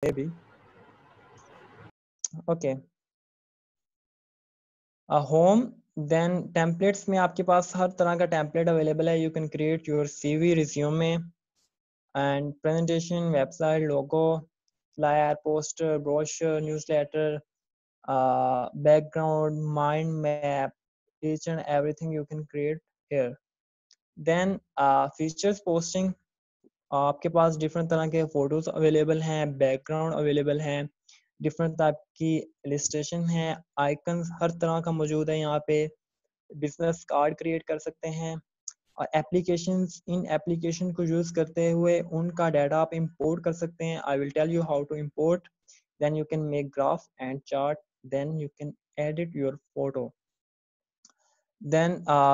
भी okay. Home then templates में आपके पास हर तरह का टेम्पलेट अवेलेबल है। You can create your CV, resume and presentation, website, logo, flyer, poster, brochure, newsletter, background, mind map, each and everything you can create here. Then features posting, आपके पास different तरह के photos available हैं, background available हैं, different type की illustration है, icons हर तरह का मौजूद है यहाँ पे। बिजनेस कार्ड क्रिएट कर सकते हैं और एप्लीकेशंस, इन एप्लीकेशन को यूज़ करते हुए उनका डाटा आप इंपोर्ट कर सकते हैं। I will tell you how to import. Then you can make graph and chart, then you can edit your photo. Then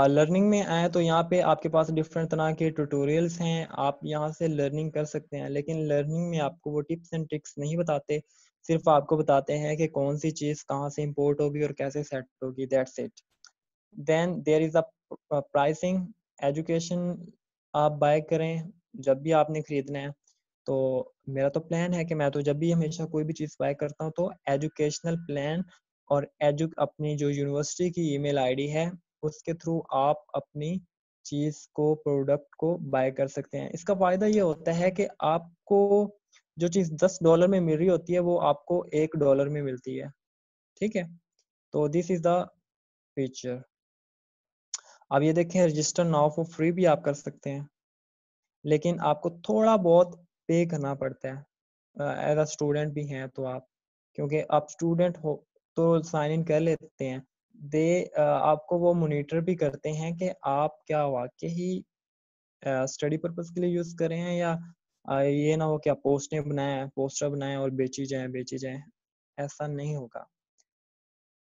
learning में आए तो यहाँ पे आपके पास डिफरेंट तरह के ट्यूटोरियल्स हैं, आप यहाँ से लर्निंग कर सकते हैं। लेकिन लर्निंग में आपको वो टिप्स एंड ट्रिक्स नहीं बताते, सिर्फ आपको बताते हैं कि कौन सी चीज़ कहाँ से इंपोर्ट होगी और कैसे सेट होगी, that's it. Then there is a pricing, education आप बाय करें जब भी आपने खरीदना है। तो मेरा तो प्लान है कि मैं तो जब भी हमेशा कोई भी चीज़ बाय करता हूँ तो एजुकेशनल प्लान और अपनी जो यूनिवर्सिटी की ईमेल आईडी है उसके थ्रू आप अपनी चीज़ को, प्रोडक्ट को बाय कर सकते हैं। इसका फ़ायदा ये होता है कि आपको जो चीज़ $10 में मिल रही होती है वो आपको $1 में मिलती है, ठीक है। तो दिस इज़ द फीचर। अब ये देखें, रजिस्टर नाउ फॉर फ्री भी आप कर सकते हैं, लेकिन आपको थोड़ा बहुत पे करना पड़ता है। एज अ स्टूडेंट भी हैं तो आप, क्योंकि आप स्टूडेंट हो तो साइन इन कर लेते हैं। दे आपको वो मॉनिटर भी करते हैं कि आप क्या वाकई ही स्टडी पर्पस के लिए यूज़ कर रहे हैं, या ये ना हो कि आप पोस्टर बनाएं और बेची जाएं, ऐसा नहीं होगा।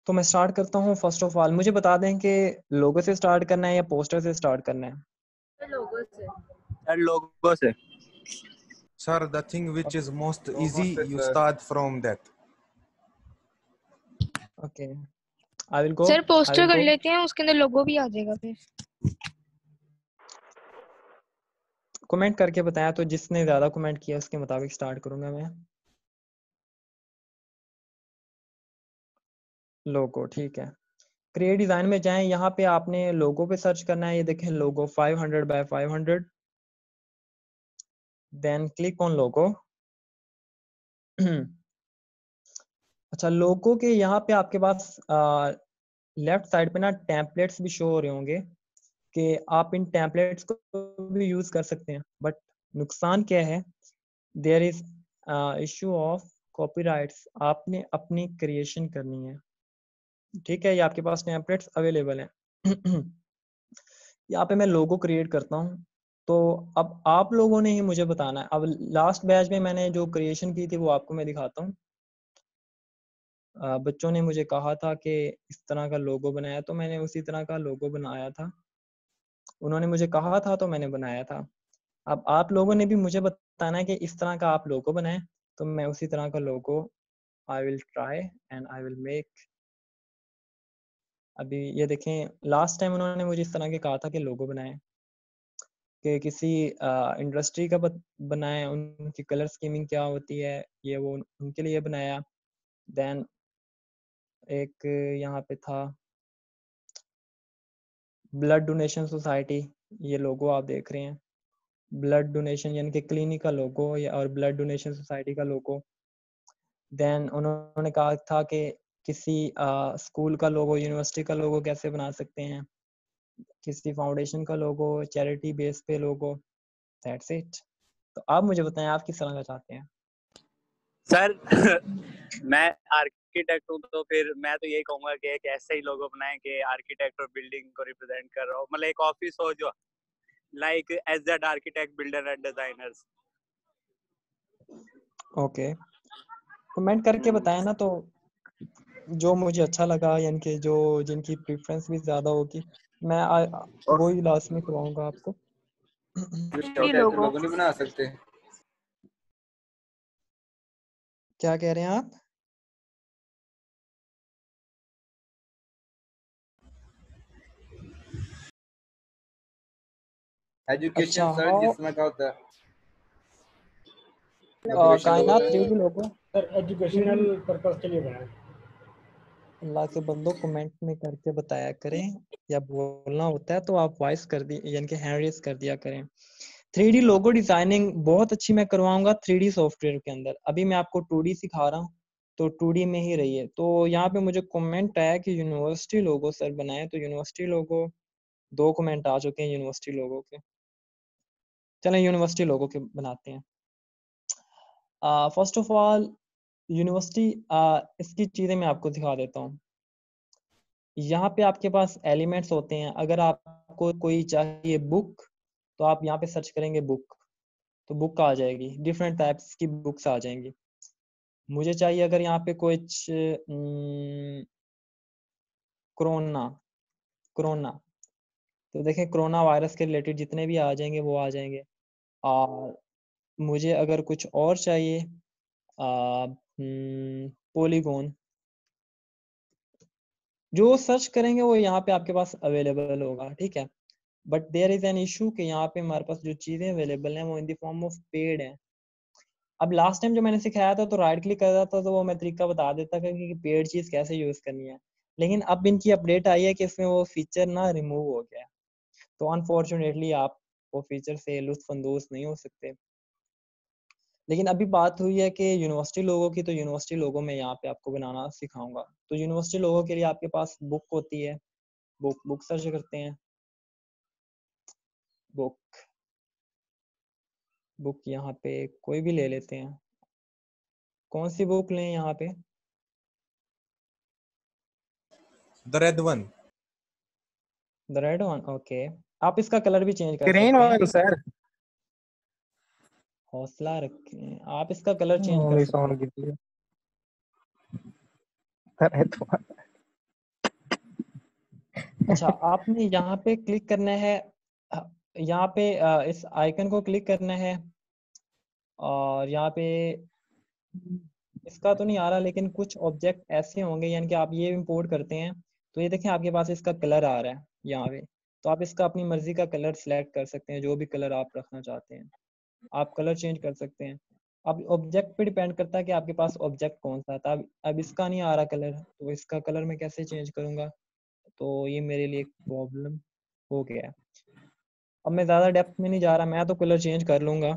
तो मैं स्टार्ट करता हूँ। फर्स्ट ऑफ ऑल मुझे बता दें कि लोगो से स्टार्ट करना है या पोस्टर से स्टार्ट करना है। लोगों से। सर लोगो से। Sir, the thing which is most easy, you start from that. Okay, I will go. Sir poster कर लेते हैं, उसके अंदर लोगो भी आ जाएगा फिर। कमेंट करके बताया तो जिसने ज्यादा कमेंट किया उसके मुताबिक स्टार्ट करूंगा मैं। लोगो, ठीक है। क्रिएट डिजाइन में जाएं, यहाँ पे आपने लोगो पे सर्च करना है। ये देखें logo 500 by 500, then click on logo. अच्छा, लोगो के यहाँ पे आपके पास लेफ्ट साइड पे ना टेम्पलेट्स भी शो हो रहे होंगे कि आप इन टेम्पलेट्स को भी यूज कर सकते हैं, बट नुकसान क्या है, there is issue of copyrights. आपने अपनी क्रिएशन करनी है, ठीक है। ये आपके पास टेम्पलेट्स अवेलेबल हैं। यहाँ पे मैं लोगो क्रिएट करता हूँ, तो अब आप लोगों ने ही मुझे बताना है। अब लास्ट बैच में मैंने जो क्रिएशन की थी वो आपको मैं दिखाता हूँ। बच्चों ने मुझे कहा था कि इस तरह का लोगो बनाया, तो मैंने उसी तरह का लोगो बनाया था। उन्होंने मुझे कहा था तो मैंने बनाया था। अब आप लोगों ने भी मुझे बताना है कि इस तरह का आप लोगो बनाएं, तो मैं उसी तरह का logo I will try and I will make. अभी ये देखें, लास्ट टाइम उन्होंने मुझे इस तरह के कहा था कि लोगो बनाएं, कि किसी इंडस्ट्री का बनाएं, उनकी कलर स्कीमिंग क्या होती है ये वो उनके लिए बनाया। देन एक यहाँ पे था ब्लड डोनेशन सोसाइटी, ये लोगो आप देख रहे हैं, ब्लड डोनेशन यानी कि क्लिनिक का लोगो और ब्लड डोनेशन सोसाइटी का लोगो। देन उन्होंने कहा था कि किसी स्कूल का लोगो, यूनिवर्सिटी का लोगो कैसे बना सकते हैं, किसी फाउंडेशन का लोगो, चैरिटी बेस पे लोगो, दैट्स इट। तो आप मुझे बताएं आप किस तरह का चाहते हैं। सर मैं आर्किटेक्ट हूँ, तो फिर मैं तो यही कहूंगा कि एक ऐसा ही लोगो बनाएं कि आर्किटेक्ट और बिल्डिंग को रिप्रेजेंट कर रहा हो, मतलब एक ऑफिस हो जो like as architect, builder and designers. Okay, comment करके बताएं ना, तो जो मुझे अच्छा लगा, यानी कि जो जिनकी प्रेफरेंस भी ज़्यादा होगी, मैं वही लास्ट में करवाऊंगा आपको। लोगो नहीं बना सकते। क्या कह रहे हैं आप? एजुकेशन अच्छा, सर हाउ जिसमें क्या होता है? कायनात 3D लोगो सर एजुकेशनल पर्पस के लिए बनाया। अल्लाह के बंदों कमेंट में करके बताया करें, या बोलना होता है तो आप वॉइस कर दी यानी कि हैंड रेज कर दिया करें। 3D लोगो डिजाइनिंग बहुत अच्छी मैं करवाऊंगा 3D सॉफ्टवेयर के अंदर। अभी मैं आपको 2D सिखा रहा हूँ तो 2D में ही रहिए। तो यहाँ पे मुझे कमेंट आया कि यूनिवर्सिटी लोगो सर बनाए, तो यूनिवर्सिटी लोगो 2 कमेंट आ चुके हैं यूनिवर्सिटी लोगो के। चलें यूनिवर्सिटी लोगो के बनाते हैं। फर्स्ट ऑफ ऑल यूनिवर्सिटी इसकी चीज़ें मैं आपको दिखा देता हूँ। यहाँ पे आपके पास एलिमेंट्स होते हैं। अगर आपको कोई चाहिए बुक तो आप यहाँ पे सर्च करेंगे बुक, तो बुक आ जाएगी, डिफरेंट टाइप्स की बुक्स आ जाएंगी। मुझे चाहिए अगर यहाँ पे कुछ कोरोना कोरोना, तो देखें कोरोना वायरस के रिलेटेड जितने भी आ जाएंगे वो आ जाएंगे। और मुझे अगर कुछ और चाहिए पॉलीगॉन, जो सर्च करेंगे वो यहाँ पे आपके पास अवेलेबल होगा, ठीक है। But there is an issue कि यहाँ पे हमारे पास जो चीज़ें अवेलेबल हैं वो इन द फॉर्म ऑफ पेड हैं। अब लास्ट टाइम जो मैंने सिखाया था तो राइट क्लिक कर था तो वो मैं तरीका बता देता कि पेड चीज़ कैसे यूज़ करनी है, लेकिन अब इनकी अपडेट आई है कि इसमें वो फीचर ना रिमूव हो गया है। तो अनफॉर्चुनेटली आप वो फीचर से लुत्फानंदोज़ नहीं हो सकते। लेकिन अभी बात हुई है कि यूनिवर्सिटी लोगों की, तो यूनिवर्सिटी लोगों में यहाँ पे आपको बनाना सिखाऊंगा। तो यूनिवर्सिटी लोगों के लिए आपके पास बुक होती है, बुक सर्च करते हैं, बुक यहाँ पे कोई भी ले लेते हैं। कौन सी बुक लें यहाँ पे? The red one. The red one, okay. आप इसका कलर भी चेंज कर ग्रीन सकते हैं। Oil sir. हौसला रखें, आप इसका कलर चेंज कर ओनली सकते साउंड हैं। कीजिए। अरे तो अच्छा, आपने यहाँ पे क्लिक करना है, यहाँ पे इस आइकन को क्लिक करना है, और यहाँ पे इसका तो नहीं आ रहा, लेकिन कुछ ऑब्जेक्ट ऐसे होंगे, यानी कि आप ये इंपोर्ट करते हैं तो ये देखें आपके पास इसका कलर आ रहा है यहाँ पे। तो आप इसका अपनी मर्जी का कलर सिलेक्ट कर सकते हैं, जो भी कलर आप रखना चाहते हैं आप कलर चेंज कर सकते हैं। अब ऑब्जेक्ट पे डिपेंड करता है कि आपके पास ऑब्जेक्ट कौन सा था। अब इसका नहीं आ रहा कलर, तो इसका कलर मैं कैसे चेंज करूँगा? तो ये मेरे लिए एक प्रॉब्लम हो गया है। अब मैं ज़्यादा डेप्थ में नहीं जा रहा, मैं तो कलर चेंज कर लूँगा।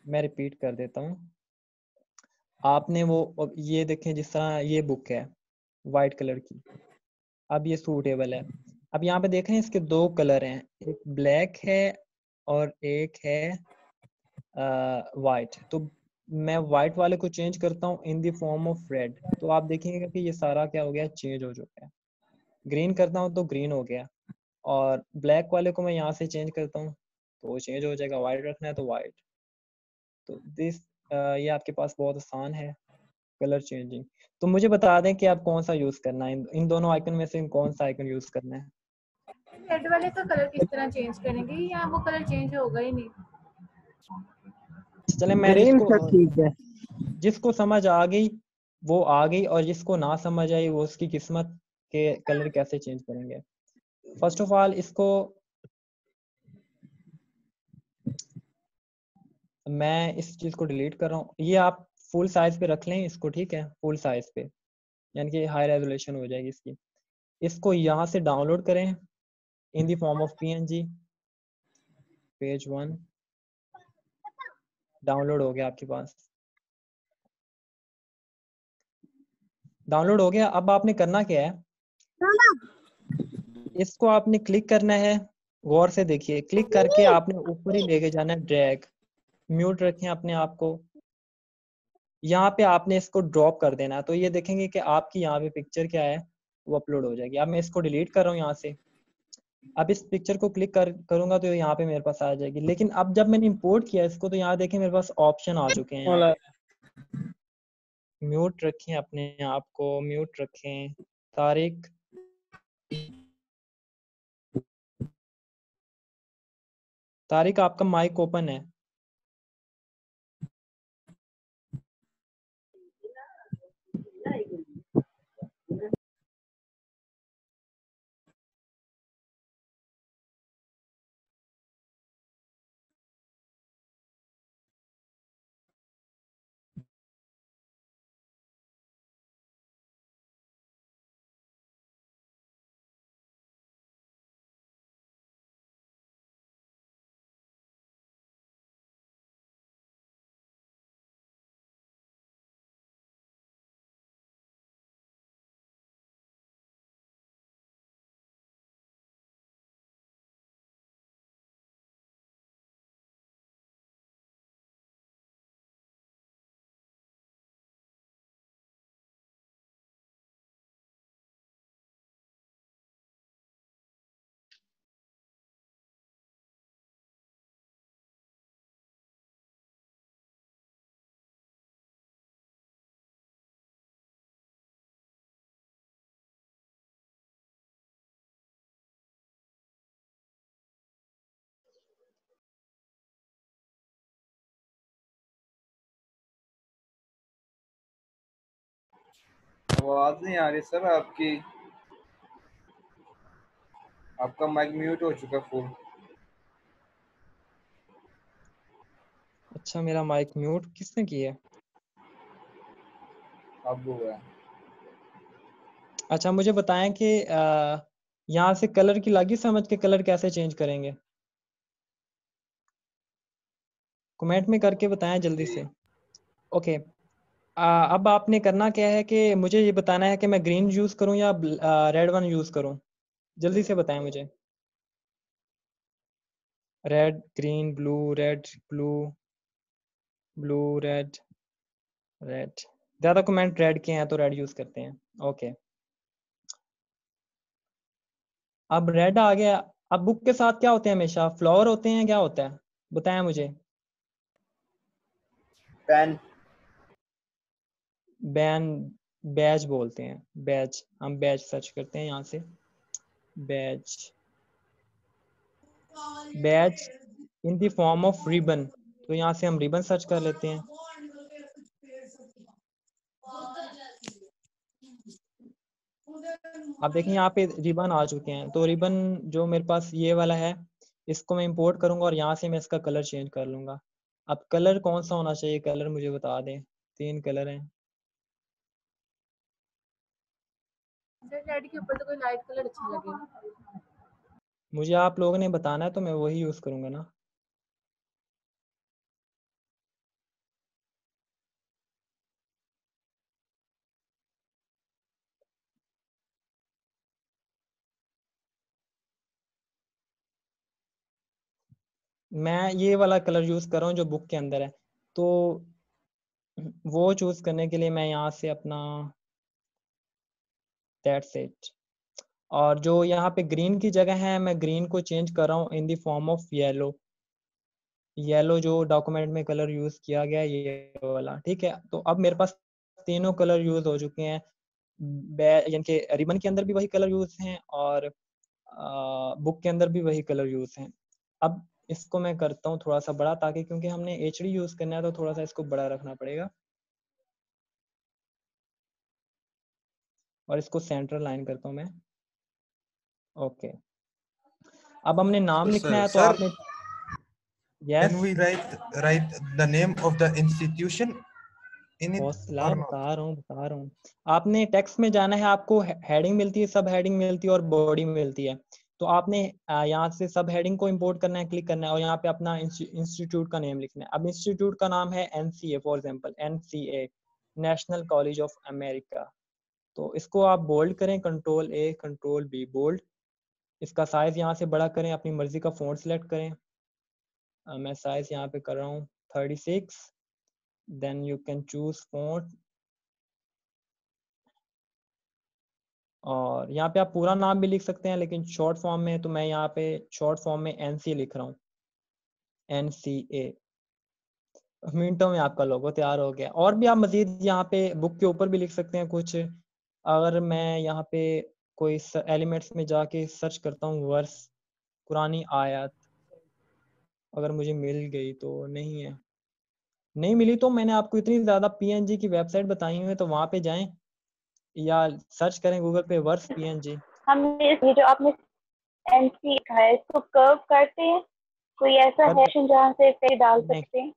मैं रिपीट कर देता हूँ। आपने वो ये देखें, जिस तरह ये बुक है वाइट कलर की, अब ये सूटेबल है। अब यहाँ पे देख रहे हैं इसके 2 कलर हैं, एक ब्लैक है और एक है वाइट। तो मैं वाइट वाले को चेंज करता हूँ इन द फॉर्म ऑफ रेड, तो आप देखेंगे कि ये सारा क्या हो गया, चेंज हो चुका है। ग्रीन करता हूँ तो ग्रीन हो गया, और ब्लैक वाले को मैं यहाँ से चेंज करता हूँ तो वो चेंज हो जाएगा। वाइट रखना है तो वाइट। तो ये आपके पास बहुत आसान है कलर चेंजिंग। तो मुझे बता दें कि आप कौन सा यूज करना है, इन दोनों आइकन में से कौन सा आइकन यूज करना है। रेड वाले का कलर किस तरह चेंज करेंगे, या वो कलर चेंज होगा ही नहीं? चले, मैं ग्रीन से ठीक है। जिसको समझ आ गई वो आ गई, और जिसको ना समझ आई वो उसकी किस्मत के कलर कैसे चेंज करेंगे। फर्स्ट ऑफ ऑल इसको मैं इस चीज को डिलीट कर रहा हूँ। ये आप फुल साइज पे रख लें इसको, ठीक है, फुल साइज पे, यानी कि हाई रेजोल्यूशन हो जाएगी इसकी। इसको यहाँ से डाउनलोड करें in the form of PNG। Page 1 download हो गया आपके पास, डाउनलोड हो गया। अब आपने करना क्या है, इसको आपने क्लिक करना है। गौर से देखिए, क्लिक करके आपने ऊपर ही लेके जाना है, ड्रैग। म्यूट रखें अपने आप को। यहाँ पे आपने इसको ड्रॉप कर देना है, तो ये देखेंगे कि आपकी यहाँ पे पिक्चर क्या है वो अपलोड हो जाएगी। अब मैं इसको डिलीट कर रहा हूँ यहाँ से। अब इस पिक्चर को क्लिक करूंगा तो यहाँ पे मेरे पास आ जाएगी। लेकिन अब जब मैंने इंपोर्ट किया इसको तो यहाँ देखें मेरे पास ऑप्शन आ चुके हैं। यहाँ पे म्यूट रखें अपने आप को, म्यूट रखें। तारिक, तारिक आपका माइक ओपन है। आवाज नहीं आ रही सर आपकी, आपका माइक म्यूट हो चुका फुल। अच्छा, मेरा माइक म्यूट किसने किया? अब हुआ है। अच्छा, मुझे बताएं कि यहाँ से कलर की लगी समझ के कलर कैसे चेंज करेंगे? कमेंट में करके बताएं जल्दी से। ओके, अब आपने करना क्या है कि मुझे ये बताना है कि मैं ग्रीन यूज़ करूं या रेड वन यूज़ करूं। जल्दी से बताएं मुझे। Red, green, blue, red, blue, blue, red, red. ज़्यादा कमेंट रेड के हैं तो रेड यूज़ करते हैं। ओके, अब रेड आ गया। अब बुक के साथ क्या होते हैं? हमेशा फ्लावर होते हैं, क्या होता है बताएं मुझे। पेन। बैन, बैज बोलते हैं, बैज। हम बैज सर्च करते हैं यहाँ से, badge, badge in the form of ribbon. तो यहाँ से हम रिबन सर्च कर लेते हैं। अब देखें यहाँ पे रिबन आ चुके हैं। तो रिबन जो मेरे पास ये वाला है, इसको मैं इंपोर्ट करूंगा और यहाँ से मैं इसका कलर चेंज कर लूंगा। अब कलर कौन सा होना चाहिए? कलर मुझे बता दें। 3 कलर हैं। रेड के ऊपर तो कोई लाइट कलर अच्छा लगेगा। मुझे आप लोगों ने बताना है तो मैं वही यूज़ करूंगा ना। मैं ये वाला कलर यूज़ कर रहा हूँ जो बुक के अंदर है। तो वो चूज़ करने के लिए मैं यहाँ से अपना दैट्स इट। और जो यहाँ पे ग्रीन की जगह है, मैं ग्रीन को चेंज कर रहा हूँ इन the form of yellow. Yellow जो डॉक्यूमेंट में कलर यूज़ किया गया ये वाला, ठीक है। तो अब मेरे पास तीनों कलर यूज़ हो चुके हैं। यानी कि रिबन के अंदर भी वही कलर यूज़ हैं और बुक के अंदर भी वही कलर यूज़ हैं। अब इसको मैं करता हूँ थोड़ा सा बड़ा, ताकि क्योंकि हमने HD यूज़ करना है तो थोड़ा सा इसको बड़ा रखना पड़ेगा। और इसको सेंटर लाइन करता हूँ मैं। ओके, अब हमने नाम लिखना है तो Sir, आपने can yes we write the name of the institution in it हौसला, or not? बता रहा हूँ। आपने टेक्स्ट में जाना है, आपको हेडिंग मिलती है, सब हेडिंग मिलती है और बॉडी मिलती है। तो आपने यहाँ से सब हेडिंग को इंपोर्ट करना है, क्लिक करना है और यहाँ पे अपना इंस्टीट्यूट का नेम लिखना है। अब इंस्टीट्यूट का नाम है NCA, for example NCA, national college of America. तो इसको आप बोल्ड करें, Ctrl+A Ctrl+B, बोल्ड। इसका साइज यहाँ से बड़ा करें, अपनी मर्जी का फ़ॉन्ट सेलेक्ट करें। मैं साइज यहाँ पे कर रहा हूँ 36। Then you can choose font. और यहाँ पे आप पूरा नाम भी लिख सकते हैं, लेकिन शॉर्ट फॉर्म में, तो मैं यहाँ पे शॉर्ट फॉर्म में NCA लिख रहा हूँ, NCA। मिनटों में आपका लोगो तैयार हो गया। और भी आप मजीद यहाँ पे बुक के ऊपर भी लिख सकते हैं कुछ। अगर मैं यहाँ पे कोई एलिमेंट्स में जाके सर्च करता हूँ वर्स, पुरानी आयत, अगर मुझे मिल गई तो, नहीं है, नहीं मिली तो मैंने आपको इतनी ज़्यादा PNG की वेबसाइट बताई हुई है, तो वहाँ पे जाएं या सर्च करें गूगल पे वर्स PNG। हमने ये जो आपने एनसी लिखा है इसको कर्व करते हैं, कोई ऐसा है कर जहाँ से इफेक्ट डाल नहीं, सकते हैं?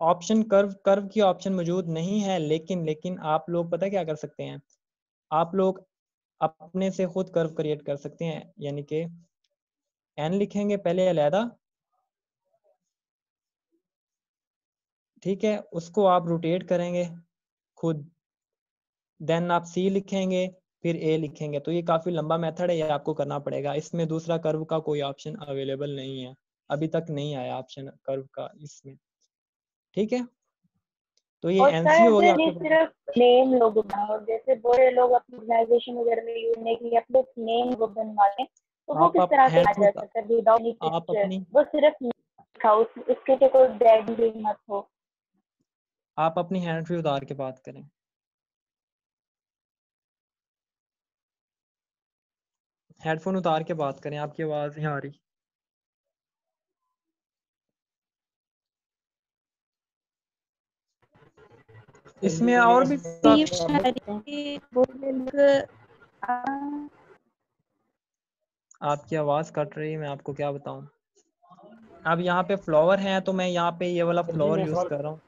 ऑप्शन कर्व की ऑप्शन मौजूद नहीं है, लेकिन आप लोग पता क्या कर सकते हैं? आप लोग अपने से खुद कर्व क्रिएट कर सकते हैं। यानी कि N लिखेंगे पहले अलहदा, ठीक है, उसको आप रोटेट करेंगे खुद। देन आप C लिखेंगे, फिर A लिखेंगे। तो ये काफ़ी लंबा मेथड है, ये आपको करना पड़ेगा। इसमें दूसरा कर्व का कोई ऑप्शन अवेलेबल नहीं है, अभी तक नहीं आया ऑप्शन कर्व का इसमें, ठीक है। तो ये और NC हो सर गया ये आपके पास। सिर्फ नेम लोगो बनाओ, जैसे बड़े लोग अपनी ऑर्गेनाइजेशन वगैरह में यूज करने के लिए अपने नेम लोगो बनवाते हैं, तो वो किस आप तरह से आ हैंड जा सकता है विदाउट एनी आप पिक्चर? अपनी वो सिर्फ लिखा उसके लिए कोई ब्रांडिंग मत हो। आप अपनी हैंड फ्री उतार के बात करें। हेडफोन उतार के बात करें, आपकी आवाज़ नहीं आ रही। इसमें और भी स्टीव शायरी बोले लोग आपकी आवाज कट रही है, मैं आपको क्या बताऊं। अब यहाँ पे फ्लावर है तो मैं यहाँ पे ये वाला सर जी फ्लावर मैं यूज सवाल कर रहा हूँ,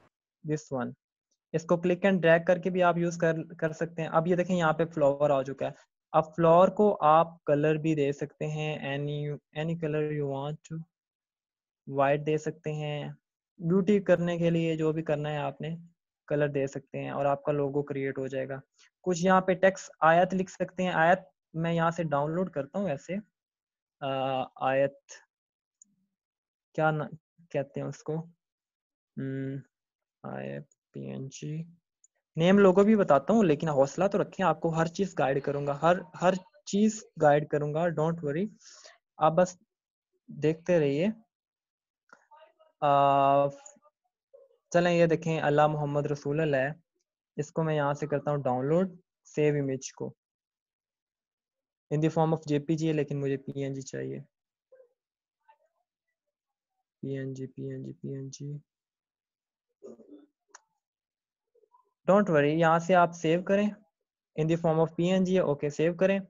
दिस वन। इसको क्लिक एंड ड्रैग करके भी आप यूज कर सकते हैं। अब ये देखें यहाँ पे फ्लावर आ चुका है। अब फ्लावर को आप कलर भी दे सकते हैं, any colour you want to. White दे सकते हैं, ब्यूटी करने के लिए जो भी करना है आपने कलर दे सकते हैं और आपका लोगो क्रिएट हो जाएगा। कुछ यहाँ पे टेक्स्ट आयत लिख सकते हैं। आयत मैं यहाँ से डाउनलोड करता हूँ ऐसे। आयत क्या कहते हैं उसको, आयत पीएनजी। नेम लोगो भी बताता हूँ, लेकिन हौसला तो रखें, आपको हर चीज गाइड करूंगा, हर चीज गाइड करूंगा, डोंट वरी। आप बस देखते रहिए। चलें ये देखें, अल्लाह मोहम्मद रसूल अल्लाह है। इसको मैं यहाँ से करता हूँ डाउनलोड, सेव इमेज को। इन द फॉर्म ऑफ जेपीजी है, लेकिन मुझे पीएनजी चाहिए। PNG PNG PNG, don't worry. यहाँ से आप सेव करें, इन द फॉर्म ऑफ पीएनजी है, ओके सेव करें।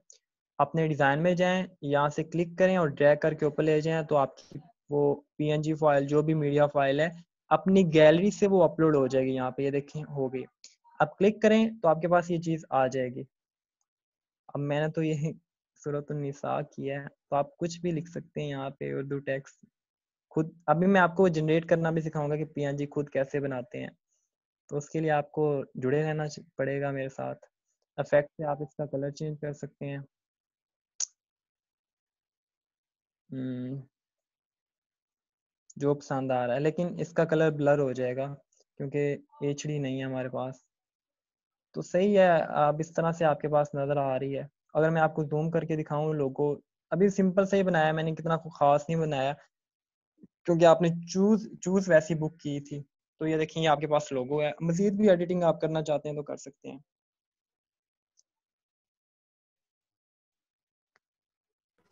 अपने डिज़ाइन में जाएं, यहाँ से क्लिक करें और ड्रैग करके ऊपर ले जाएं, तो आपकी वो पीएनजी फाइल, जो भी मीडिया फाइल है, अपनी गैलरी से वो अपलोड हो जाएगी। यहाँ पे ये देखें हो गई। अब क्लिक करें तो आपके पास ये चीज़ आ जाएगी। अब मैंने तो ये सूरत निसा किया है, तो आप कुछ भी लिख सकते हैं यहाँ पे, उर्दू टेक्स्ट खुद। अभी मैं आपको जनरेट करना भी सिखाऊंगा कि पीएनजी खुद कैसे बनाते हैं, तो उसके लिए आपको जुड़े रहना पड़ेगा मेरे साथ। इफेक्ट से आप इसका कलर चेंज कर सकते हैं। जो पसंद आ रहा है, लेकिन इसका कलर ब्लर हो जाएगा क्योंकि एचडी नहीं है हमारे पास। तो सही है, अब इस तरह से आपके पास नज़र आ रही है। अगर मैं आपको जूम करके दिखाऊं लोगो, अभी सिंपल से ही बनाया मैंने, कितना खास नहीं बनाया क्योंकि आपने चूज चूज वैसी बुक की थी। तो ये देखिए आपके पास लोगो है। मजीद भी एडिटिंग आप करना चाहते हैं तो कर सकते हैं।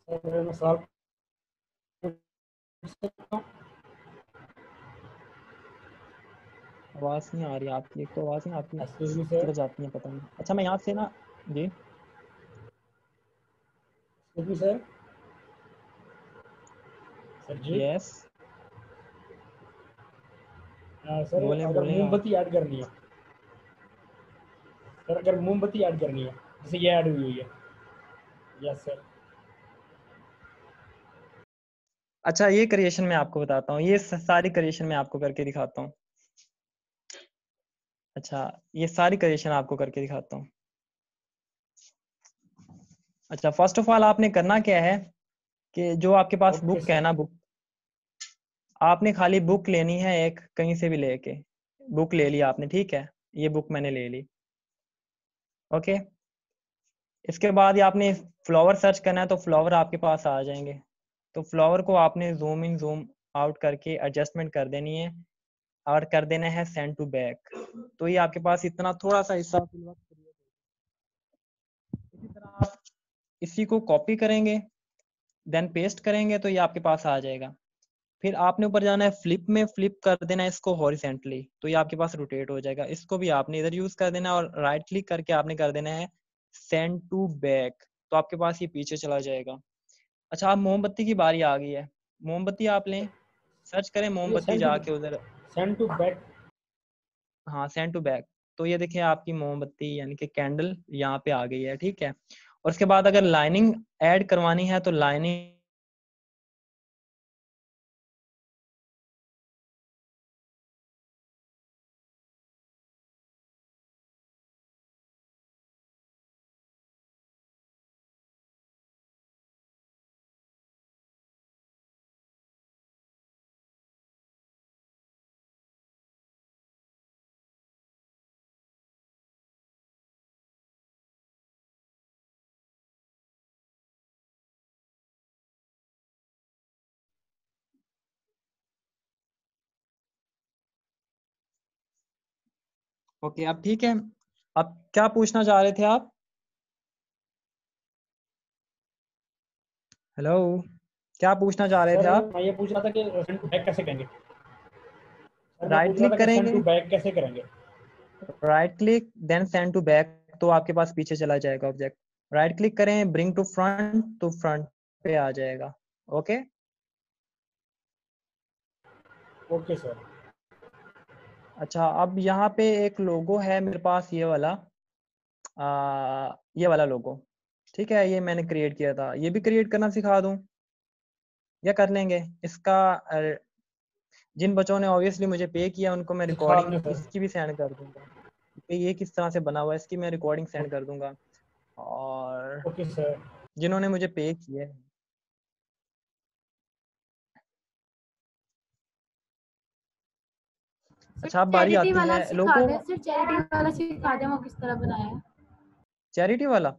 सर मैं सवाल पूछ सकता हूँ? आवाज़ नहीं आ रही आपकी, एक तो आवाज़ नहीं आपकी एक्सक्यूज मी सर, किधर जाती है पता नहीं। अच्छा मैं यहाँ से ना, जी एक्सक्यूज मी सर, सर जी यस सर बोलें अगर बोलें आप। मोमबत्ती ऐड करनी है, सर अगर मोमबत्ती ऐड करनी है, जैसे ये ऐड हुई हुई है। Yes sir. अच्छा ये क्रिएशन मैं आपको बताता हूँ, ये सारी क्रिएशन मैं आपको करके दिखाता हूँ। अच्छा ये सारी क्रिएशन आपको करके दिखाता हूँ। अच्छा फर्स्ट ऑफ ऑल आपने करना क्या है कि जो आपके पास ओके बुक है सर। ना, बुक आपने खाली बुक लेनी है, एक कहीं से भी लेके बुक ले ली आपने, ठीक है। ये बुक मैंने ले ली, ओके। इसके बाद ये आपने फ्लावर सर्च करना है, तो फ्लावर आपके पास आ जाएंगे। तो फ्लावर को आपने जूम इन जूम आउट करके एडजस्टमेंट कर देनी है और कर देना है सेंड टू बैक। तो ये आपके पास इतना थोड़ा सा हिस्सा फिल वक्त क्रिएट हो। इसी तरह आप इसी को कॉपी करेंगे, देन पेस्ट करेंगे, तो ये आपके पास आ जाएगा। फिर आपने ऊपर जाना है फ्लिप में, फ्लिप कर देना है इसको हॉरिजेंटली, तो ये आपके पास रोटेट हो जाएगा। इसको भी आपने इधर यूज कर देना है और राइट क्लिक करके आपने कर देना है सेंड टू बैक, तो आपके पास ये पीछे चला जाएगा। अच्छा अब मोमबत्ती की बारी आ गई है। मोमबत्ती आप लें, सर्च करें ये मोमबत्ती जाके उधर, सेंड टू बैक। हाँ सेंड टू बैक। तो ये देखिए आपकी मोमबत्ती यानी कि कैंडल यहाँ पे आ गई है, ठीक है। और उसके बाद अगर लाइनिंग ऐड करवानी है तो लाइनिंग ओके अब ठीक है। अब क्या पूछना चाह रहे थे आप? हेलो, क्या पूछना चाह रहे थे सर आप? मैं ये पूछ रहा था कि सेंड टू बैक कैसे करेंगे। सर मैं राइट पूछ रहा था क्लिक कि सेंड करेंगे, टू बैक कैसे करेंगे। Right click then send to back, तो आपके पास पीछे चला जाएगा ऑब्जेक्ट। राइट क्लिक करें ब्रिंग टू फ्रंट, तो फ्रंट पे आ जाएगा। Okay okay sir. अच्छा, अब यहाँ पे एक लोगो है मेरे पास, ये वाला ये वाला लोगो, ठीक है, ये मैंने क्रिएट किया था। ये भी क्रिएट करना सिखा दूं या कर लेंगे इसका? जिन बच्चों ने ऑब्वियसली मुझे पे किया उनको मैं सिखा रिकॉर्डिंग दें सर। इसकी भी सेंड कर दूंगा कि ये किस तरह से बना हुआ है, इसकी मैं रिकॉर्डिंग सेंड कर दूंगा। और ओके सर। जिन्होंने मुझे पे किया है, अच्छा अब बारी चैरिटी आती वाला है सिखा लोगो। दें सर, चैरिटी वाला सिखा दें, वो किस तरह बनाया है। चैरिटी वाला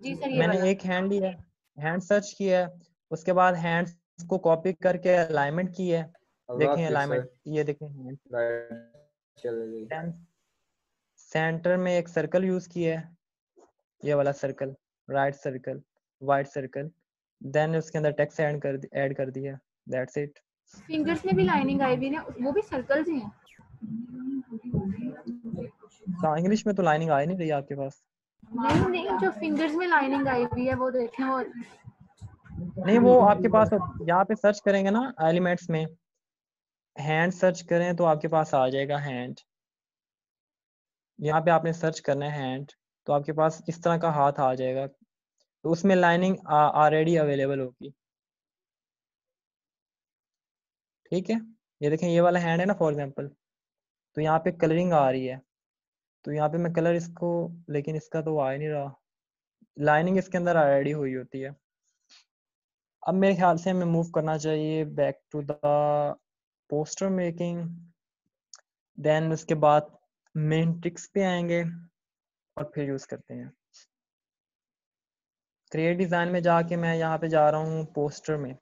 जी सर, ये मैंने वाला। एक हैंड लिया, हैंड सर्च किया है, उसके बाद हैंड्स को कॉपी करके अलाइनमेंट की है। अल्लाह देखें हाफिज अलाइनमेंट, सर। ये देखें हैंड। लाइट चल गई। देन सेंटर में एक सर्कल यूज किया है, ये वाला circle, right circle, white circle. Then उसके अंदर टेक्स्ट ऐड कर दिया, दैट्स इट। फिंगर्स में भी लाइनिंग आई हुई है, वो भी सर्कल्स ही हैं। इंग्लिश में तो लाइनिंग आ ही नहीं रही आपके पास। नहीं नहीं, जो फिंगर्स में लाइनिंग आई हुई है वो देखें, वो नहीं वो आपके पास यहाँ पे सर्च करेंगे ना एलिमेंट्स में, हैंड सर्च करें तो आपके पास आ जाएगा हैंड। यहाँ पे आपने सर्च करना है हैंड, तो आपके पास इस तरह का हाथ आ जाएगा, तो उसमें लाइनिंग ऑलरेडी अवेलेबल होगी। ठीक है, ये देखें ये वाला हैंड है ना फॉर एग्जांपल, तो यहाँ पे कलरिंग आ रही है, तो यहाँ पे मैं कलर इसको, लेकिन इसका तो आ ही नहीं रहा, लाइनिंग इसके अंदर ऑलरेडी हुई होती है। अब मेरे ख्याल से हमें मूव करना चाहिए back to the poster making. Then उसके बाद मेन ट्रिक्स पे आएंगे और फिर यूज करते हैं। क्रिएट डिजाइन में जाके मैं यहाँ पे जा रहा हूँ पोस्टर में।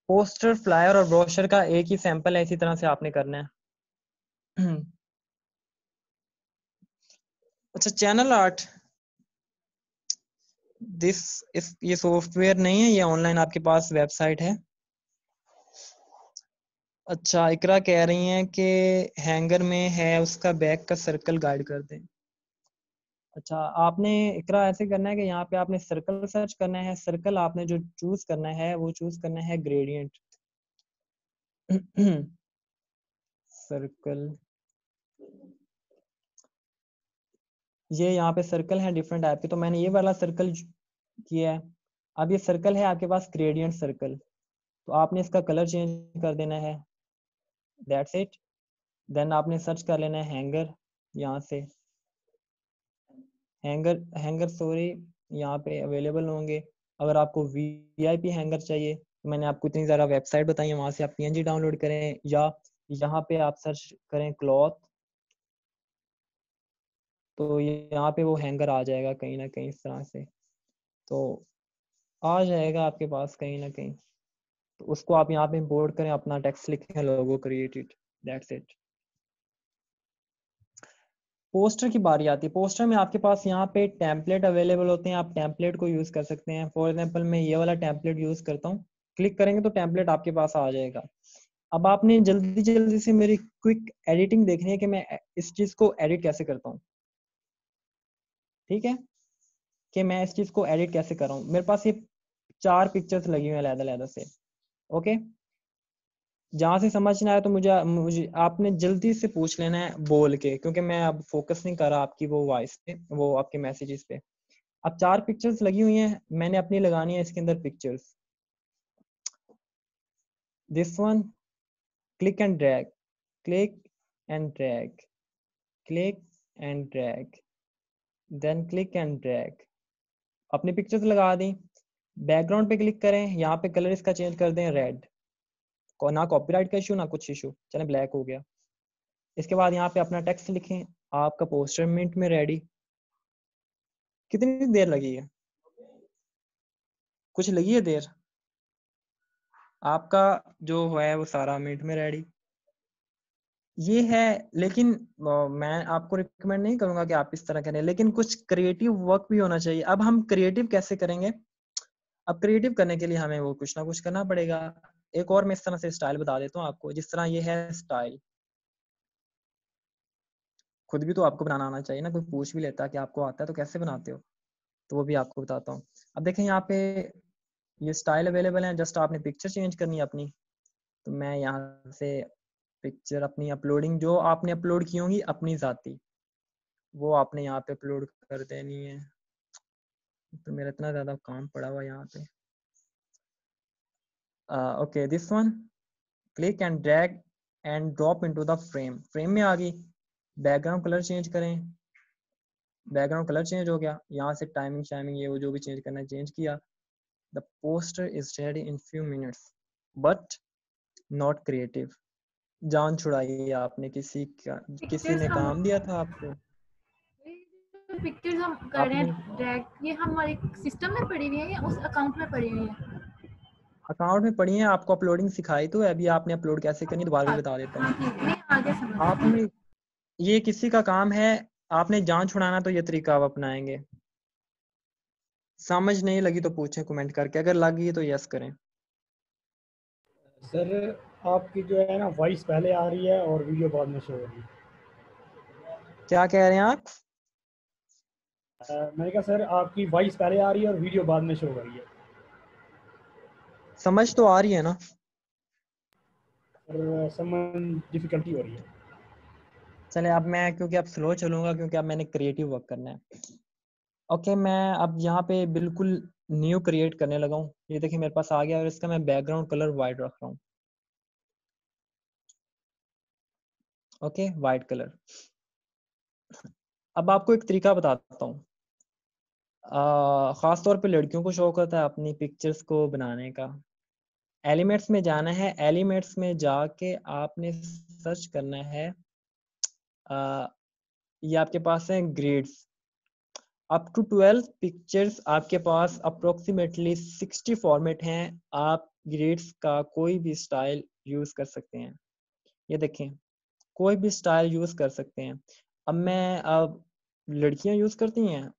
पोस्टर, फ्लायर और ब्रोशर का एक ही सैंपल है, इसी तरह से आपने करना है। अच्छा, चैनल आर्ट, ये सॉफ्टवेयर नहीं है, ये ऑनलाइन आपके पास वेबसाइट है। अच्छा, इकरा कह रही हैं कि हैंगर में है उसका बैक का सर्कल गाइड कर दें। अच्छा, आपने इकरा ऐसे करना है कि यहाँ पे आपने सर्कल सर्च करना है, सर्कल आपने जो चूज करना है वो चूज करना है ग्रेडियंट। सर्कल, ये यहाँ पे सर्कल है डिफरेंट टाइप के, तो मैंने ये वाला सर्कल किया है। अब ये सर्कल है आपके पास ग्रेडियंट सर्कल, तो आपने इसका कलर चेंज कर देना है, दैट्स इट। देन आपने सर्च कर लेना है हैंगर, यहाँ से हैंगर सॉरी यहाँ पे अवेलेबल होंगे। अगर आपको वीआईपी हैंगर चाहिए तो मैंने आपको इतनी ज़्यादा वेबसाइट बताई है, वहाँ से आप पीएनजी डाउनलोड करें, या यहाँ पे आप सर्च करें क्लॉथ, तो यहाँ पे वो हैंगर आ जाएगा कहीं ना कहीं इस तरह से, तो आ जाएगा आपके पास कहीं ना कहीं, तो उसको आप यहाँ पे इंपोर्ट करें, अपना टेक्स्ट लिखें, लोगो क्रिएटेड, दैट्स इट। पोस्टर की बारी आती है। पोस्टर में आपके पास यहाँ पे टेम्पलेट अवेलेबल होते हैं, आप टेम्पलेट को यूज कर सकते हैं। फॉर एग्जांपल मैं ये वाला टेम्पलेट यूज करता हूँ, क्लिक करेंगे तो टेम्पलेट आपके पास आ जाएगा। अब आपने जल्दी जल्दी से मेरी क्विक एडिटिंग देखनी है कि मैं इस चीज को एडिट कैसे करता हूँ। ठीक है, कि मैं इस चीज को एडिट कैसे कर रहा हूँ। मेरे पास ये 4 पिक्चर्स लगी हुई है अलग-अलग से। ओके, जहां से समझ ना आए तो मुझे मुझे आपने जल्दी से पूछ लेना है बोल के, क्योंकि मैं अब फोकस नहीं कर रहा आपकी वो वॉइस पे, वो आपके मैसेजेस पे। अब 4 पिक्चर्स लगी हुई हैं, मैंने अपनी लगानी है इसके अंदर pictures. This one, click and drag, click and drag, click and drag, then click and drag. अपनी पिक्चर्स लगा दी। बैकग्राउंड पे क्लिक करें, यहाँ पे कलर इसका चेंज कर दें रेड, ना कॉपीराइट का इशू ना कुछ इशू, चले ब्लैक हो गया। इसके बाद यहाँ पे अपना टेक्स्ट लिखें, आपका पोस्टर मिनट में रेडी। कितनी देर लगी है? कुछ लगी है देर? आपका जो है वो सारा मिनट में रेडी ये है। लेकिन मैं आपको रिकमेंड नहीं करूंगा कि आप इस तरह करें, लेकिन कुछ क्रिएटिव वर्क भी होना चाहिए। अब हम क्रिएटिव कैसे करेंगे? अब क्रिएटिव करने के लिए हमें वो कुछ ना कुछ करना पड़ेगा। एक और मैं इस तरह से स्टाइल बता देता हूँ आपको, जिस तरह ये है स्टाइल, खुद भी तो आपको बनाना आना चाहिए ना, कोई पूछ भी लेता है कि आपको आता है तो कैसे बनाते हो, तो वो भी आपको बताता हूँ। अब देखें यहाँ पे ये स्टाइल अवेलेबल है, जस्ट आपने पिक्चर चेंज करनी है अपनी। तो मैं यहाँ से पिक्चर अपनी अपलोडिंग जो आपने अपलोड की होंगी अपनी ज़ाती, वो आपने यहाँ पे अपलोड कर देनी है। तो मेरा इतना ज़्यादा काम पड़ा हुआ यहाँ पे। Okay, this one, click and drag and drop into the frame. Frame में आ गई, बैकग्राउंड कलर चेंज करें, बैकग्राउंड कलर चेंज हो गया। यहाँ से टाइमिंग शाइमिंग ये वो जो भी चेंज करना है चेंज किया। The poster is ready in few minutes but not creative. जान छुड़ाई आपने किसी का, किसी ने काम दिया था आपको, पिक्चर्स हम कर रहे आपने हैं ड्रैग, ये हमारे सिस्टम में पड़ी हुई है या उस अकाउंट में पड़ी हुई है? अकाउंट में पड़ी है, आपको अपलोडिंग सिखाई तो है, अभी आपने अपलोड कैसे करनी है दोबारा भी बता देता हूँ। हाँ ठीक, मैं आगे समझ गई। आपने ये किसी का काम है, आपने जान छुड़ाना तो ये तरीका आप अपनाएंगे। समझ नहीं लगी तो पूछें कमेंट करके, अगर लग गई तो यस करें। सर आपकी जो है ना वॉइस पहले आ रही है और वीडियो बाद में शो हो रही है। क्या कह रहे हैं आप? मैंने कहा सर आपकी वॉइस पहले आ रही है और वीडियो बाद में शो हो रही है। समझ तो आ रही है ना? और समझ डिफिकल्टी हो रही है। चले अब मैं, क्योंकि अब स्लो चलूंगा क्योंकि अब मैंने क्रिएटिव वर्क करना है। ओके, मैं अब यहाँ पे बिल्कुल न्यू क्रिएट करने लगा हूँ। ये देखिए मेरे पास आ गया और इसका मैं बैकग्राउंड कलर वाइट रख रहा हूँ। Okay, white colour. अब आपको एक तरीका बताता हूँ, ख़ास तौर पे लड़कियों को शौक होता है अपनी पिक्चर्स को बनाने का। एलिमेंट्स में जाना है, एलिमेंट्स में जाके आपने सर्च करना है, ये आपके पास है ग्रिड्स, अप टू 12 पिक्चर्स आपके पास अप्रोक्सीमेटली 60 फॉर्मेट हैं। आप ग्रिड्स का कोई भी स्टाइल यूज़ कर सकते हैं। ये देखें, कोई भी स्टाइल यूज़ कर सकते हैं। अब लड़कियां यूज़ करती हैं,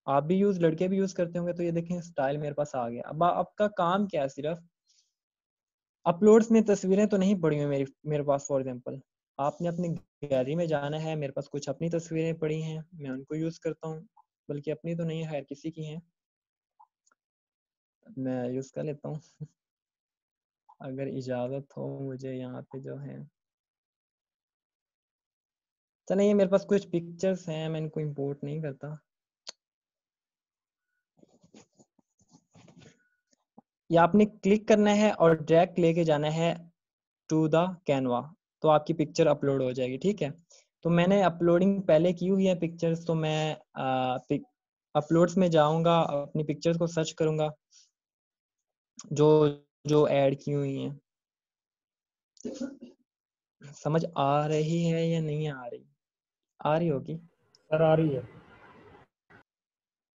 आप भी लड़के भी यूज़ करते होंगे। तो ये देखें स्टाइल मेरे पास आ गया। अब आपका काम क्या है, सिर्फ अपलोड्स में तस्वीरें तो नहीं पड़ी हुई मेरे पास। फॉर एग्जांपल आपने अपनी गैलरी में जाना है, मेरे पास कुछ अपनी तस्वीरें पड़ी हैं, मैं उनको यूज़ करता हूँ, बल्कि अपनी तो नहीं है, खैर किसी की हैं, मैं यूज़ कर लेता हूँ अगर इजाज़त हो मुझे यहाँ पे जो है। चलिए ये मेरे पास कुछ पिक्चर्स हैं, मैं इनको इंपोर्ट नहीं करता। या आपने क्लिक करना है और ड्रैग लेके जाना है टू द कैनवा, तो आपकी पिक्चर अपलोड हो जाएगी। ठीक है, तो मैंने अपलोडिंग पहले की हुई है पिक्चर्स, तो मैं अपलोड्स में जाऊंगा, अपनी पिक्चर्स को सर्च करूंगा जो जो ऐड की हुई हैं। समझ आ रही है या नहीं आ रही? आ रही होगी। सर आ रही है।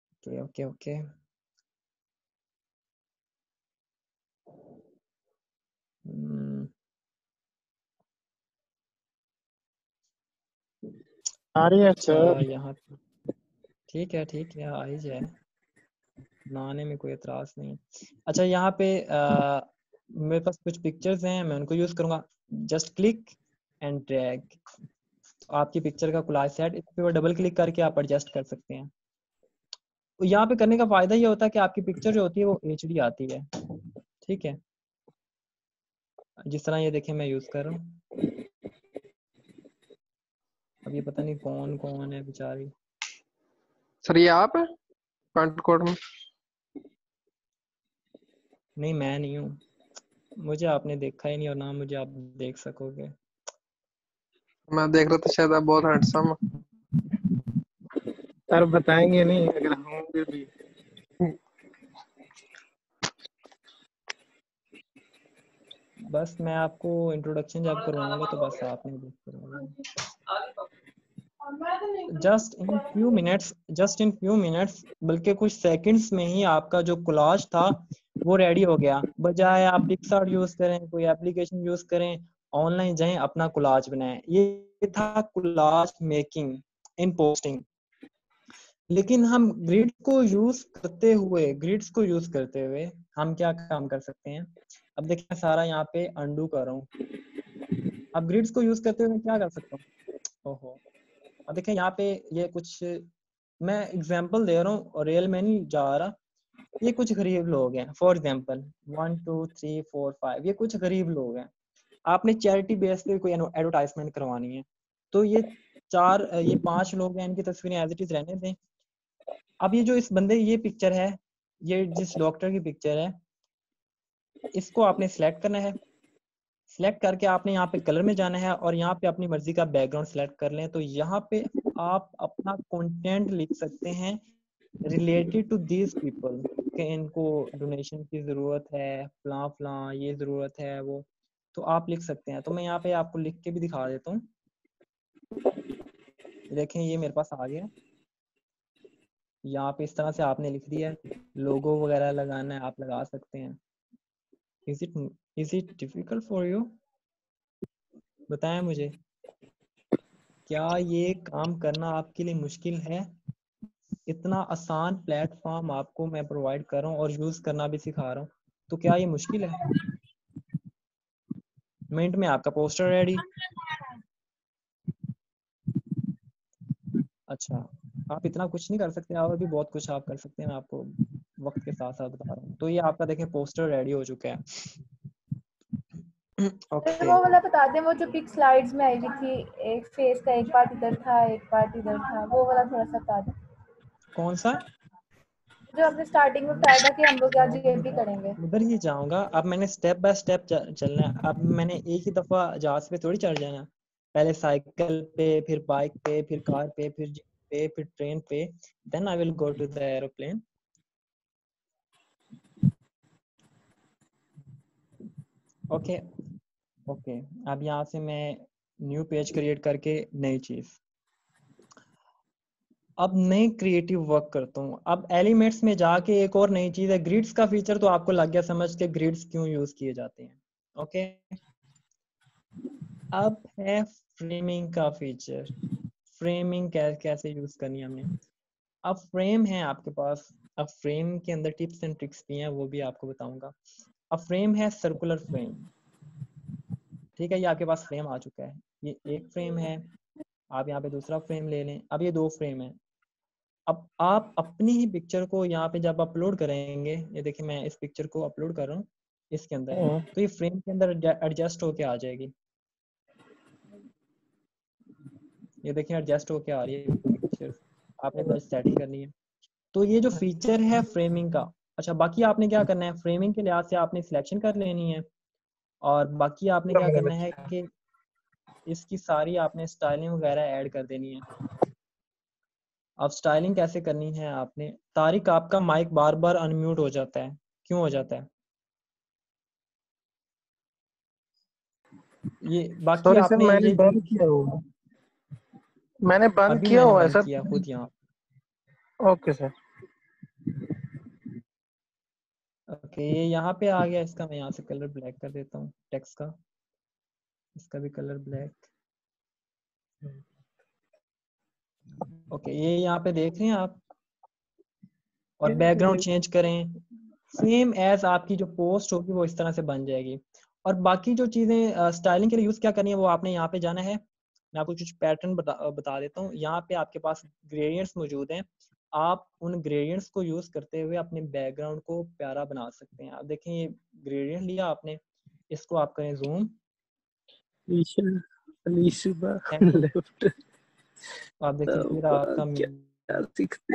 ओके ओके ओके, आ रही है अच्छा सर। यहाँ ठीक है आ ही जाए, बनाने में कोई एतराज नहीं। अच्छा यहाँ पे मेरे पास कुछ पिक्चर्स हैं, मैं उनको यूज करूंगा। जस्ट क्लिक एंड ड्रैग, आपकी पिक्चर का कोलाज सेट, इस पे डबल क्लिक करके आप एडजस्ट कर सकते हैं। तो यहाँ पे करने का फायदा ये होता है कि आपकी पिक्चर जो होती है वो HD आती है। ठीक है, जिस तरह ये देखें मैं यूज कर रहा हूँ। अब ये पता नहीं कौन कौन है बेचारी। सर ये आप है फ्रंट कोड में? नहीं मैं नहीं हूँ, मुझे आपने देखा ही नहीं और ना मुझे आप देख सकोगे। मैं देख रहा था शायद आप बहुत हैंडसम। सर बताएंगे नहीं अगर होंगे भी। बस मैं आपको इंट्रोडक्शन जब करवाऊंगा तो बस आपने देख करोगे। जस्ट इन फ्यू मिनट्स बल्कि कुछ सेकंड्स में ही आपका जो कोलाज था वो रेडी हो गया। बजाय आप पिक्सआर्ट यूज करें, कोई एप्लीकेशन यूज करें, ऑनलाइन जाएं अपना कोलाज बनाएं। ये था कोलाज मेकिंग इन पोस्टिंग। लेकिन हम ग्रिड्स को यूज करते हुए हम क्या काम कर सकते हैं? अब देखिए सारा यहाँ पे अंडू कर रहा हूँ। अब ग्रिड्स को यूज करते हुए मैं क्या कर सकता हूँ? ओहो, अब देखें यहाँ पे ये कुछ मैं एग्जांपल दे रहा हूँ और रियल में नहीं जा रहा। ये कुछ गरीब लोग हैं, फॉर एग्जांपल 1 2 3 4 5, ये कुछ गरीब लोग हैं। आपने चैरिटी बेस पे कोई एडवर्टाइजमेंट करवानी है, तो ये 5 लोग हैं, इनकी तस्वीरें एज इट इज रहने दें। अब ये जो इस बंदे ये पिक्चर है, ये जिस डॉक्टर की पिक्चर है, इसको आपने सिलेक्ट करना है। सिलेक्ट करके आपने यहाँ पे कलर में जाना है और यहाँ पे अपनी मर्जी का बैकग्राउंड सिलेक्ट कर लें। तो यहाँ पे आप अपना कंटेंट लिख सकते हैं रिलेटेड टू दिस पीपल, कि इनको डोनेशन की जरूरत है, फलां फलां ये जरूरत है वो, तो आप लिख सकते हैं। तो मैं यहाँ पे आपको लिख के भी दिखा देता हूँ। देखें ये मेरे पास आ गया। यहाँ पे इस तरह से आपने लिख दिया है। लोगो वगैरह लगाना है आप लगा सकते हैं। Is it difficult for you? बताएं मुझे, क्या ये काम करना आपके लिए मुश्किल है? इतना आसान प्लेटफॉर्म आपको मैं प्रोवाइड कर रहा हूँ और यूज करना भी सिखा रहा हूँ, तो क्या ये मुश्किल है? मिनट में आपका पोस्टर रेडी। अच्छा, आप इतना कुछ नहीं कर सकते, और भी बहुत कुछ आप कर सकते हैं, मैं आपको वक्त के साथ साथ बता रहा हूँ। तो ये आपका देखें पोस्टर रेडी हो चुका है। ओके, वो वाला बता दें, वो जो पिक स्लाइड्स में आई हुई थी, एक फेस का एक पार्ट इधर था एक पार्ट इधर था, वो वाला थोड़ा सा बता दें। कौन सा? जो आपने स्टार्टिंग में बताया था कि हम लोग आज ये भी करेंगे। उधर ही जाऊंगा। अब मैंने स्टेप बाय स्टेप चलना है। अब मैंने एक ही दफा जहाज पे थोड़ी चढ़ जाना। पहले साइकिल पे, फिर बाइक पे, फिर कार पे, फिर जीप पे, फिर ट्रेन पे, then I will go to the aeroplane. Okay okay, अब यहाँ से मैं न्यू पेज क्रिएट करके नई चीज, अब नई क्रिएटिव वर्क करता हूँ। अब एलिमेंट्स में जाके एक और नई चीज है, ग्रिड्स का फीचर। तो आपको लग गया समझ के ग्रिड्स क्यों यूज किए जाते हैं। ओके, अब है फ्रेमिंग का फीचर। फ्रेमिंग कैसे यूज करनी है हमें। अब फ्रेम है आपके पास। अब फ्रेम के अंदर टिप्स एंड ट्रिक्स भी हैं, वो भी आपको बताऊंगा। अब फ्रेम है सर्कुलर फ्रेम। ठीक है, ये आपके पास फ्रेम आ चुका है। ये एक फ्रेम है, आप यहाँ पे दूसरा फ्रेम ले लें। अब ये 2 फ्रेम है। अब आप अपनी ही पिक्चर को यहाँ पे जब अपलोड करेंगे, ये देखिए मैं इस पिक्चर को अपलोड कर रहा हूँ इसके अंदर, तो ये फ्रेम के अंदर एडजस्ट होके आ जाएगी। ये देखिए एडजस्ट होके आ रही है पिक्चर, आपने बस सेटिंग करनी है। तो ये जो फीचर है फ्रेमिंग का। अच्छा, बाकी आपने क्या करना है, फ्रेमिंग के लिहाज से आपने सिलेक्शन कर लेनी है, और बाकी आपने क्या करना है कि इसकी सारी आपने स्टाइलिंग वगैरह ऐड कर देनी है। अब स्टाइलिंग कैसे करनी है आपने। तारिक, आपका माइक बार बार अनम्यूट हो जाता है, क्यों हो जाता है ये? बाकी सॉरी सर, आपने मैंने ये बंद किया हुआ, मैंने बंद अभी किया मैंने हुआ है बंद सर। किया खुद यहाँ। Okay sir. ओके, ये यहाँ पे आ गया। इसका मैं यहाँ से कलर ब्लैक कर देता हूँ, टेक्स्ट का, इसका भी कलर ब्लैक। ओके, ये यहाँ पे देख रहे हैं आप, और बैकग्राउंड चेंज करें, सेम एज आपकी जो पोस्ट होगी वो इस तरह से बन जाएगी। और बाकी जो चीज़ें स्टाइलिंग के लिए यूज़ क्या करनी है, वो आपने यहाँ पे जाना है। मैं आपको कुछ पैटर्न बता देता हूँ। यहाँ पे आपके पास ग्रेडियंट्स मौजूद हैं। आप उन ग्रेडियंट्स को यूज़ करते हुए अपने बैकग्राउंड को प्यारा बना सकते हैं। आप देखें, ये ग्रेडियंट लिया आपने, इसको आप करें जूम, लेफ्ट। आप देखिए फिर आपका क्या सीखते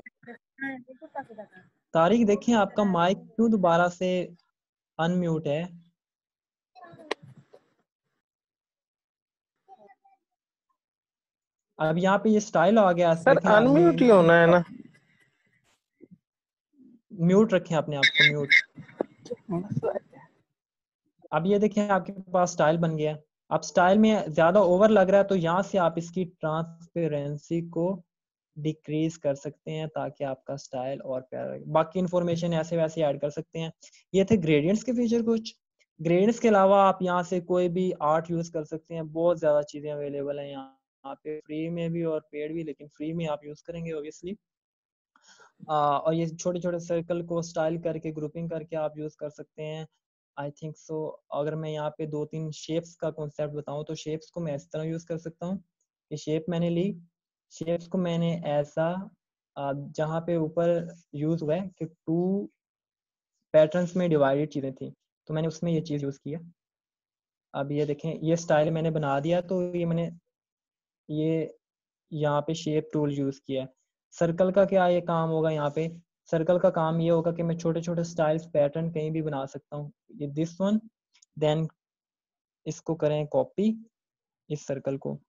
तारिक, देखें आपका माइक क्यों दोबारा से अनम्यूट है। अब यहाँ पे ये स्टाइल आ गया। सर? देखें अनम्यूट ही होना है ना? म्यूट रखें अपने आप को, म्यूट। अब ये देखें आपके पास स्टाइल बन गया। अब स्टाइल में ज्यादा ओवर लग रहा है, तो यहाँ से आप इसकी ट्रांसपेरेंसी को डिक्रीज कर सकते हैं, ताकि आपका स्टाइल और प्यारा लगे। बाकी इंफॉर्मेशन ऐसे वैसे ऐड कर सकते हैं। ये थे ग्रेडियंट्स के फीचर कुछ। ग्रेडियंट्स के अलावा आप यहाँ से कोई भी आर्ट यूज कर सकते हैं। बहुत ज्यादा चीजें अवेलेबल हैं यहाँ पे, फ्री में भी और पेड भी, लेकिन फ्री में आप यूज करेंगे ऑब्वियसली। और ये छोटे छोटे सर्कल को स्टाइल करके, ग्रुपिंग करके आप यूज कर सकते हैं। I think so. अगर मैं यहाँ पे 2-3 शेप्स का कॉन्सेप्ट बताऊं, तो शेप्स को मैं इस तरह यूज कर सकता हूँ। ये शेप मैंने ली, शेप्स को मैंने ऐसा जहाँ पे ऊपर यूज हुआ है कि 2 पैटर्न्स में डिवाइडेड चीजें थी, तो मैंने उसमें ये चीज यूज किया। अब ये देखें, ये स्टाइल मैंने बना दिया, तो ये मैंने ये यहाँ पे शेप टूल यूज किया है। सर्कल का क्या ये काम होगा, यहाँ पे सर्कल का काम ये होगा कि मैं छोटे छोटे स्टाइल्स पैटर्न कहीं भी बना सकता हूँ। ये दिस वन, देन इसको करें कॉपी, इस सर्कल को,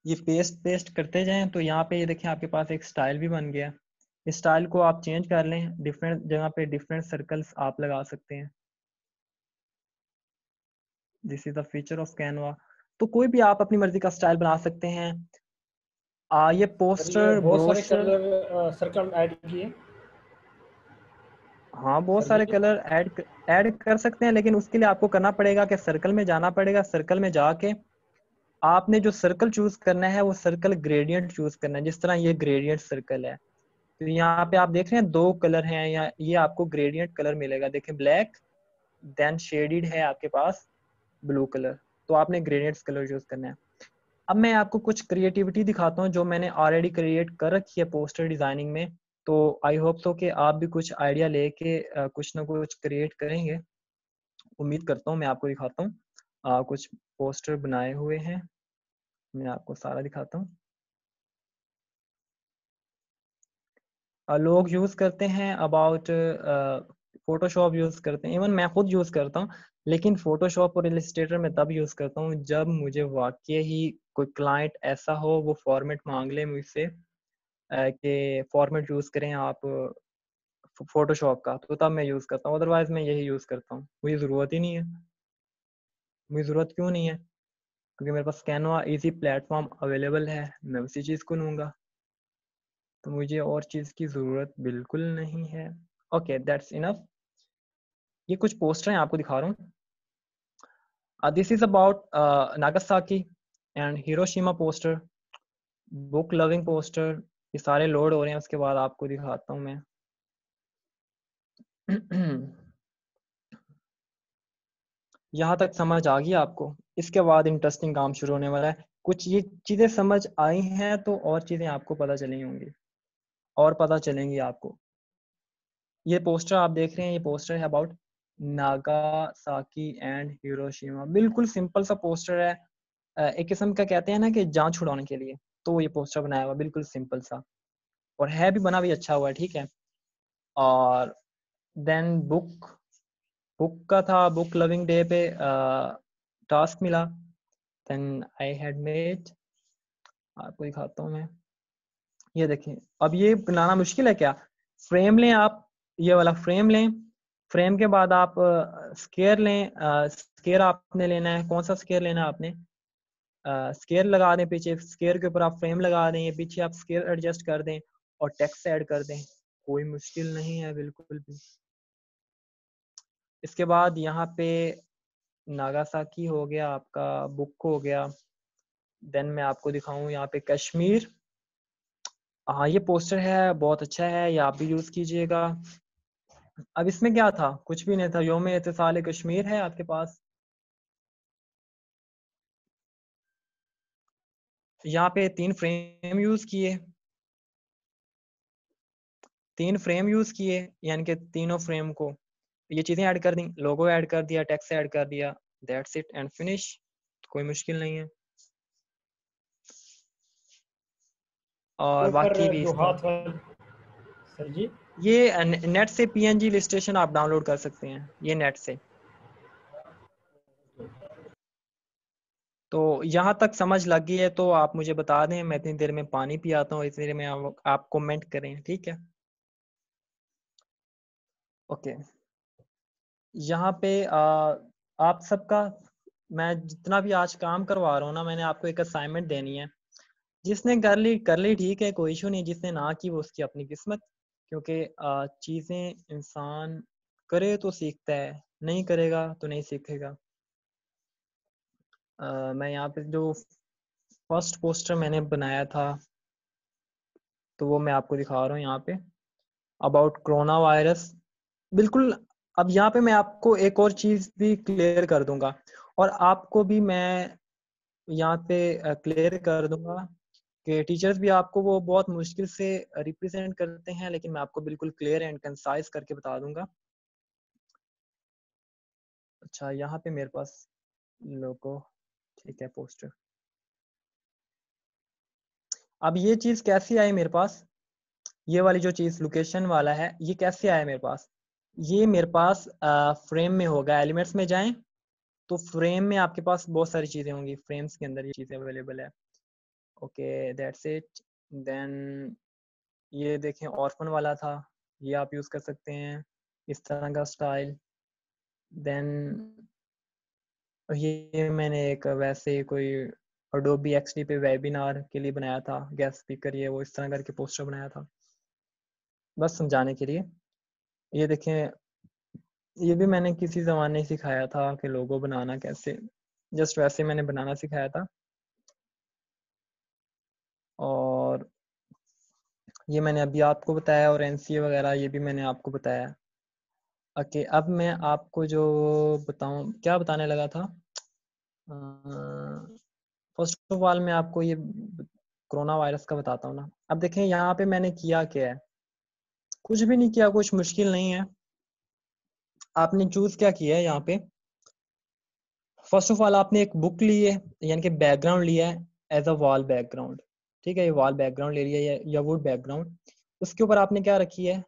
ये पेस्ट करते जाएं, तो यहाँ पे ये देखें आपके पास एक स्टाइल भी बन गया। इस स्टाइल को आप चेंज कर लें, डिफरेंट जगह पे डिफरेंट सर्कल्स आप लगा सकते हैं। This is the feature of Canva. तो कोई भी आप अपनी मर्जी का स्टाइल बना सकते हैं। ये सर ये पोस्टर, बहुत सारे ब्रोशर, कलर सर्कल ऐड किए हाँ बहुत सर सारे जी। कलर ऐड कर सकते हैं, लेकिन उसके लिए आपको करना पड़ेगा कि सर्कल में जाना पड़ेगा। सर्कल में जाके आपने जो सर्कल चूज करना है वो सर्कल ग्रेडियंट चूज करना है। जिस तरह ये ग्रेडियंट सर्कल है, तो यहाँ पे आप देख रहे हैं 2 कलर हैं, या ये आपको ग्रेडियंट कलर मिलेगा। देखें ब्लैक, देन शेडिड है आपके पास ब्लू कलर, तो आपने ग्रेडियंट्स कलर यूज करना है। अब मैं आपको कुछ क्रिएटिविटी दिखाता हूँ जो मैंने ऑलरेडी क्रिएट कर रखी है पोस्टर डिजाइनिंग में। तो आई होप सो कि आप भी कुछ आइडिया लेके कुछ ना कुछ क्रिएट करेंगे, उम्मीद करता हूँ। मैं आपको दिखाता हूँ, कुछ पोस्टर बनाए हुए हैं, मैं आपको सारा दिखाता हूँ। लोग यूज करते हैं अबाउट फोटोशॉप यूज करते हैं, इवन मैं खुद यूज करता हूँ, लेकिन फोटोशॉप और इलस्ट्रेटर में तब यूज करता हूँ जब मुझे वाकई ही कोई क्लाइंट ऐसा हो, वो फॉर्मेट मांग ले मुझसे कि फॉर्मेट यूज करें आप फोटोशॉप का, तो तब मैं यूज करता हूँ। अदरवाइज मैं यही यूज करता हूँ, मुझे जरूरत ही नहीं है। मुझे जरूरत क्यों नहीं है? क्योंकि मेरे पास कैनवा इजी प्लेटफॉर्म अवेलेबल है, मैं उसी चीज को लूंगा, तो मुझे और चीज की जरूरत बिल्कुल नहीं है। Okay, that's enough. ये कुछ पोस्टर हैं आपको दिखा रहा हूँ। This is about Nagasaki and Hiroshima poster, book loving poster. ये सारे लोड हो रहे हैं, उसके बाद आपको दिखाता हूँ मैं। यहाँ तक समझ आ गई आपको? इसके बाद इंटरेस्टिंग काम शुरू होने वाला है। कुछ ये चीजें समझ आई हैं तो और चीजें आपको पता चली होंगी और पता चलेंगी आपको। ये पोस्टर आप देख रहे हैं, ये पोस्टर है अबाउट नागासाकी एंड हिरोशिमा। बिल्कुल सिंपल सा पोस्टर है, एक किस्म का कहते हैं ना कि जान छुड़ाने के लिए, तो ये पोस्टर बनाया हुआ बिल्कुल सिंपल सा, और है भी बना भी अच्छा हुआ है, ठीक है। और देन बुक का था, बुक लविंग डे पे टास्क मिला, देन आई हैड मेड, आपको दिखाता हूँ मैं। ये देखें, अब ये बनाना मुश्किल है क्या? फ्रेम लें आप, ये वाला फ्रेम लें, फ्रेम के बाद आप स्केयर लें। स्केयर आपने लेना है, कौन सा स्केयर लेना है आपने? स्केयर लगा दें पीछे, स्केयर के ऊपर आप फ्रेम लगा दें, ये पीछे आप स्केयर एडजस्ट कर दें और टेक्स्ट ऐड कर दें, कोई मुश्किल नहीं है बिल्कुल भी। इसके बाद यहाँ पे नागासाकी हो गया आपका, बुक हो गया, देन मैं आपको दिखाऊं यहाँ पे कश्मीर। हाँ ये पोस्टर है, बहुत अच्छा है, ये आप भी यूज कीजिएगा। अब इसमें क्या था? कुछ भी नहीं था, यौम इत्तिसाल कश्मीर है आपके पास। यहाँ पे 3 फ्रेम यूज किए, 3 फ्रेम यूज किए, यानी कि तीनों फ्रेम को ये चीजें ऐड कर दी, लोगो ऐड कर दिया, टेक्स्ट ऐड कर दिया, दैट्स इट एंड फिनिश। कोई मुश्किल नहीं है। और ऊपर बाकी भी जो इसमें हाथ वाला सर जी। ये नेट से PNG इलस्ट्रेशन आप डाउनलोड कर सकते हैं, ये नेट से। तो यहाँ तक समझ लग गई है तो आप मुझे बता दें, मैं इतनी देर में पानी पी आता हूँ, इतनी देर में आप कमेंट करें, ठीक है? ओके, यहाँ पे आप सबका मैं जितना भी आज काम करवा रहा हूँ ना, मैंने आपको एक असाइनमेंट देनी है। जिसने कर ली ठीक है, कोई इशू नहीं, जिसने ना की वो उसकी अपनी किस्मत। क्योंकि चीज़ें इंसान करे तो सीखता है, नहीं करेगा तो नहीं सीखेगा। मैं यहाँ पे जो फर्स्ट पोस्टर मैंने बनाया था, तो वो मैं आपको दिखा रहा हूँ यहाँ पे। About corona virus. बिल्कुल। अब यहाँ पे मैं आपको एक और चीज भी क्लियर कर दूंगा, और आपको भी मैं यहाँ पे क्लियर कर दूंगा कि टीचर्स भी आपको वो बहुत मुश्किल से रिप्रेजेंट करते हैं, लेकिन मैं आपको बिल्कुल क्लियर एंड कंसाइज करके बता दूंगा। अच्छा, यहाँ पे मेरे पास लोगो, ठीक है, पोस्टर। अब ये चीज कैसी आई मेरे पास, ये वाली जो चीज लोकेशन वाला है, ये कैसे आया मेरे पास? ये मेरे पास फ्रेम में होगा। एलिमेंट्स में जाएं तो फ्रेम में आपके पास बहुत सारी चीजें होंगी, फ्रेम्स के अंदर ये चीजें अवेलेबल है। Okay, that's it. देन ये देखें, ऑर्फन वाला था, ये आप यूज कर सकते हैं, इस तरह का स्टाइल। देन ये मैंने एक वैसे कोई Adobe XD पे वेबिनार के लिए बनाया था, गेस्ट स्पीकर, ये वो इस तरह करके पोस्टर बनाया था, बस समझाने के लिए। ये देखें, ये भी मैंने किसी ज़माने सिखाया था कि लोगो बनाना कैसे, जस्ट वैसे मैंने बनाना सिखाया था। और ये मैंने अभी आपको बताया, और NCA वगैरह ये भी मैंने आपको बताया। ओके, अब मैं आपको जो बताऊं, क्या बताने लगा था, फर्स्ट ऑफ ऑल मैं आपको ये कोरोना वायरस का बताता हूँ ना। अब देखें यहाँ पे मैंने किया क्या है, कुछ भी नहीं किया, कुछ मुश्किल नहीं है। आपने चूज क्या किया है यहाँ पे, फर्स्ट ऑफ ऑल आपने एक बुक ली है, यानी कि बैकग्राउंड लिया है एज अ वॉल बैकग्राउंड। ठीक है, ये वॉल बैकग्राउंड ले लिया या वुड बैकग्राउंड। उसके ऊपर आपने क्या रखी है,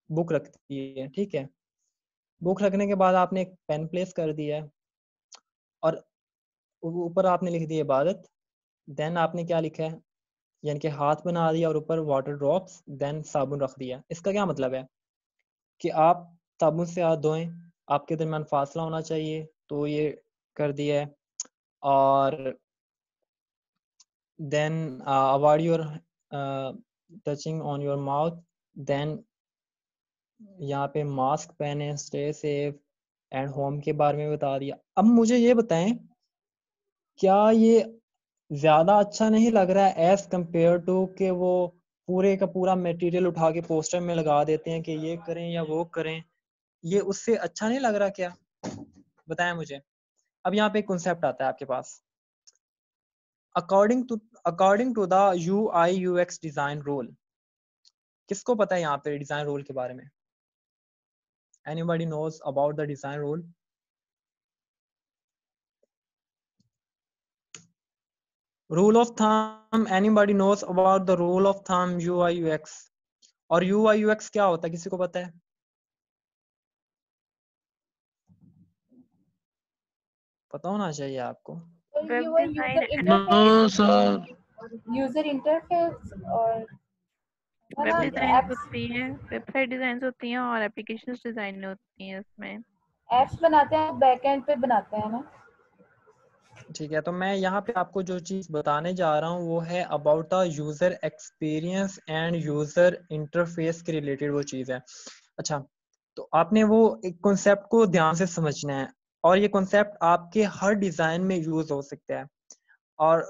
बुक रखती है। ठीक है, बुक रखने के बाद आपने एक पेन प्लेस कर दिया है, और ऊपर आपने लिख दिया इबादत। देन आपने क्या लिखा है, यानी कि हाथ बना दिया और ऊपर वाटर ड्रॉप्स, देन साबुन रख दिया। इसका क्या मतलब है कि आप साबुन से हाथ धोएं, आपके दरमियान फासला होना चाहिए, तो ये कर दिया है। और then avoid your touching on your mouth. Then यहाँ पे मास्क पहने, स्टे सेफ एंड होम के बारे में बता दिया। अब मुझे ये बताएं, क्या ये ज्यादा अच्छा नहीं लग रहा है एज कंपेयर टू कि वो पूरे का पूरा मटेरियल उठा के पोस्टर में लगा देते हैं कि ये करें या वो करें? ये उससे अच्छा नहीं लग रहा क्या? बताएं मुझे। अब यहाँ पे एक कॉन्सेप्ट आता है आपके पास, according to the UI/UX design rule. किसको पता है यहाँ पे डिजाइन रूल के बारे में? Anybody knows about the design rule? Rule of thumb, anybody knows about the rule of thumb UI/UX? और UI/UX क्या होता है, किसी को पता है? पता होना चाहिए आपको। ये वो user no interface, sir, user interface और है वेब ना, डिजाइन एप्स होती है, वेबसाइट डिजाइन होती हैं और एप्लीकेशंस डिजाइन होती हैं इसमें। एप्स बनाते हैं, बैकएंड पे बनाते हैं ना। ठीक है, तो मैं यहाँ पे आपको जो चीज बताने जा रहा हूँ वो है about the user experience and user interface के रिलेटेड वो चीज है। अच्छा, तो आपने वो एक कॉन्सेप्ट को ध्यान से समझना है, और ये कॉन्सेप्ट आपके हर डिजाइन में यूज हो सकता है। और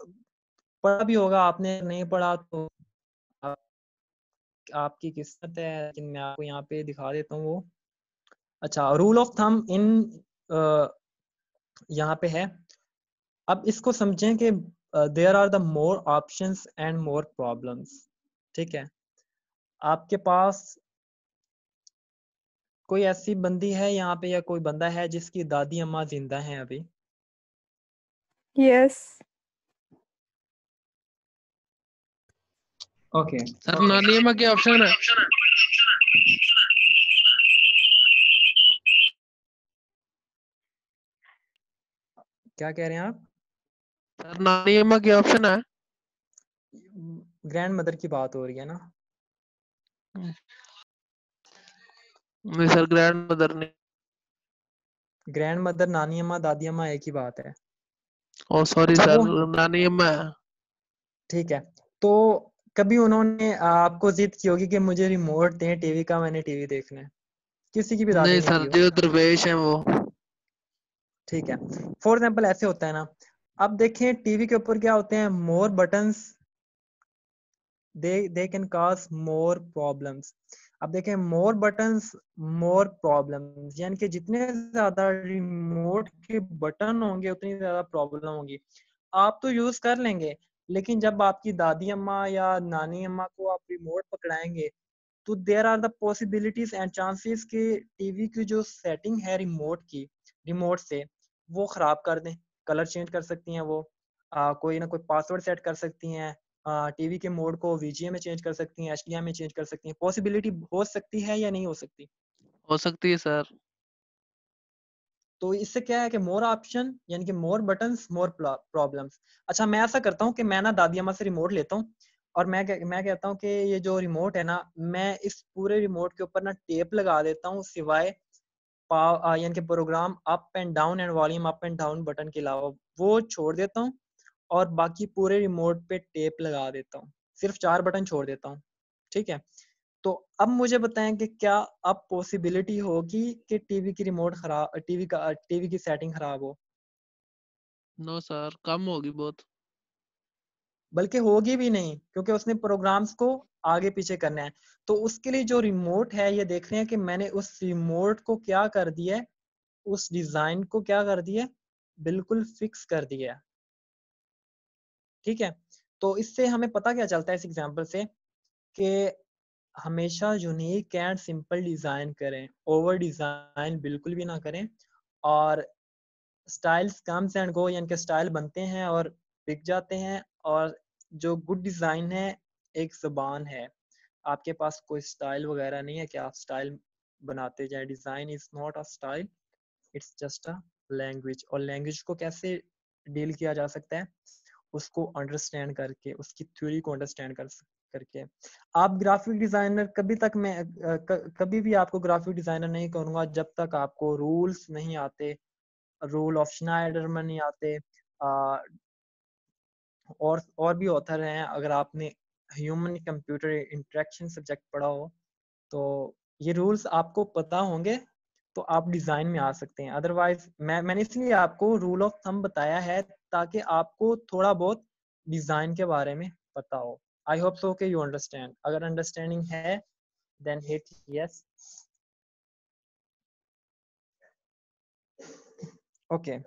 पढ़ा भी होगा आपने, नहीं पढ़ा तो आप, आपकी किस्मत है, लेकिन मैं आपको यहाँ पे दिखा देता हूँ वो। अच्छा, रूल ऑफ थंब इन यहाँ पे है। अब इसको समझें कि there are the more options and more problems. ठीक है, आपके पास कोई ऐसी बंदी है यहाँ पे, या कोई बंदा है जिसकी दादी अम्मा जिंदा हैं अभी? यस ओके, सर नानी अम्मा क्या ऑप्शन है? क्या कह रहे हैं आप? सर नानी अम्मा क्या ऑप्शन है? ग्रैंड मदर की बात हो रही है ना? नहीं सर, ग्रैंड मदर नहीं। ग्रैंड मदर, नानी अम्मा, दादी अम्मा एक ही बात है। ओ सॉरी अच्छा, सर, वो नानी अम्मा है। ठीक है। तो कभी उन्होंने आपको जिद की होगी कि मुझे रिमोट दें टीवी का, मैंने टीवी देखना है? किसी की भी दादी नहीं ने की सर, हो? जो दरवेश है वो। ठीक है, फॉर एग्जाम्पल ऐसे होता है ना। अब देखें टीवी के ऊपर क्या होते हैं, मोर buttons, they can cause more problems। अब देखें मोर बटन्स मोर प्रॉब्लम्स, यानी कि जितने ज्यादा रिमोट के बटन होंगे उतनी ज्यादा प्रॉब्लम होगी। आप तो यूज कर लेंगे, लेकिन जब आपकी दादी अम्मा या नानी अम्मा को आप रिमोट पकड़ाएंगे तो there are the possibilities and chances कि टीवी की जो सेटिंग है रिमोट से वो खराब कर दें। कलर चेंज कर सकती हैं वो, कोई ना कोई पासवर्ड सेट कर सकती हैं, टीवी के मोड को वीजीए में चेंज कर सकती हैं, एचडीएम में चेंज कर सकती हैं। पॉसिबिलिटी हो सकती है या नहीं हो सकती? हो सकती है सर। तो इससे क्या है कि मोर ऑप्शन यानी कि मोर बटन्स मोर प्रॉब्लम्स। अच्छा, मैं ऐसा करता हूँ कि मैं ना दादी अम्मा से रिमोट लेता हूँ और मैं कहता हूँ कि ये जो रिमोट है ना, मैं इस पूरे रिमोट के ऊपर ना टेप लगा देता हूँ, सिवाय यानी कि programme up and down and volume up and down button के अलावा वो छोड़ देता हूँ, और बाकी पूरे रिमोट पे टेप लगा देता हूँ, सिर्फ 4 बटन छोड़ देता हूँ। ठीक है, तो अब मुझे बताएं कि क्या अब पॉसिबिलिटी होगी कि टीवी की सेटिंग खराब हो? नो सर, कम होगी बहुत। बल्कि होगी भी नहीं, क्योंकि उसने प्रोग्राम्स को आगे पीछे करना है। तो उसके लिए जो रिमोट है, ये देख रहे हैं कि मैंने उस रिमोट को क्या कर दिया है, उस डिजाइन को क्या कर दिया है, बिल्कुल फिक्स कर दिया है। ठीक है, तो इससे हमें पता क्या चलता है इस एग्जांपल से, कि हमेशा यूनिक एंड सिंपल डिजाइन करें, ओवर डिजाइन बिल्कुल भी ना करें। और स्टाइल्स कम्स एंड गो, यानी कि स्टाइल बनते हैं और बिक जाते हैं। और जो गुड डिजाइन है एक जुबान है, आपके पास कोई स्टाइल वगैरह नहीं है कि आप स्टाइल बनाते जाए। Design is not a style, it's just a language. और लैंग्वेज को कैसे डील किया जा सकता है, उसको अंडरस्टैंड करके, उसकी थ्योरी को अंडरस्टैंड करके। आप ग्राफिक डिजाइनर कभी भी आपको ग्राफिक डिजाइनर नहीं करूंगा जब तक आपको रूल्स नहीं आते, रूल ऑफ स्नाइडरमैन नहीं आते। और भी ऑथर हैं, अगर आपने ह्यूमन कंप्यूटर इंटरेक्शन सब्जेक्ट पढ़ा हो तो ये रूल्स आपको पता होंगे, तो आप डिजाइन में आ सकते हैं। अदरवाइज मैंने इसलिए आपको रूल ऑफ थंब बताया है ताकि आपको थोड़ा बहुत डिजाइन के बारे में पता हो। आई होप सो कि यू अंडरस्टैंड। अगर अंडरस्टैंडिंग है देन हिट यस। ओके,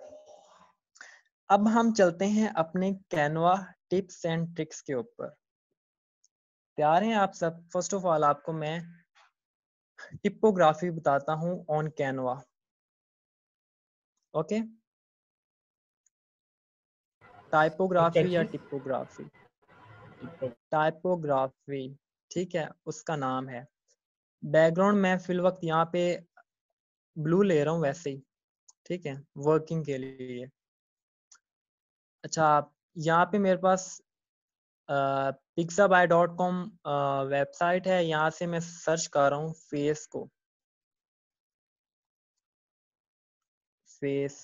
अब हम चलते हैं अपने कैनवा टिप्स एंड ट्रिक्स के ऊपर। तैयार हैं आप सब? फर्स्ट ऑफ ऑल आपको मैं टिपोग्राफी बताता हूं ऑन कैनवा। ओके, क्या टाइपोग्राफी या चीज? टिपोग्राफी? टाइपोग्राफी, ठीक है, उसका नाम है। बैकग्राउंड मैं फिल वक्त यहाँ पे ब्लू ले रहा हूँ वैसे ही, ठीक है, वर्किंग के लिए। अच्छा, यहाँ पे मेरे पास pixabay.com वेबसाइट है, यहाँ से मैं सर्च कर रहा हूँ फेस को। फेस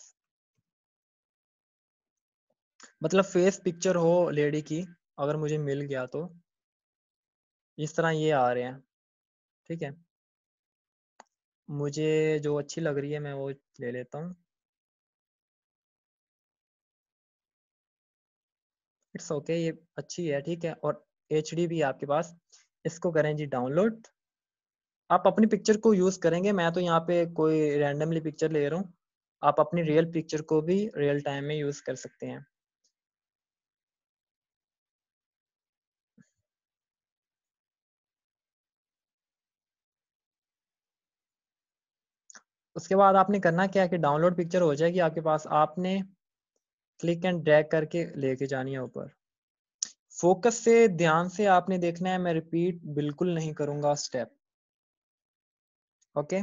मतलब फेस पिक्चर हो लेडी की, अगर मुझे मिल गया तो इस तरह ये आ रहे हैं। ठीक है, मुझे जो अच्छी लग रही है मैं वो ले लेता हूँ। इट्स ओके, ये अच्छी है, ठीक है। और एचडी भी है आपके पास, इसको करें जी डाउनलोड। आप अपनी पिक्चर को यूज करेंगे, मैं तो यहाँ पे कोई रैंडमली पिक्चर ले रहा हूँ। आप अपनी रियल पिक्चर को भी रियल टाइम में यूज कर सकते हैं। उसके बाद आपने करना क्या है कि डाउनलोड पिक्चर हो जाएगी आपके पास, आपने क्लिक एंड ड्रैग करके लेके जानी है ऊपर। फोकस से ध्यान से आपने देखना है, मैं रिपीट बिल्कुल नहीं करूंगा स्टेप। ओके,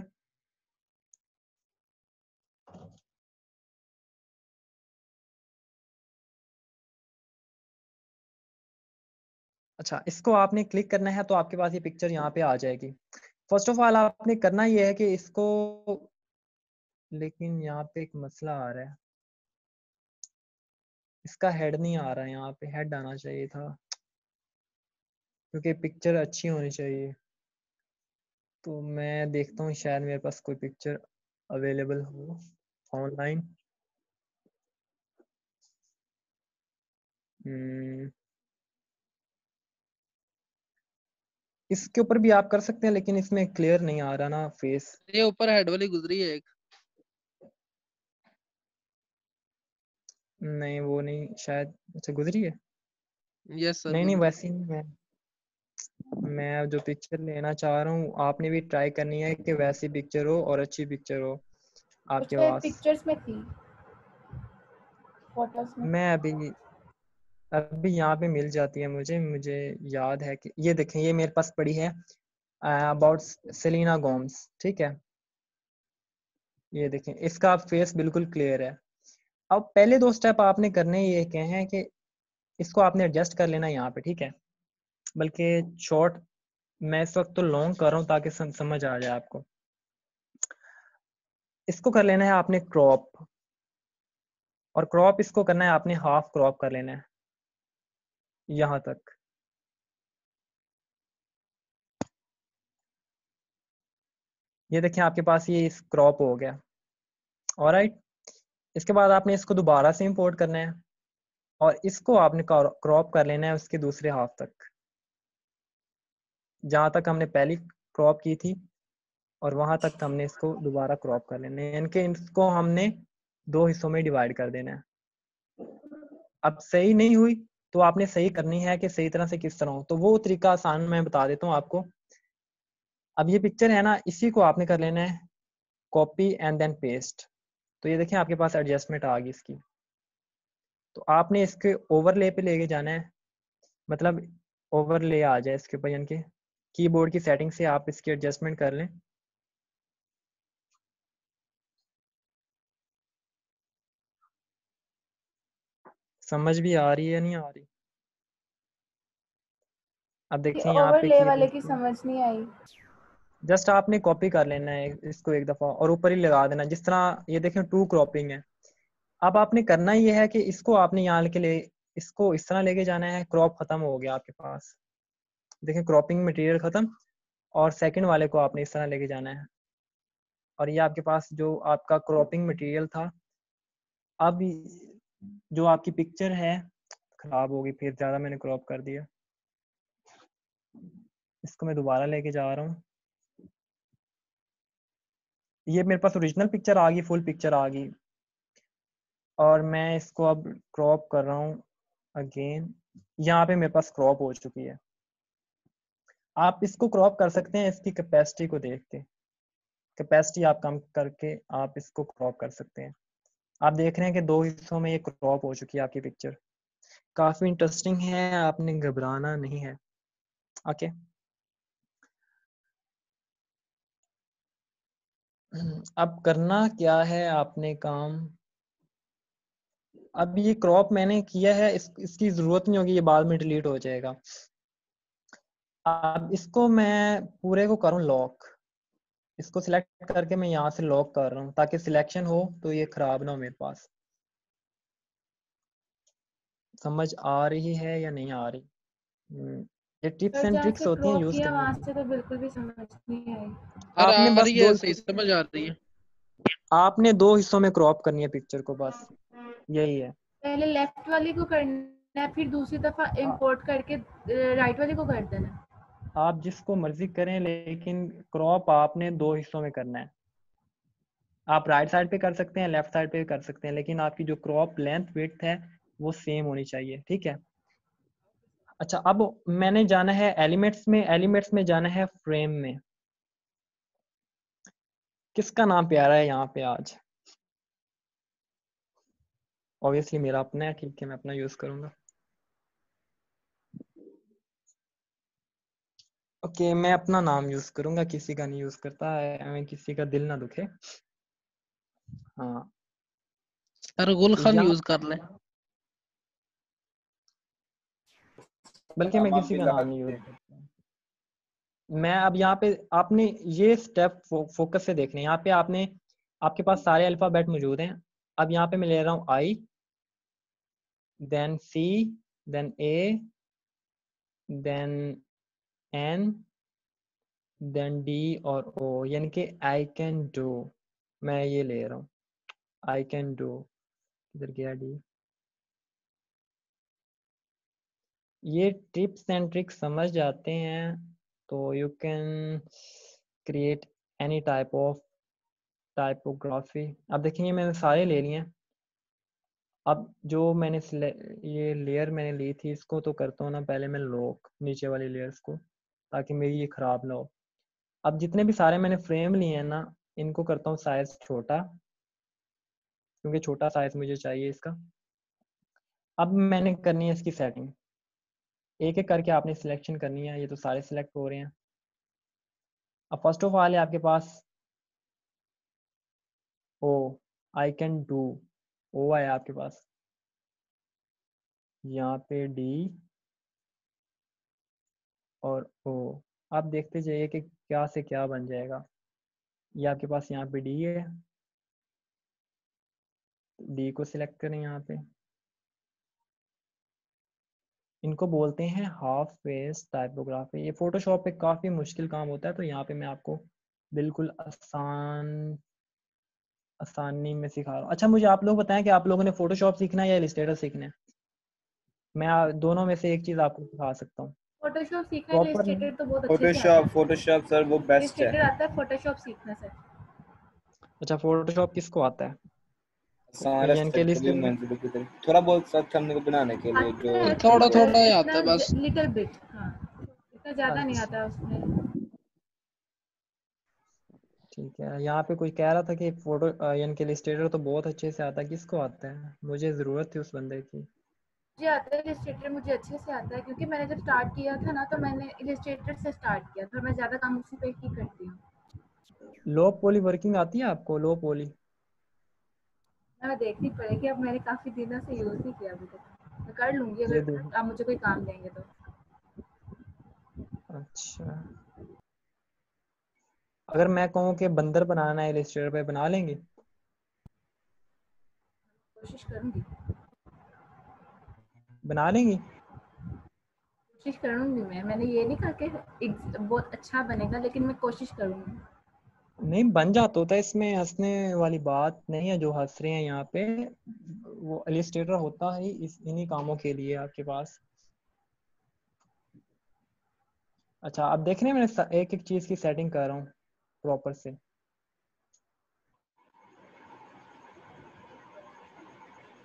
अच्छा, इसको आपने क्लिक करना है तो आपके पास ये पिक्चर यहाँ पे आ जाएगी। फर्स्ट ऑफ ऑल आपने करना ये है कि इसको, लेकिन यहाँ पे एक मसला आ रहा है, इसका हेड नहीं आ रहा है, यहाँ पे हेड आना चाहिए था, क्योंकि पिक्चर अच्छी होनी चाहिए। तो मैं देखता हूँ शायद मेरे पास कोई पिक्चर अवेलेबल हो ऑनलाइन। इसके ऊपर भी आप कर सकते हैं, लेकिन इसमें क्लियर नहीं आ रहा ना फेस। ये ऊपर हेड वाली गुजरी है एक। नहीं वो नहीं शायद, अच्छा गुजरी है। यस सर नहीं नहीं गुजरी। वैसी नहीं, मैं जो पिक्चर लेना चाह रहा हूँ आपने भी ट्राई करनी है कि वैसी पिक्चर हो और अच्छी पिक्चर हो आपके शायद पास। पिक्चर्स में थी, फोटोज में। मैं अभी यहाँ पे मिल जाती है मुझे मुझे याद है कि ये देखें, ये मेरे पास पड़ी है अबाउट सेलिना गोम्स, ठीक है। ये देखें, इसका फेस बिल्कुल क्लियर है। अब पहले दो स्टेप आपने करने ये क्या हैं कि इसको आपने एडजस्ट कर लेना यहाँ पे, ठीक है। बल्कि शॉर्ट मैं इस वक्त तो लॉन्ग कर रहा हूँ ताकि समझ आ जाए आपको। इसको कर लेना है आपने क्रॉप, और क्रॉप इसको करना है आपने हाफ क्रॉप कर लेना है यहाँ तक। ये देखिए आपके पास ये इस क्रॉप हो गया। ऑलराइट, इसके बाद आपने इसको दोबारा से इंपोर्ट करना है और इसको आपने क्रॉप कर लेना है उसके दूसरे हाफ तक, जहाँ तक हमने पहली क्रॉप की थी, और वहां तक हमने इसको दोबारा क्रॉप कर लेना है। इनके इसको हमने दो हिस्सों में डिवाइड कर देना है। अब सही नहीं हुई तो आपने सही करनी है कि सही तरह से किस तरह हो, तो वो तरीका आसान मैं बता देता हूँ आपको। अब ये पिक्चर है ना, इसी को आपने कर लेना है कॉपी एंड देन पेस्ट। तो ये देखें आपके पास एडजस्टमेंट आ गई इसकी। तो आपने इसके ओवरले पे लेके जाना है, मतलब ओवरले आ जाए इसके ऊपर, यानी कि कीबोर्ड की सेटिंग से आप इसकी एडजस्टमेंट कर लें। समझ भी आ रही है नहीं आ रही? अब ये देखिए यहाँ पे ओवरले वाले कीबोर्ड की पे समझ नहीं आई। जस्ट आपने कॉपी कर लेना है इसको एक दफा और ऊपर ही लगा देना, जिस तरह ये देखें टू क्रॉपिंग है। अब आपने करना ये है कि इसको आपने यहाँ लेके ले इसको इस तरह लेके जाना है। क्रॉप खत्म हो गया आपके पास, देखें क्रॉपिंग मटेरियल खत्म, और सेकंड वाले को आपने इस तरह लेके जाना है। और ये आपके पास जो आपका क्रॉपिंग मटेरियल था, अब जो आपकी पिक्चर है खराब हो गई, फिर ज्यादा मैंने क्रॉप कर दिया। इसको मैं दोबारा लेके जा रहा हूँ। ये मेरे पास ओरिजिनल पिक्चर आ गई, फुल पिक्चर आ गई, और मैं इसको अब क्रॉप कर रहा हूँ अगेन। यहाँ पे मेरे पास क्रॉप हो चुकी है। आप इसको क्रॉप कर सकते हैं इसकी कैपेसिटी को देख के, कैपेसिटी आप कम करके आप इसको क्रॉप कर सकते हैं। आप देख रहे हैं कि दो हिस्सों में ये क्रॉप हो चुकी है आपकी पिक्चर। काफी इंटरेस्टिंग है, आपने घबराना नहीं है। ओके, अब करना क्या है आपने काम। अब ये क्रॉप मैंने किया है, इसकी जरूरत नहीं होगी, ये बाद में डिलीट हो जाएगा। अब इसको मैं पूरे को करूँ लॉक, इसको सिलेक्ट करके मैं यहाँ से लॉक कर रहा हूँ ताकि सिलेक्शन हो तो ये खराब ना हो मेरे पास। समझ आ रही है या नहीं आ रही? ये टिप्स पर एंड जहाँ ट्रिक्स से होती हैं, क्रॉप यूज किया करनी वहां चाहिए। से तो बिल्कुल भी समझ नहीं आई। सर आपने आ बस रही है, सही समझ आ रही है। आपने दो हिस्सों में क्रॉप करनी है पिक्चर को, बस यही है। पहले लेफ्ट वाली को करना है, फिर दूसरी दफा आ, इंपोर्ट करके राइट वाली को कर देना। आप जिसको मर्जी करें, लेकिन क्रॉप आपने दो हिस्सों में करना है। आप राइट साइड पे कर सकते हैं, लेफ्ट साइड पे कर सकते हैं, लेकिन आपकी जो क्रॉप लेंथ विड्थ है वो सेम होनी चाहिए, ठीक है। अच्छा, अब मैंने जाना है एलिमेंट्स में, एलिमेंट्स में जाना है फ्रेम में। किसका नाम प्यारा है यहाँ पे आज? ऑब्वियसली मेरा अपना है, ठीक है, मैं अपना यूज करूंगा। ओके, मैं अपना नाम यूज करूंगा, किसी का नहीं यूज करता है, हमें किसी का दिल ना दुखे। हाँ, सर गुल खान यहाँ यूज कर ले। बल्कि मैं किसी का नाम नहीं यूज करता। मैं अब यहाँ पे आपने ये स्टेप फोकस से देखने, यहाँ पे आपने आपके पास सारे अल्फाबेट मौजूद हैं। अब यहाँ पे मैं ले रहा हूँ आई, देन सी, देन ए, देन एन, देन डी और ओ, यानी कि आई कैन डू। मैं ये ले रहा हूँ आई कैन डू। किधर गया डी? ये टिप्स एंड ट्रिक्स समझ जाते हैं तो you can create any type of typography. अब देखेंगे मैंने सारे ले लिए हैं। अब जो मैंने ये लेयर मैंने ली थी, इसको तो करता हूँ ना पहले मैं लॉक नीचे वाली लेयर्स को, ताकि मेरी ये ख़राब ना हो। अब जितने भी सारे मैंने फ्रेम लिए हैं ना, इनको करता हूँ साइज़ छोटा, क्योंकि छोटा साइज़ मुझे चाहिए इसका। अब मैंने करनी है इसकी सेटिंग, एक एक करके आपने सिलेक्शन करनी है। ये तो सारे सिलेक्ट हो रहे हैं। अब फर्स्ट ऑफ ऑल है आपके पास ओ, आई कैन डू, ओ है आपके पास, यहाँ पे डी और ओ। आप देखते जाइए कि क्या से क्या बन जाएगा। ये आपके पास यहाँ पे डी है, डी को सिलेक्ट करें यहाँ पे। इनको बोलते हैं हाफ फेस टाइपोग्राफी। ये फोटोशॉप पे काफ़ी मुश्किल काम होता है, तो यहाँ पे मैं आपको बिल्कुल आसानी में सिखा रहा हूँ। अच्छा, मुझे आप लोग बताएं कि आप लोगों ने फोटोशॉप सीखना है या इलस्ट्रेटर सीखना है? मैं दोनों में से एक चीज़ आपको सिखा सकता हूँ। फोटोशॉप सीखना है, प्रॉपर इलस्ट्रेटर तो बहुत अच्छे से आता है। फोटोशॉप सर वो बेस्ट है। इलस्ट्रेटर आता है, फोटोशॉप सीखना सर। अच्छा, फोटोशॉप किसको आता है? आसान यानी रास्ता कि के लिए मंजिल की तरफ थोड़ा बहुत साथ हमने को बनाने के लिए जो आता है थोड़ा कुछ, थोड़ा ही इतना आता है बस। लिटिल बिट, हाँ इतना ज्यादा नहीं अच्छा आता उसमें। ठीक है। यहाँ पे कोई कह रहा था कि फोटो यानी कि इलस्ट्रेटर तो बहुत अच्छे से आता है। किसको आता है? मुझे ज़रूरत थी उस बंदे की। मुझे आता है इलस्ट्रेटर, मुझे अच्छे से आता है, क्योंकि मैंने जब स्टार्ट किया था ना, तो मैंने इलस्ट्रेटर से स्टार्ट किया था। मैं ज्यादा काम उसी पे ही करती हूँ। लो पॉली वर्किंग आती है आपको? लो पॉली मैं देखनी पड़ेगी, अब मैंने काफी दिनों से यूज नहीं किया अभी तक। मैं कर लूंगी ये देखो। अगर आप मुझे कोई काम देंगे तो। अच्छा, अगर मैं कहूँ कि बंदर बनाना है इलस्ट्रेटर पे, बना लेंगे? कोशिश करूंगी। बना लेंगी? कोशिश करूंगी मैंने ये नहीं कहा कि बहुत अच्छा बनेगा, लेकिन मैं कोशिश करूंगी। नहीं, बन जाता होता है, इसमें हंसने वाली बात नहीं है। जो हंस रहे हैं यहाँ पे, वो इलस्ट्रेटर होता है इन्हीं कामों के लिए आपके पास। अच्छा, अब देख रहे हैं मैं एक एक चीज़ की सेटिंग कर रहा हूँ प्रॉपर से।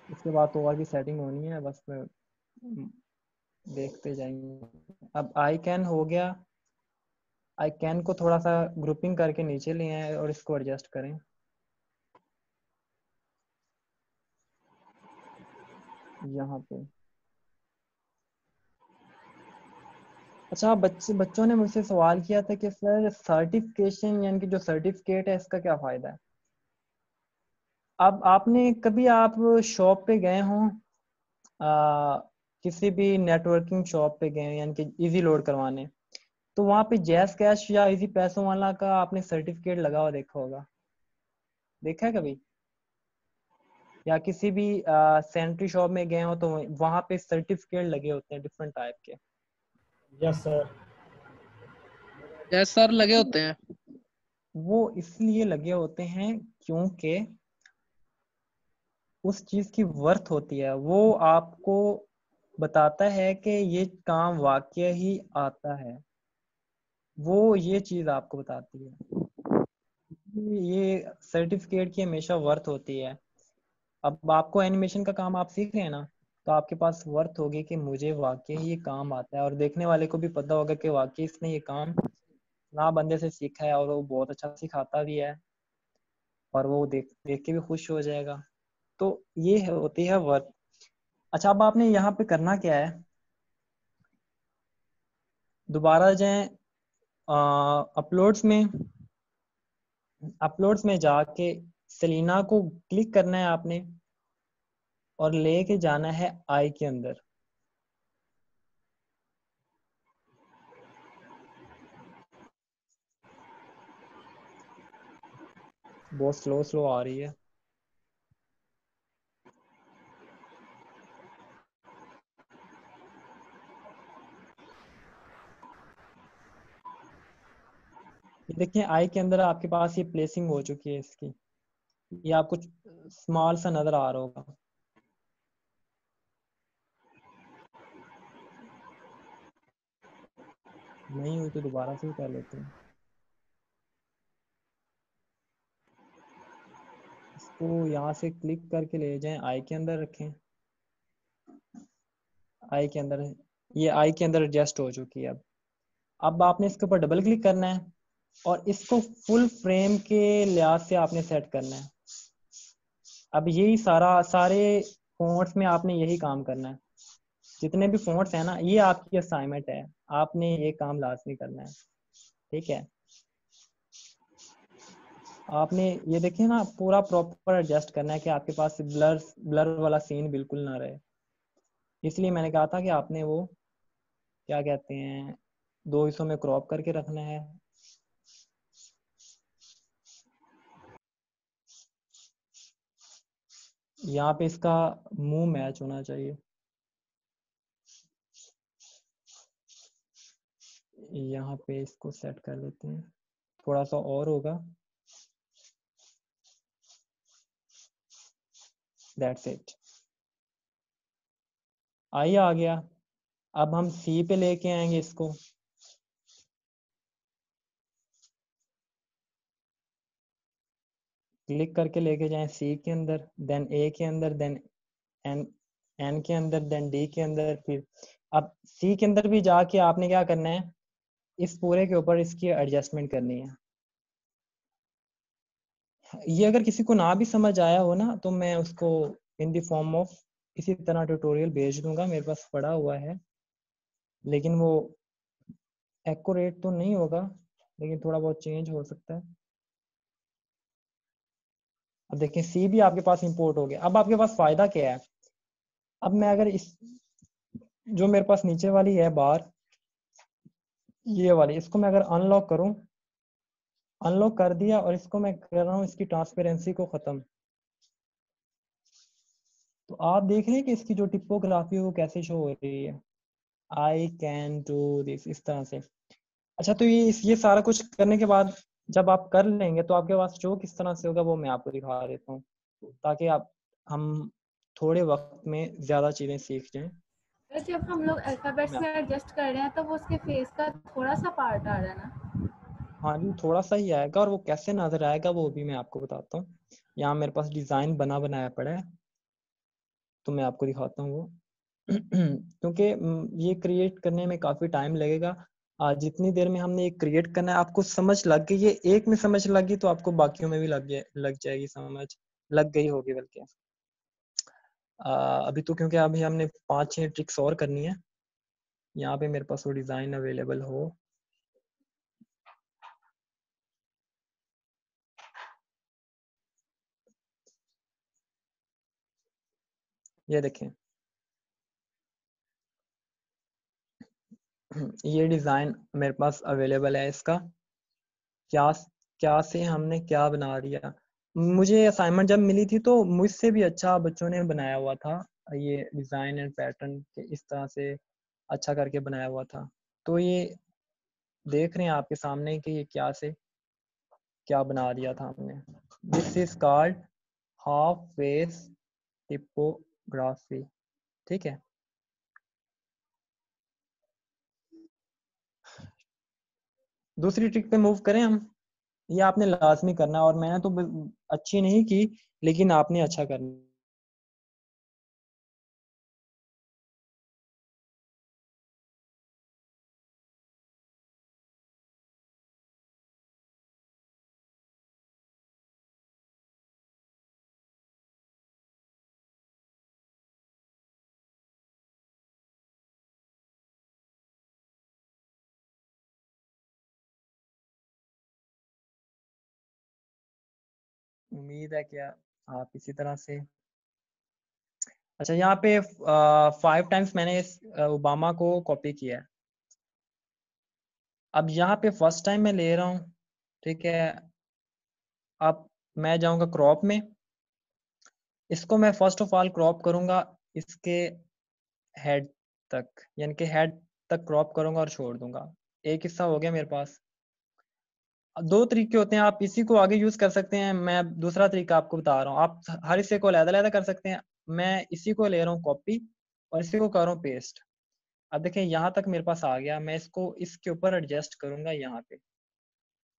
इसके बाद तो और भी सेटिंग होनी है, बस देखते जाएंगे। अब आई कैन हो गया। आई कैन को थोड़ा सा ग्रुपिंग करके नीचे ले आए और इसको एडजस्ट करें यहाँ पे। अच्छा, बच्चों ने मुझसे सवाल किया था कि सर सर्टिफिकेशन यानी कि जो सर्टिफिकेट है इसका क्या फ़ायदा है? अब आपने कभी आप शॉप पे गए हों, किसी भी नेटवर्किंग शॉप पे गए यानी कि इजी लोड करवाने, तो वहाँ पे जैस कैश या इजी पैसों वाला का आपने सर्टिफिकेट लगा हुआ देखा होगा? देखा है कभी? या किसी भी सैनिटरी शॉप में गए हो तो वहाँ पे सर्टिफिकेट लगे होते हैं डिफरेंट टाइप के। Yes sir. यस सर, लगे होते हैं। वो इसलिए लगे होते हैं क्योंकि उस चीज की वर्थ होती है। वो आपको बताता है कि ये काम वाकई ही आता है। वो ये चीज आपको बताती है। ये सर्टिफिकेट की हमेशा वर्थ होती है। अब आपको एनिमेशन का काम आप सीख रहे हैं ना, तो आपके पास वर्थ होगी कि मुझे वाकई ये काम आता है, और देखने वाले को भी पता होगा कि वाकई इसने ये काम ना बंदे से सीखा है और वो बहुत अच्छा सिखाता भी है, और वो देख देख के भी खुश हो जाएगा। तो ये होती है वर्थ। अच्छा, अब आपने यहाँ पे करना क्या है, दोबारा जाएं अपलोड्स में। अपलोड्स में जाके सेलिना को क्लिक करना है आपने, और लेके जाना है आई के अंदर। बहुत स्लो स्लो आ रही है। ये देखिए, आई के अंदर आपके पास ये प्लेसिंग हो चुकी है इसकी। ये आपको स्मॉल सा नजर आ रहा होगा। नहीं हुई तो दोबारा से ही कर लेते हैं। इसको यहाँ से क्लिक करके ले जाएं, आई के अंदर रखें, आई के अंदर, ये आई के अंदर एडजस्ट हो चुकी है। अब आपने इसके ऊपर डबल क्लिक करना है और इसको फुल फ्रेम के लिहाज से आपने सेट करना है। अब यही सारे फॉन्ट्स में आपने यही काम करना है, जितने भी फॉन्ट्स हैं ना, ये आपकी असाइनमेंट है, आपने ये काम लाजमी करना है, ठीक है। आपने ये देखिए ना, पूरा प्रॉपर एडजस्ट करना है कि आपके पास ब्लर वाला सीन बिल्कुल ना रहे। इसलिए मैंने कहा था कि आपने वो क्या कहते हैं, 2 हिस्सों में क्रॉप करके रखना है। यहाँ पे इसका मुंह मैच होना चाहिए, यहाँ पे इसको सेट कर लेते हैं, थोड़ा सा और होगा, दैट्स इट। आई आ गया। अब हम सी पे लेके आएंगे इसको, क्लिक करके लेके जाएं सी के अंदर, देन ए के अंदर, देन एन के अंदर, देन डी के अंदर। फिर अब सी के अंदर भी जाके आपने क्या करना है, इस पूरे के ऊपर इसकी एडजस्टमेंट करनी है। ये अगर किसी को ना भी समझ आया हो ना, तो मैं उसको इन द फॉर्म ऑफ इसी तरह ट्यूटोरियल भेज दूंगा, मेरे पास पड़ा हुआ है, लेकिन वो एक्यूरेट तो नहीं होगा, लेकिन थोड़ा बहुत चेंज हो सकता है। अब देखिए सी भी आपके पास इंपोर्ट हो गया। अब आपके पास फायदा क्या है, अब मैं अगर इस जो मेरे पास नीचे वाली है बार, ये वाली, इसको मैं अगर अनलॉक करूं, अनलॉक कर दिया और इसको मैं कर रहा हूं इसकी ट्रांसपेरेंसी को खत्म, तो आप देख रहे हैं कि इसकी जो टिपोग्राफी है वो कैसे शो हो रही है, आई कैन डू दिस, इस तरह से। अच्छा, तो ये सारा कुछ करने के बाद जब आप कर लेंगे तो आपके पास शो किस तरह से होगा वो मैं आपको दिखा देता हूँ, ताकि आप हम थोड़े वक्त में ज्यादा चीजें सीख जाएं। जब हम लोग अल्फाबेट्स में एडजस्ट कर रहे हैं तो वो उसके फेस का थोड़ा सा पार्ट आ रहा है ना? हाँ जी, थोड़ा सा ही आएगा, और वो कैसे नजर आएगा वो भी मैं आपको बताता हूँ। यहाँ मेरे पास डिजाइन बनाया पड़ा है, तो मैं आपको दिखाता हूँ वो क्योंकि ये क्रिएट करने में काफी टाइम लगेगा। जितनी देर में हमने ये क्रिएट करना है, आपको समझ लग गई, ये एक में समझ लग गई तो आपको बाकियों में भी लग जाएगी, समझ लग गई होगी बल्कि। अभी तो क्योंकि अभी हमने 5-6 ट्रिक्स और करनी है, यहाँ पे मेरे पास वो डिजाइन अवेलेबल हो। ये देखें, ये डिजाइन मेरे पास अवेलेबल है। इसका क्या क्या से हमने क्या बना दिया, मुझे असाइनमेंट जब मिली थी तो मुझसे भी अच्छा बच्चों ने बनाया हुआ था, ये डिजाइन एंड पैटर्न के इस तरह से अच्छा करके बनाया हुआ था। तो ये देख रहे हैं आपके सामने कि ये क्या से क्या बना दिया था हमने। This is called half face typography, ठीक है। दूसरी ट्रिक पे मूव करें हम। ये आपने लाजमी करना, और मैंने तो अच्छी नहीं की, लेकिन आपने अच्छा करना। उम्मीद है कि आप इसी तरह से। अच्छा, यहाँ पे 5 टाइम्स मैंने इस ओबामा को कॉपी किया है। अब यहाँ पे फर्स्ट टाइम मैं ले रहा हूँ, ठीक है। अब मैं जाऊंगा क्रॉप में, इसको मैं फर्स्ट ऑफ ऑल क्रॉप करूंगा इसके हेड तक, यानी कि हेड तक क्रॉप करूंगा और छोड़ दूंगा। एक हिस्सा हो गया मेरे पास। 2 तरीके होते हैं, आप इसी को आगे यूज कर सकते हैं, मैं दूसरा तरीका आपको बता रहा हूँ। आप हर हिस्से को अलग अलग कर सकते हैं। मैं इसी को ले रहा हूँ कॉपी और इसी को कर रहा हूँ पेस्ट। अब देखें यहाँ तक मेरे पास आ गया, मैं इसको इसके ऊपर एडजस्ट करूंगा यहाँ पे,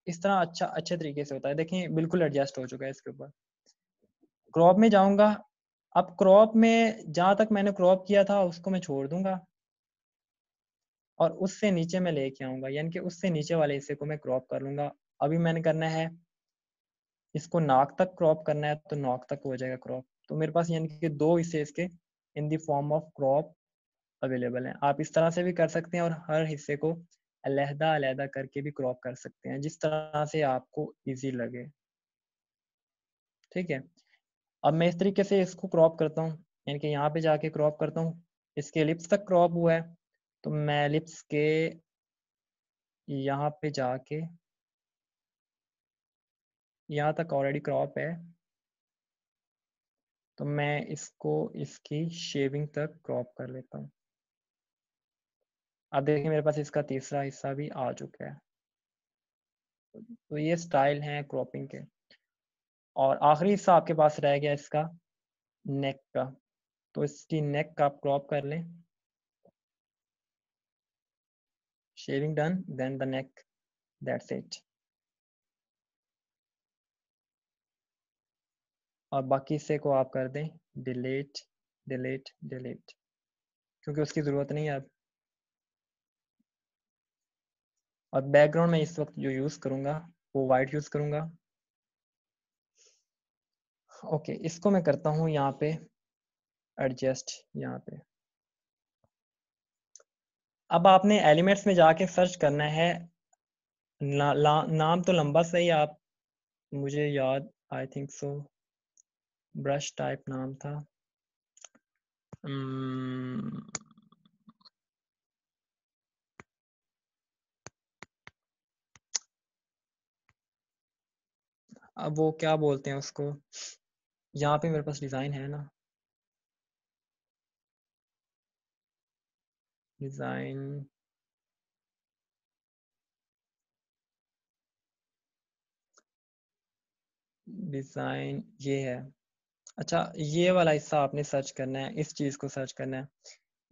इस तरह अच्छे तरीके से होता है। देखें बिल्कुल एडजस्ट हो चुका है इसके ऊपर। क्रॉप में जाऊंगा, अब क्रॉप में जहाँ तक मैंने क्रॉप किया था उसको मैं छोड़ दूंगा और उससे नीचे मैं लेके आऊंगा, यानी कि उससे नीचे वाले हिस्से को मैं क्रॉप कर लूंगा। अभी मैंने करना है इसको नाक तक क्रॉप करना है, तो नाक तक हो जाएगा क्रॉप। तो मेरे पास यानी कि दो हिस्से इसके इन the form of crop available हैं। आप इस तरह से भी कर सकते हैं और हर हिस्से को अलहदा अलहदा करके भी क्रॉप कर सकते हैं, जिस तरह से आपको इजी लगे। ठीक है, अब मैं इस तरीके से इसको क्रॉप करता हूँ, यानी कि यहाँ पे जाके क्रॉप करता हूँ। इसके लिप्स तक क्रॉप हुआ है, तो मैं लिप्स के यहाँ पे जाके, यहाँ तक ऑलरेडी क्रॉप है, तो मैं इसको इसकी शेविंग तक क्रॉप कर लेता हूँ। अब देखिए मेरे पास इसका तीसरा हिस्सा भी आ चुका है। तो ये स्टाइल है क्रॉपिंग के। और आखिरी हिस्सा आपके पास रह गया इसका नेक का, तो इसकी नेक का आप क्रॉप कर लें। Shaving done, then the neck, that's it. और बाकी हिस्से को आप कर दें डिलीट डिलीट डिलीट, क्योंकि उसकी ज़रूरत नहीं है अब। और बैकग्राउंड में इस वक्त जो यूज़ करूँगा वो वाइट यूज़ करूँगा। ओके, इसको मैं करता हूँ यहाँ पे एडजस्ट, यहाँ पे। अब आपने एलिमेंट्स में जाके सर्च करना है, नाम तो लंबा सही, आप मुझे याद, I think so brush type नाम था। अब वो क्या बोलते हैं उसको, यहाँ पे मेरे पास डिज़ाइन है ना, डिज़ाइन, डिज़ाइन ये है। अच्छा, ये वाला हिस्सा आपने सर्च करना है, इस चीज़ को सर्च करना है।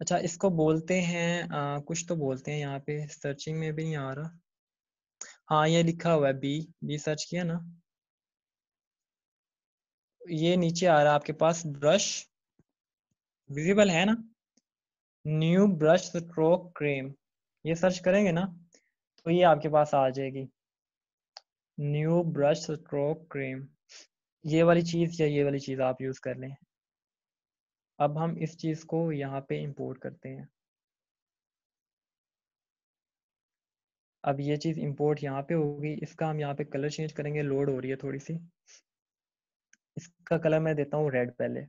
अच्छा, इसको बोलते हैं कुछ तो बोलते हैं, यहाँ पे सर्चिंग में भी नहीं आ रहा। हाँ, ये लिखा हुआ है बी सर्च किया ना, ये नीचे आ रहा है आपके पास ब्रश, विजिबल है ना, न्यू ब्रश स्ट्रोक क्रीम। ये सर्च करेंगे ना तो ये आपके पास आ जाएगी, न्यू ब्रश स्ट्रोक क्रीम। ये वाली चीज़ या ये वाली चीज़ आप यूज़ कर लें। अब हम इस चीज़ को यहाँ पे इंपोर्ट करते हैं। अब ये चीज़ इंपोर्ट यहाँ पे होगी, इसका हम यहाँ पे कलर चेंज करेंगे, लोड हो रही है थोड़ी सी। इसका कलर मैं देता हूँ रेड पहले।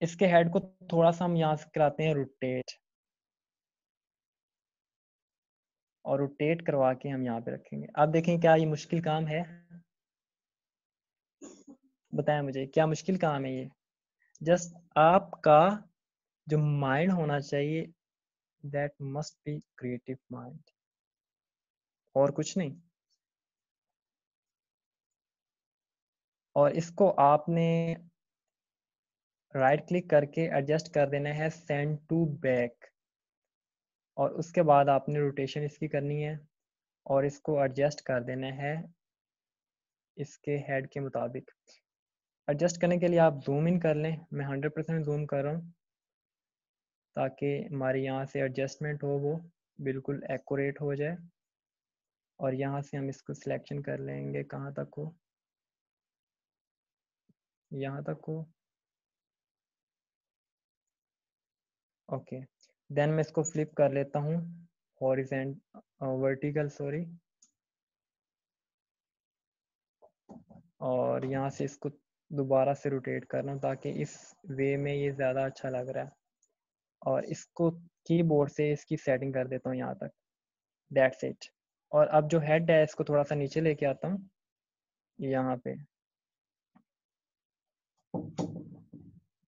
इसके हेड को थोड़ा सा हम यहाँ से कराते हैं रोटेट, और रोटेट करवा के हम यहाँ पे रखेंगे। अब देखें क्या ये मुश्किल काम है, बताएं मुझे क्या मुश्किल काम है ये। जस्ट आपका जो माइंड होना चाहिए, that must be creative mind, और कुछ नहीं। और इसको आपने राइट क्लिक करके एडजस्ट कर देना है सेंड टू बैक, और उसके बाद आपने रोटेशन इसकी करनी है और इसको एडजस्ट कर देना है इसके हेड के मुताबिक। एडजस्ट करने के लिए आप जूम इन कर लें, मैं 100% जूम कर रहा हूँ ताकि हमारे यहाँ से एडजस्टमेंट हो वो बिल्कुल एक्यूरेट हो जाए। और यहाँ से हम इसको सिलेक्शन कर लेंगे, कहाँ तक हो, यहाँ तक हो। ओके, देन मैं इसको फ्लिप कर लेता हूँ हॉरिजेंट वर्टिकल, सॉरी, और यहाँ से इसको दोबारा से रोटेट करना ताकि इस वे में ये ज़्यादा अच्छा लग रहा है। और इसको कीबोर्ड से इसकी सेटिंग कर देता हूँ यहाँ तक, दैट्स इट। और अब जो हेड है इसको थोड़ा सा नीचे लेके आता हूँ यहाँ पे,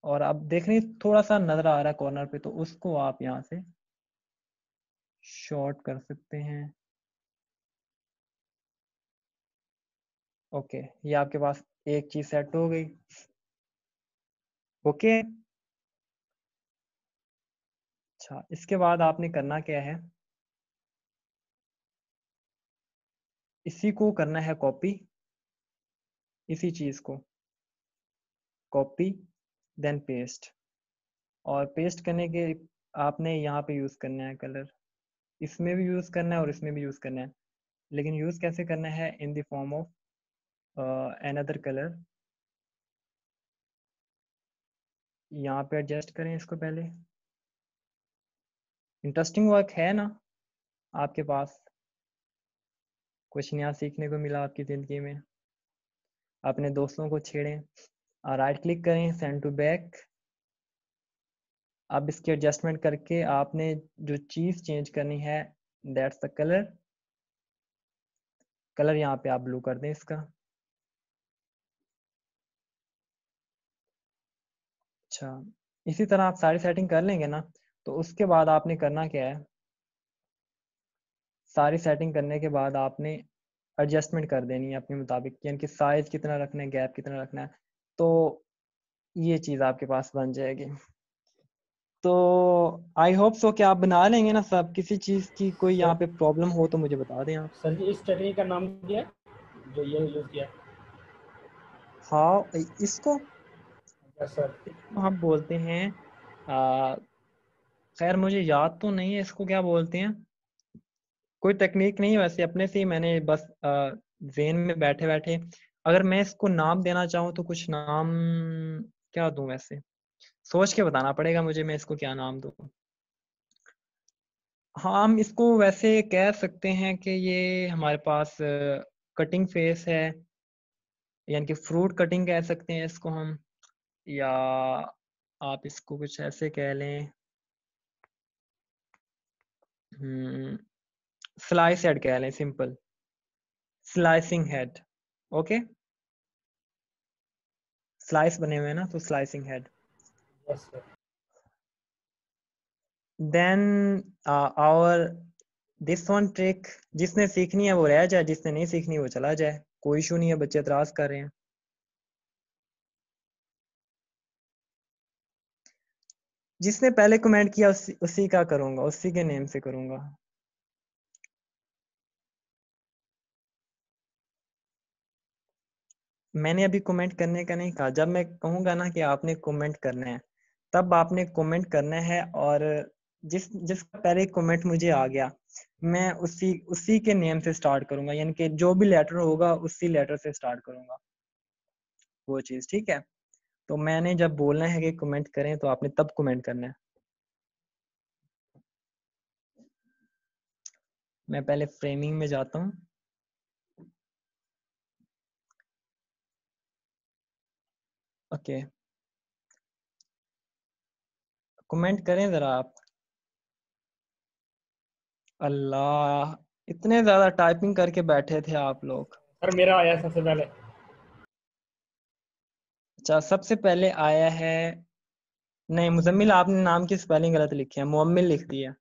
और अब देख रहे थोड़ा सा नज़र आ रहा है कॉर्नर पे, तो उसको आप यहाँ से शॉर्ट कर सकते हैं। ओके, ये आपके पास एक चीज़ सेट हो गई। ओके, अच्छा, इसके बाद आपने करना क्या है, इसी को करना है कॉपी, इसी चीज को कॉपी देन पेस्ट, और पेस्ट करने के आपने यहाँ पे यूज करना है कलर, इसमें भी यूज करना है और इसमें भी यूज करना है, लेकिन यूज कैसे करना है, इन the form of another colour. यहाँ पे एडजस्ट करें इसको पहले। इंटरेस्टिंग वर्क है ना आपके पास, कुछ नया सीखने को मिला आपकी ज़िंदगी में, अपने दोस्तों को छेड़ें, राइट क्लिक करें, सेंड टू बैक। अब इसकी एडजस्टमेंट करके आपने जो चीज़ चेंज करनी है, दैट्स द कलर। कलर यहाँ पे आप ब्लू कर दें इसका। अच्छा, इसी तरह आप सारी सेटिंग कर लेंगे ना, तो उसके बाद आपने करना क्या है, सारी सेटिंग करने के बाद आपने एडजस्टमेंट कर देनी है अपने मुताबिक, यानी कि साइज कितना रखना है, गैप कितना रखना है, तो ये चीज़ आपके पास बन जाएगी। तो आई होप सो कि आप बना लेंगे ना सब, किसी चीज़ की कोई यहाँ पे प्रॉब्लम हो तो मुझे बता दें आप। सर जी इस स्ट्रेटजी का नाम क्या है जो ये यूज किया? हाँ, इसको सर हम बोलते हैं, खैर मुझे याद तो नहीं है इसको क्या बोलते हैं, कोई टेक्निक नहीं, वैसे अपने से ही मैंने बस ज़हन में बैठे बैठे, अगर मैं इसको नाम देना चाहूँ तो कुछ नाम क्या दूं, वैसे सोच के बताना पड़ेगा मुझे मैं इसको क्या नाम दूं। हाँ, हम इसको वैसे कह सकते हैं कि ये हमारे पास कटिंग फेस है, यानी कि फ्रूट कटिंग कह सकते हैं इसको हम, या आप इसको कुछ ऐसे कह लें, स्लाइस हेड कह लें, simple slicing head. Okay, slice बने हुए हैं ना, तो slicing head. Yes sir. Then और दिस वन ट्रिक, जिसने सीखनी है वो रह जाए, जिसने नहीं सीखनी वो चला जाए, कोई इशू नहीं है, बच्चे एतराज कर रहे हैं। जिसने पहले कमेंट किया उसी का करूंगा, उसी के नेम से करूंगा। मैंने अभी कमेंट करने का नहीं कहा, जब मैं कहूंगा ना कि आपने कमेंट करना है, तब आपने कमेंट करना है, और जिसका पहले कमेंट मुझे आ गया, मैं उसी के नेम से स्टार्ट करूंगा, यानी कि जो भी लेटर होगा उसी लेटर से स्टार्ट करूंगा वो चीज, ठीक है। तो मैंने जब बोलना है कि कमेंट करें, तो आपने तब कमेंट करना है। मैं पहले फ्रेमिंग में जाता हूँ। ओके, कमेंट करें जरा आप। अल्लाह, इतने ज्यादा टाइपिंग करके बैठे थे आप लोग। सर मेरा आया सबसे पहले। अच्छा, सबसे पहले आया है, नहीं मुजम्मिल, आपने नाम की स्पेलिंग गलत लिखी है, मुअम्मिल लिख दिया।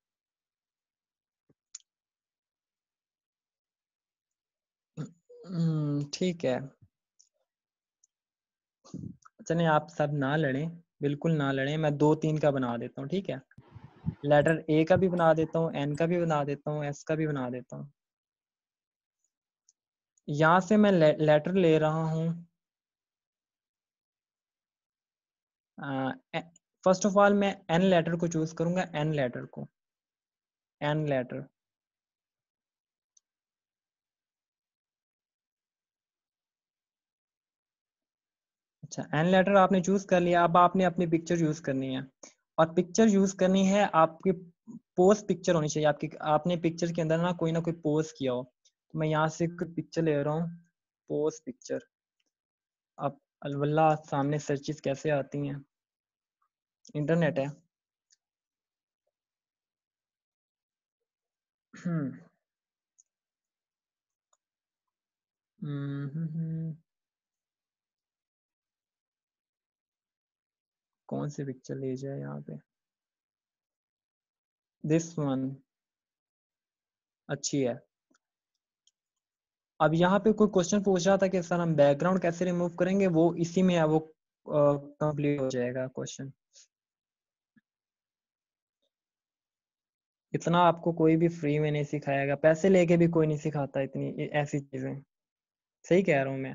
ठीक है, चलिए आप सब ना लड़ें, बिल्कुल ना लड़ें, मैं 2-3 का बना देता हूँ, ठीक है। लेटर ए का भी बना देता हूँ, एन का भी बना देता हूँ, एस का भी बना देता हूँ। यहाँ से मैं लेटर ले रहा हूँ, फर्स्ट ऑफ ऑल मैं एन लेटर को चूज करूंगा, एन लेटर को, एन लेटर। अच्छा, एन लेटर आपने चूज कर लिया, अब आपने अपनी पिक्चर यूज करनी है, और पिक्चर यूज करनी है आपकी पोज पिक्चर होनी चाहिए आपकी, आपने पिक्चर के अंदर ना कोई पोज किया हो, तो मैं यहाँ से कोई पिक्चर ले रहा हूँ, पोज पिक्चर। अब अल्लाह, सामने सर्चेस कैसे आती हैं, इंटरनेट है। कौन सी पिक्चर ले जाए यहाँ पे, दिस वन अच्छी है। अब यहाँ पे कोई क्वेश्चन पूछ रहा था कि सर हम बैकग्राउंड कैसे रिमूव करेंगे, वो इसी में है, वो कंप्लीट हो जाएगा क्वेश्चन। इतना आपको कोई भी फ्री में नहीं सिखाएगा, पैसे लेके भी कोई नहीं सिखाता इतनी ऐसी चीजें। सही कह रहा हूँ मैं?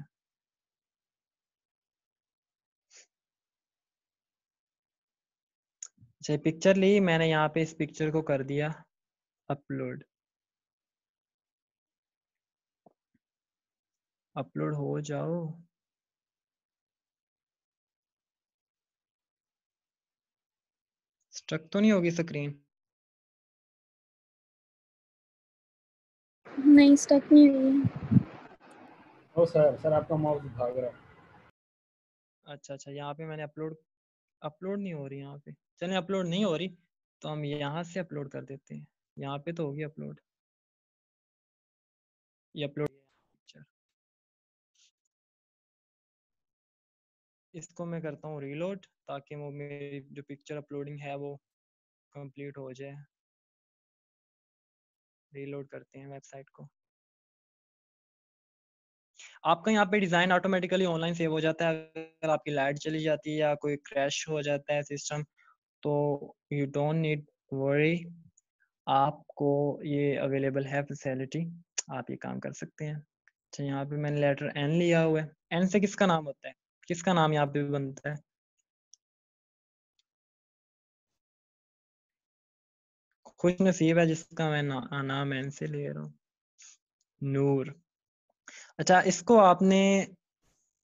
अच्छा, पिक्चर ली मैंने, यहाँ पे इस पिक्चर को कर दिया अपलोड। अपलोड हो जाओ। स्ट्रक तो नहीं होगी स्क्रीन? नहीं, स्टक नहीं हुई है। ओ सर आपका माउस भाग रहा है। अच्छा अच्छा, यहाँ पे मैंने अपलोड नहीं हो रही यहाँ पे। चलें, अपलोड नहीं हो रही तो हम यहाँ से अपलोड कर देते हैं। यहाँ पे तो होगी अपलोड। ये अपलोड पिक्चर, इसको मैं करता हूँ रीलोड ताकि वो मेरी जो पिक्चर अपलोडिंग है वो कंप्लीट हो जाए। रीलोड करते हैं वेबसाइट को। आपका यहाँ पे डिज़ाइन ऑटोमेटिकली ऑनलाइन सेव हो जाता है। अगर आपकी लाइट चली जाती है या कोई क्रैश हो जाता है सिस्टम, तो यू डोंट नीड वरी, आपको ये अवेलेबल है फैसिलिटी, आप ये काम कर सकते हैं। अच्छा, यहाँ पे मैंने लेटर एन लिया हुआ है। एन से किसका नाम होता है? किसका नाम यहाँ पे बनता है? खुश नसीब है जिसका मैं नाम एन से ले रहा हूँ। नूर। अच्छा, इसको आपने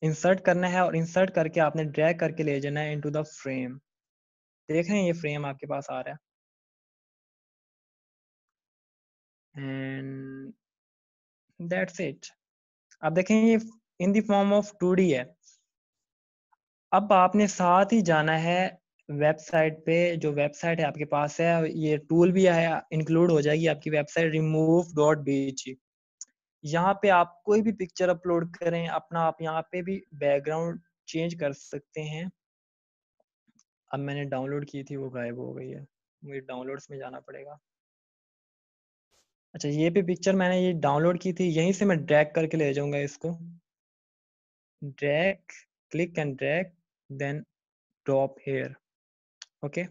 इंसर्ट करना है और इंसर्ट करके आपने ड्रैग करके ले जाना है इनटू द फ्रेम। देख रहे हैं ये फ्रेम आपके पास आ रहा है, एंड दैट्स इट। अब देखें ये इन द फॉर्म ऑफ 2D है। अब आपने साथ ही जाना है वेबसाइट पे। जो वेबसाइट है आपके पास है, ये टूल भी है, इंक्लूड हो जाएगी आपकी वेबसाइट remove.bg। यहाँ पे आप कोई भी पिक्चर अपलोड करें अपना, आप यहाँ पे भी बैकग्राउंड चेंज कर सकते हैं। अब मैंने डाउनलोड की थी, वो गायब हो गई है, मुझे डाउनलोड्स में जाना पड़ेगा। अच्छा, ये भी पिक्चर मैंने ये डाउनलोड की थी, यहीं से मैं ड्रैग करके ले जाऊंगा इसको। Drag, click and drag, then drop here. Okay,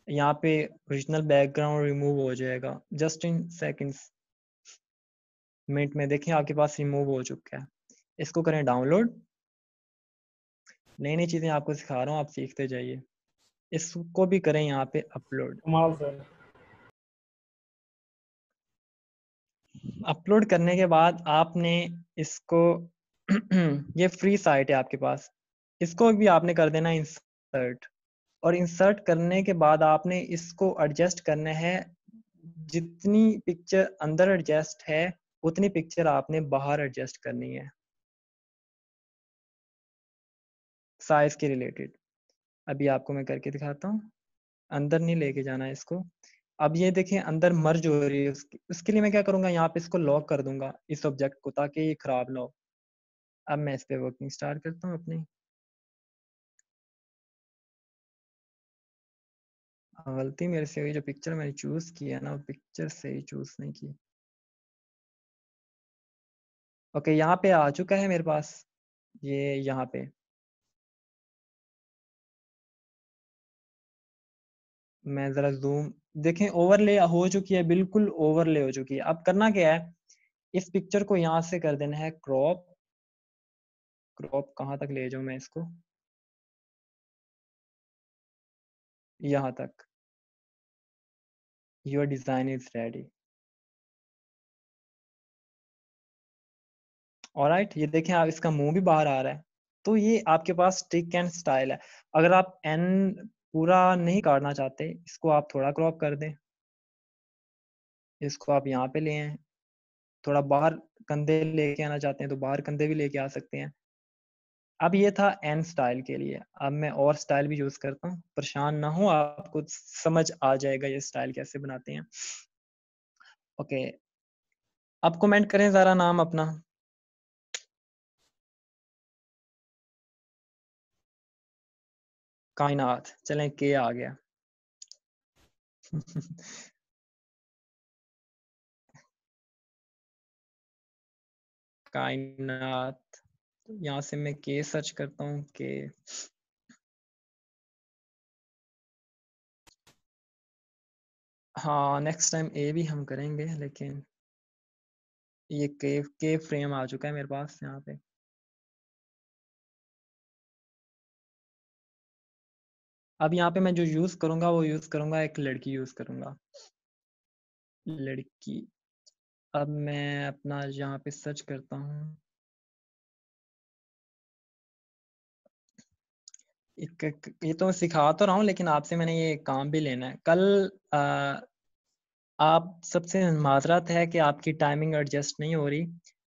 यहाँ पे ओरिजिनल बैकग्राउंड रिमूव हो जाएगा जस्ट इन सेकंड्स, मिनट में। देखें आपके पास रिमूव हो चुका है। इसको करें डाउनलोड। नई नई चीज़ें आपको सिखा रहा हूँ, आप सीखते जाइए। इसको भी करें यहाँ पे अपलोड। कमाल सर। अपलोड करने के बाद आपने इसको ये फ्री साइट है आपके पास, इसको भी आपने कर देना इंसर्ट। और इंसर्ट करने के बाद आपने इसको एडजस्ट करना है। जितनी पिक्चर अंदर एडजस्ट है उतनी पिक्चर आपने बाहर एडजस्ट करनी है, साइज के रिलेटेड। अभी आपको मैं करके दिखाता हूँ। अंदर नहीं लेके जाना है इसको। अब ये देखें अंदर मर्ज हो रही है, उसके लिए मैं क्या करूँगा, यहाँ पे इसको लॉक कर दूंगा इस ऑब्जेक्ट को, ताकि ये खराब ना हो। अब मैं इस पे वर्किंग स्टार्ट करता हूँ अपनी। गलती मेरे से हुई, जो पिक्चर मैंने चूज की है ना, वो पिक्चर से ही चूज नहीं की। ओके, यहाँ पे आ चुका है मेरे पास ये। यहाँ पे मैं जरा जूम, देखें ओवरले हो चुकी है, बिल्कुल ओवरले हो चुकी है। अब करना क्या है, इस पिक्चर को यहाँ से कर देना है क्रॉप। क्रॉप कहाँ तक ले जाऊँ मैं इसको? यहाँ तक। Your design is ready. Alright, ये देखें आप, इसका मुंह भी बाहर आ रहा है। तो ये आपके पास टिक एंड स्टाइल है। अगर आप एन पूरा नहीं काटना चाहते, इसको आप थोड़ा क्रॉप कर दें। इसको आप यहाँ पे ले आए, थोड़ा बाहर कंधे लेके आना चाहते हैं तो बाहर कंधे भी लेके आ सकते हैं। अब ये था एन स्टाइल के लिए। अब मैं और स्टाइल भी यूज करता हूँ, परेशान ना हो, आपको समझ आ जाएगा ये स्टाइल कैसे बनाते हैं। ओके, अब कमेंट करें जरा नाम अपना। कायनात, चलें के आ गया। कायनात, यहाँ से मैं के सर्च करता हूँ। के हाँ नेक्स्ट टाइम ए भी हम करेंगे, लेकिन ये के फ्रेम आ चुका है मेरे पास यहाँ पे। अब यहाँ पे मैं जो यूज करूंगा वो यूज करूंगा, एक लड़की यूज करूंगा, लड़की। अब मैं अपना यहाँ पे सर्च करता हूँ, ये तो मैं सिखा तो रहा हूँ, लेकिन आपसे मैंने ये काम भी लेना है। कल आप सबसे माजरत है कि आपकी टाइमिंग एडजस्ट नहीं हो रही।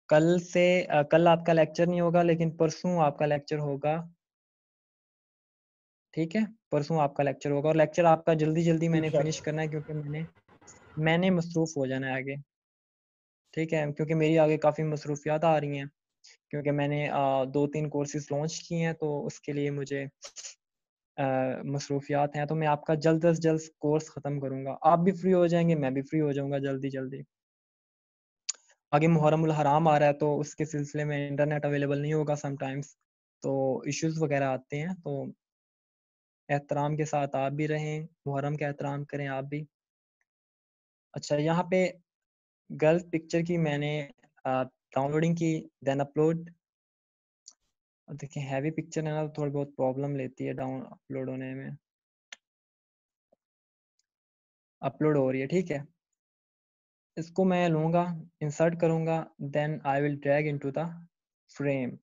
कल से कल आपका लेक्चर नहीं होगा, लेकिन परसों आपका लेक्चर होगा, ठीक है? परसों आपका लेक्चर होगा, और लेक्चर आपका जल्दी जल्दी मैंने फिनिश करना है, क्योंकि मैंने मसरूफ़ हो जाना है आगे, ठीक है? क्योंकि मेरी आगे काफ़ी मसरूफियात आ रही हैं, क्योंकि मैंने 2-3 कोर्सेज लॉन्च किए हैं, तो उसके लिए मुझे मसरूफियात हैं। तो मैं आपका जल्द अज जल्द कोर्स ख़त्म करूँगा, आप भी फ्री हो जाएंगे, मैं भी फ्री हो जाऊँगा जल्दी जल्दी। आगे मुहर्रमुल हराम आ रहा है, तो उसके सिलसिले में इंटरनेट अवेलेबल नहीं होगा समटाइम्स, तो इश्यूज वगैरह आते हैं। तो एहतराम के साथ आप भी रहें, मुहर्रम का एहतराम करें आप भी। अच्छा, यहाँ पे गर्ल्स पिक्चर की मैंने डाउनलोडिंग की, देन अपलोड। देखिए हैवी पिक्चर है ना, तो थोड़ी बहुत प्रॉब्लम लेती है डाउन अपलोड होने में। अपलोड हो रही है, ठीक है? इसको मैं लूँगा, इंसर्ट करूँगा, then I will drag into the frame.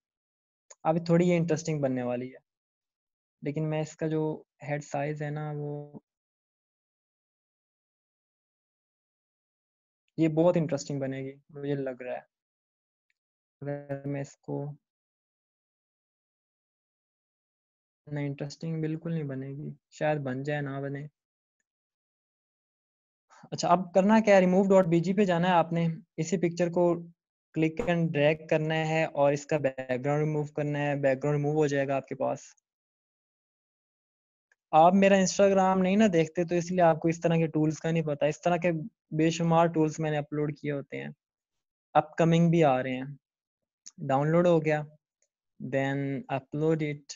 अभी थोड़ी ये इंटरेस्टिंग बनने वाली है, लेकिन मैं इसका जो हेड साइज है ना, वो ये बहुत इंटरेस्टिंग बनेगी मुझे लग रहा है। अगर मैं इसको, नहीं इंटरेस्टिंग बिल्कुल नहीं बनेगी, शायद बन जाए ना बने। अच्छा, अब करना क्या है, रिमूव डॉट बीजी पे जाना है आपने, इसी पिक्चर को क्लिक एंड ड्रैग करना है और इसका बैकग्राउंड रिमूव करना है, बैकग्राउंड रिमूव हो जाएगा आपके पास। आप मेरा इंस्टाग्राम नहीं ना देखते, तो इसलिए आपको इस तरह के टूल्स का नहीं पता। इस तरह के बेशुमार टूल्स मैंने अपलोड किए होते हैं, अपकमिंग भी आ रहे हैं। डाउनलोड हो गया, देन अपलोड इट।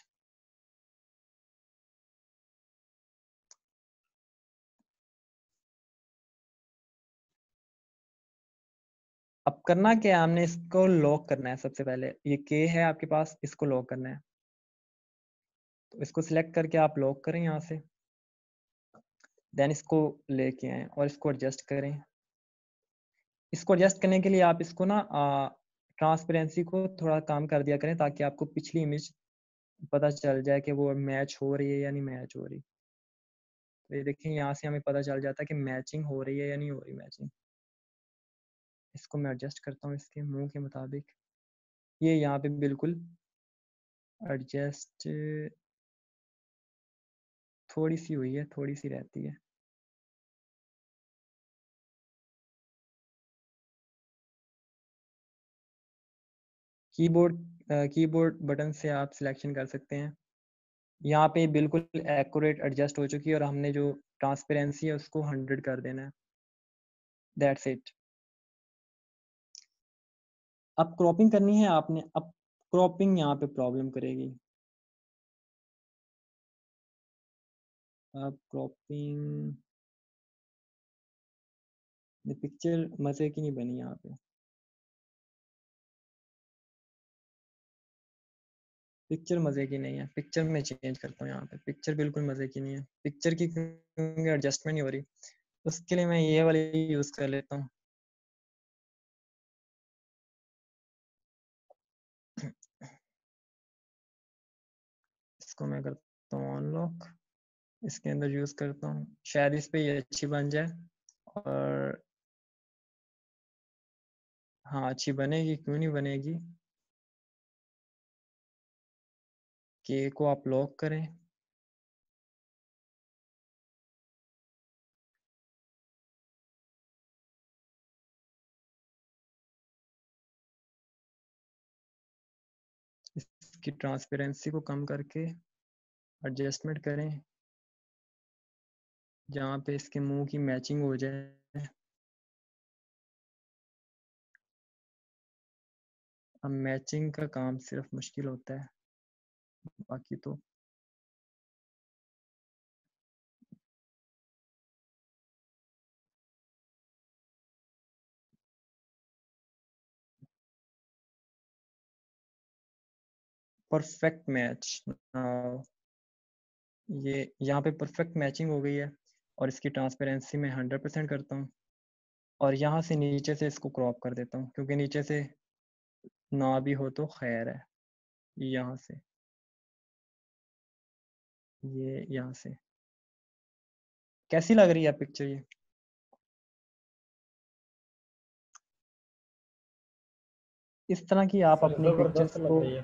अब करना क्या है, हमने इसको लॉक करना है। सबसे पहले ये के है आपके पास, इसको लॉक करना है, तो इसको सिलेक्ट करके आप लॉक करें यहाँ से, देन इसको लेके आए और इसको एडजस्ट करें। इसको एडजस्ट करने के लिए आप इसको ना ट्रांसपेरेंसी को थोड़ा कम कर दिया करें, ताकि आपको पिछली इमेज पता चल जाए कि वो मैच हो रही है या नहीं मैच हो रही। तो ये देखिए, यहाँ से हमें पता चल जाता है कि मैचिंग हो रही है या नहीं हो रही मैचिंग। इसको मैं एडजस्ट करता हूँ इसके मुंह के मुताबिक। ये यहाँ पे बिल्कुल एडजस्ट थोड़ी सी हुई है, थोड़ी सी रहती है। कीबोर्ड बटन से आप सिलेक्शन कर सकते हैं। यहाँ पे बिल्कुल एक्यूरेट एडजस्ट हो चुकी है, और हमने जो ट्रांसपेरेंसी है उसको 100 कर देना है। That's it. अब क्रॉपिंग करनी है आपने। अब क्रॉपिंग यहाँ पे प्रॉब्लम करेगी। अब क्रॉपिंग, पिक्चर मज़े की नहीं बनी यहाँ पे। पिक्चर मज़े की नहीं है, पिक्चर में चेंज करता हूँ। यहाँ पे पिक्चर बिल्कुल मज़े की नहीं है, पिक्चर की एडजस्टमेंट नहीं हो रही। उसके लिए मैं ये वाली यूज़ कर लेता हूँ। इसको मैं करता हूँ अनलॉक, इसके अंदर यूज़ करता हूँ, शायद इस पे ये अच्छी बन जाए। और हाँ, अच्छी बनेगी, क्यों नहीं बनेगी। के को आप लॉक करें, इसकी ट्रांसपेरेंसी को कम करके एडजस्टमेंट करें जहाँ पे इसके मुंह की मैचिंग हो जाए। अब मैचिंग का काम सिर्फ मुश्किल होता है, बाकी तो परफेक्ट मैच। ये यहाँ पे परफेक्ट मैचिंग हो गई है और इसकी ट्रांसपेरेंसी मैं 100% करता हूँ और यहाँ से नीचे से इसको क्रॉप कर देता हूँ क्योंकि नीचे से ना भी हो तो खैर है। यहाँ से ये यहाँ से कैसी लग रही है पिक्चर ये? इस तरह की आप सर अपनी पिक्चर्स जबरदस्त लग को, रही है।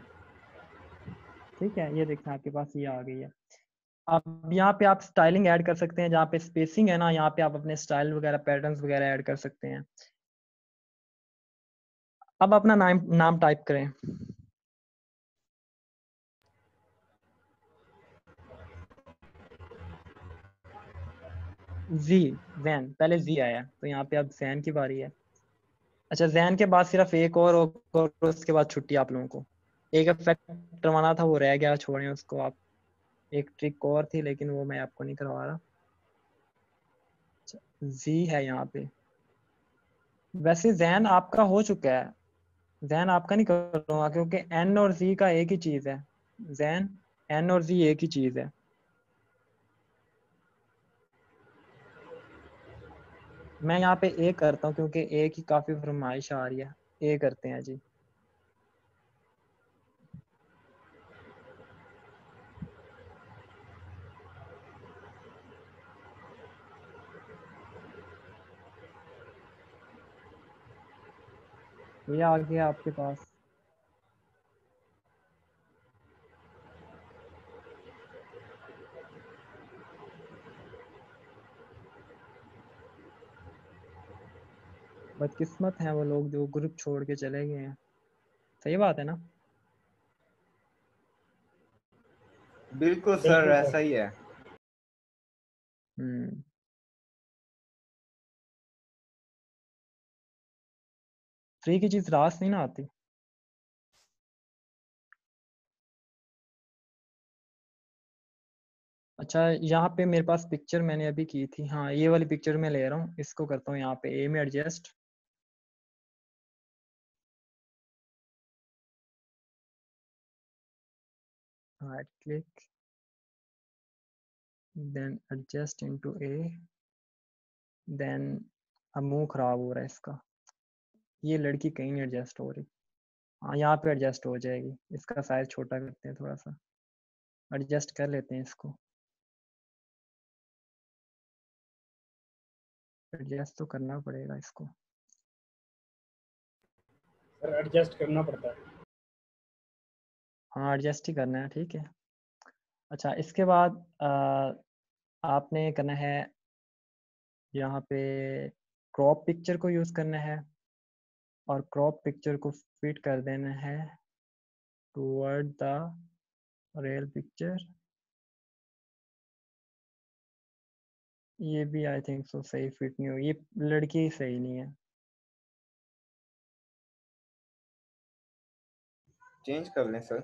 ठीक है, ये देखना आपके पास ये आ गई है। अब यहाँ पे आप स्टाइलिंग ऐड कर सकते हैं, जहाँ पे स्पेसिंग है ना यहाँ पे आप अपने स्टाइल वगैरह पैटर्न्स वगैरह ऐड कर सकते हैं। अब अपना नाम टाइप करें। जैन, पहले जी आया तो यहाँ पे अब जैन की बारी है। अच्छा, जैन के बाद सिर्फ एक और उसके बाद छुट्टी आप लोगों को। एक इफेक्ट करवाना था वो रह गया, छोड़ें उसको आप। एक ट्रिक और थी लेकिन वो मैं आपको नहीं करवा रहा। जी है यहाँ पे। वैसे जैन आपका हो चुका है, जैन आपका नहीं करूँगा क्योंकि एन और जी का एक ही चीज़ है। जैन एन और जी एक ही चीज़ है। मैं यहाँ पे ए करता हूँ क्योंकि ए की काफ़ी फरमाइश आ रही है। ए करते हैं जी। ये आ गया आपके पास। बदकिस्मत हैं वो लोग जो ग्रुप छोड़ के चले गए हैं। सही बात है ना? बिल्कुल सर, बिल्कुल ऐसा सर। ही है। फ्री की चीज़ रास नहीं ना आती। अच्छा, यहाँ पे मेरे पास पिक्चर मैंने अभी की थी, हाँ ये वाली पिक्चर मैं ले रहा हूँ, इसको करता हूँ यहाँ पे ए में adjust. Right click, then adjust into a, then अब मुंह खराब हो रहा है इसका, ये लड़की कहीं नहीं एडजस्ट हो रही। हाँ यहाँ पे एडजस्ट हो जाएगी। इसका साइज छोटा करते हैं, थोड़ा सा एडजस्ट कर लेते हैं इसको। एडजस्ट तो करना पड़ेगा इसको। सर एडजस्ट करना पड़ता है। हाँ एडजस्ट ही करना है, ठीक है। अच्छा, इसके बाद आपने करना है यहाँ पे क्रॉप पिक्चर को यूज़ करना है और क्रॉप पिक्चर को फिट कर देना है टूवर्ड द रियल पिक्चर। ये भी आई थिंक सो सही फिट नहीं हो, ये लड़की सही नहीं है। चेंज कर लें सर।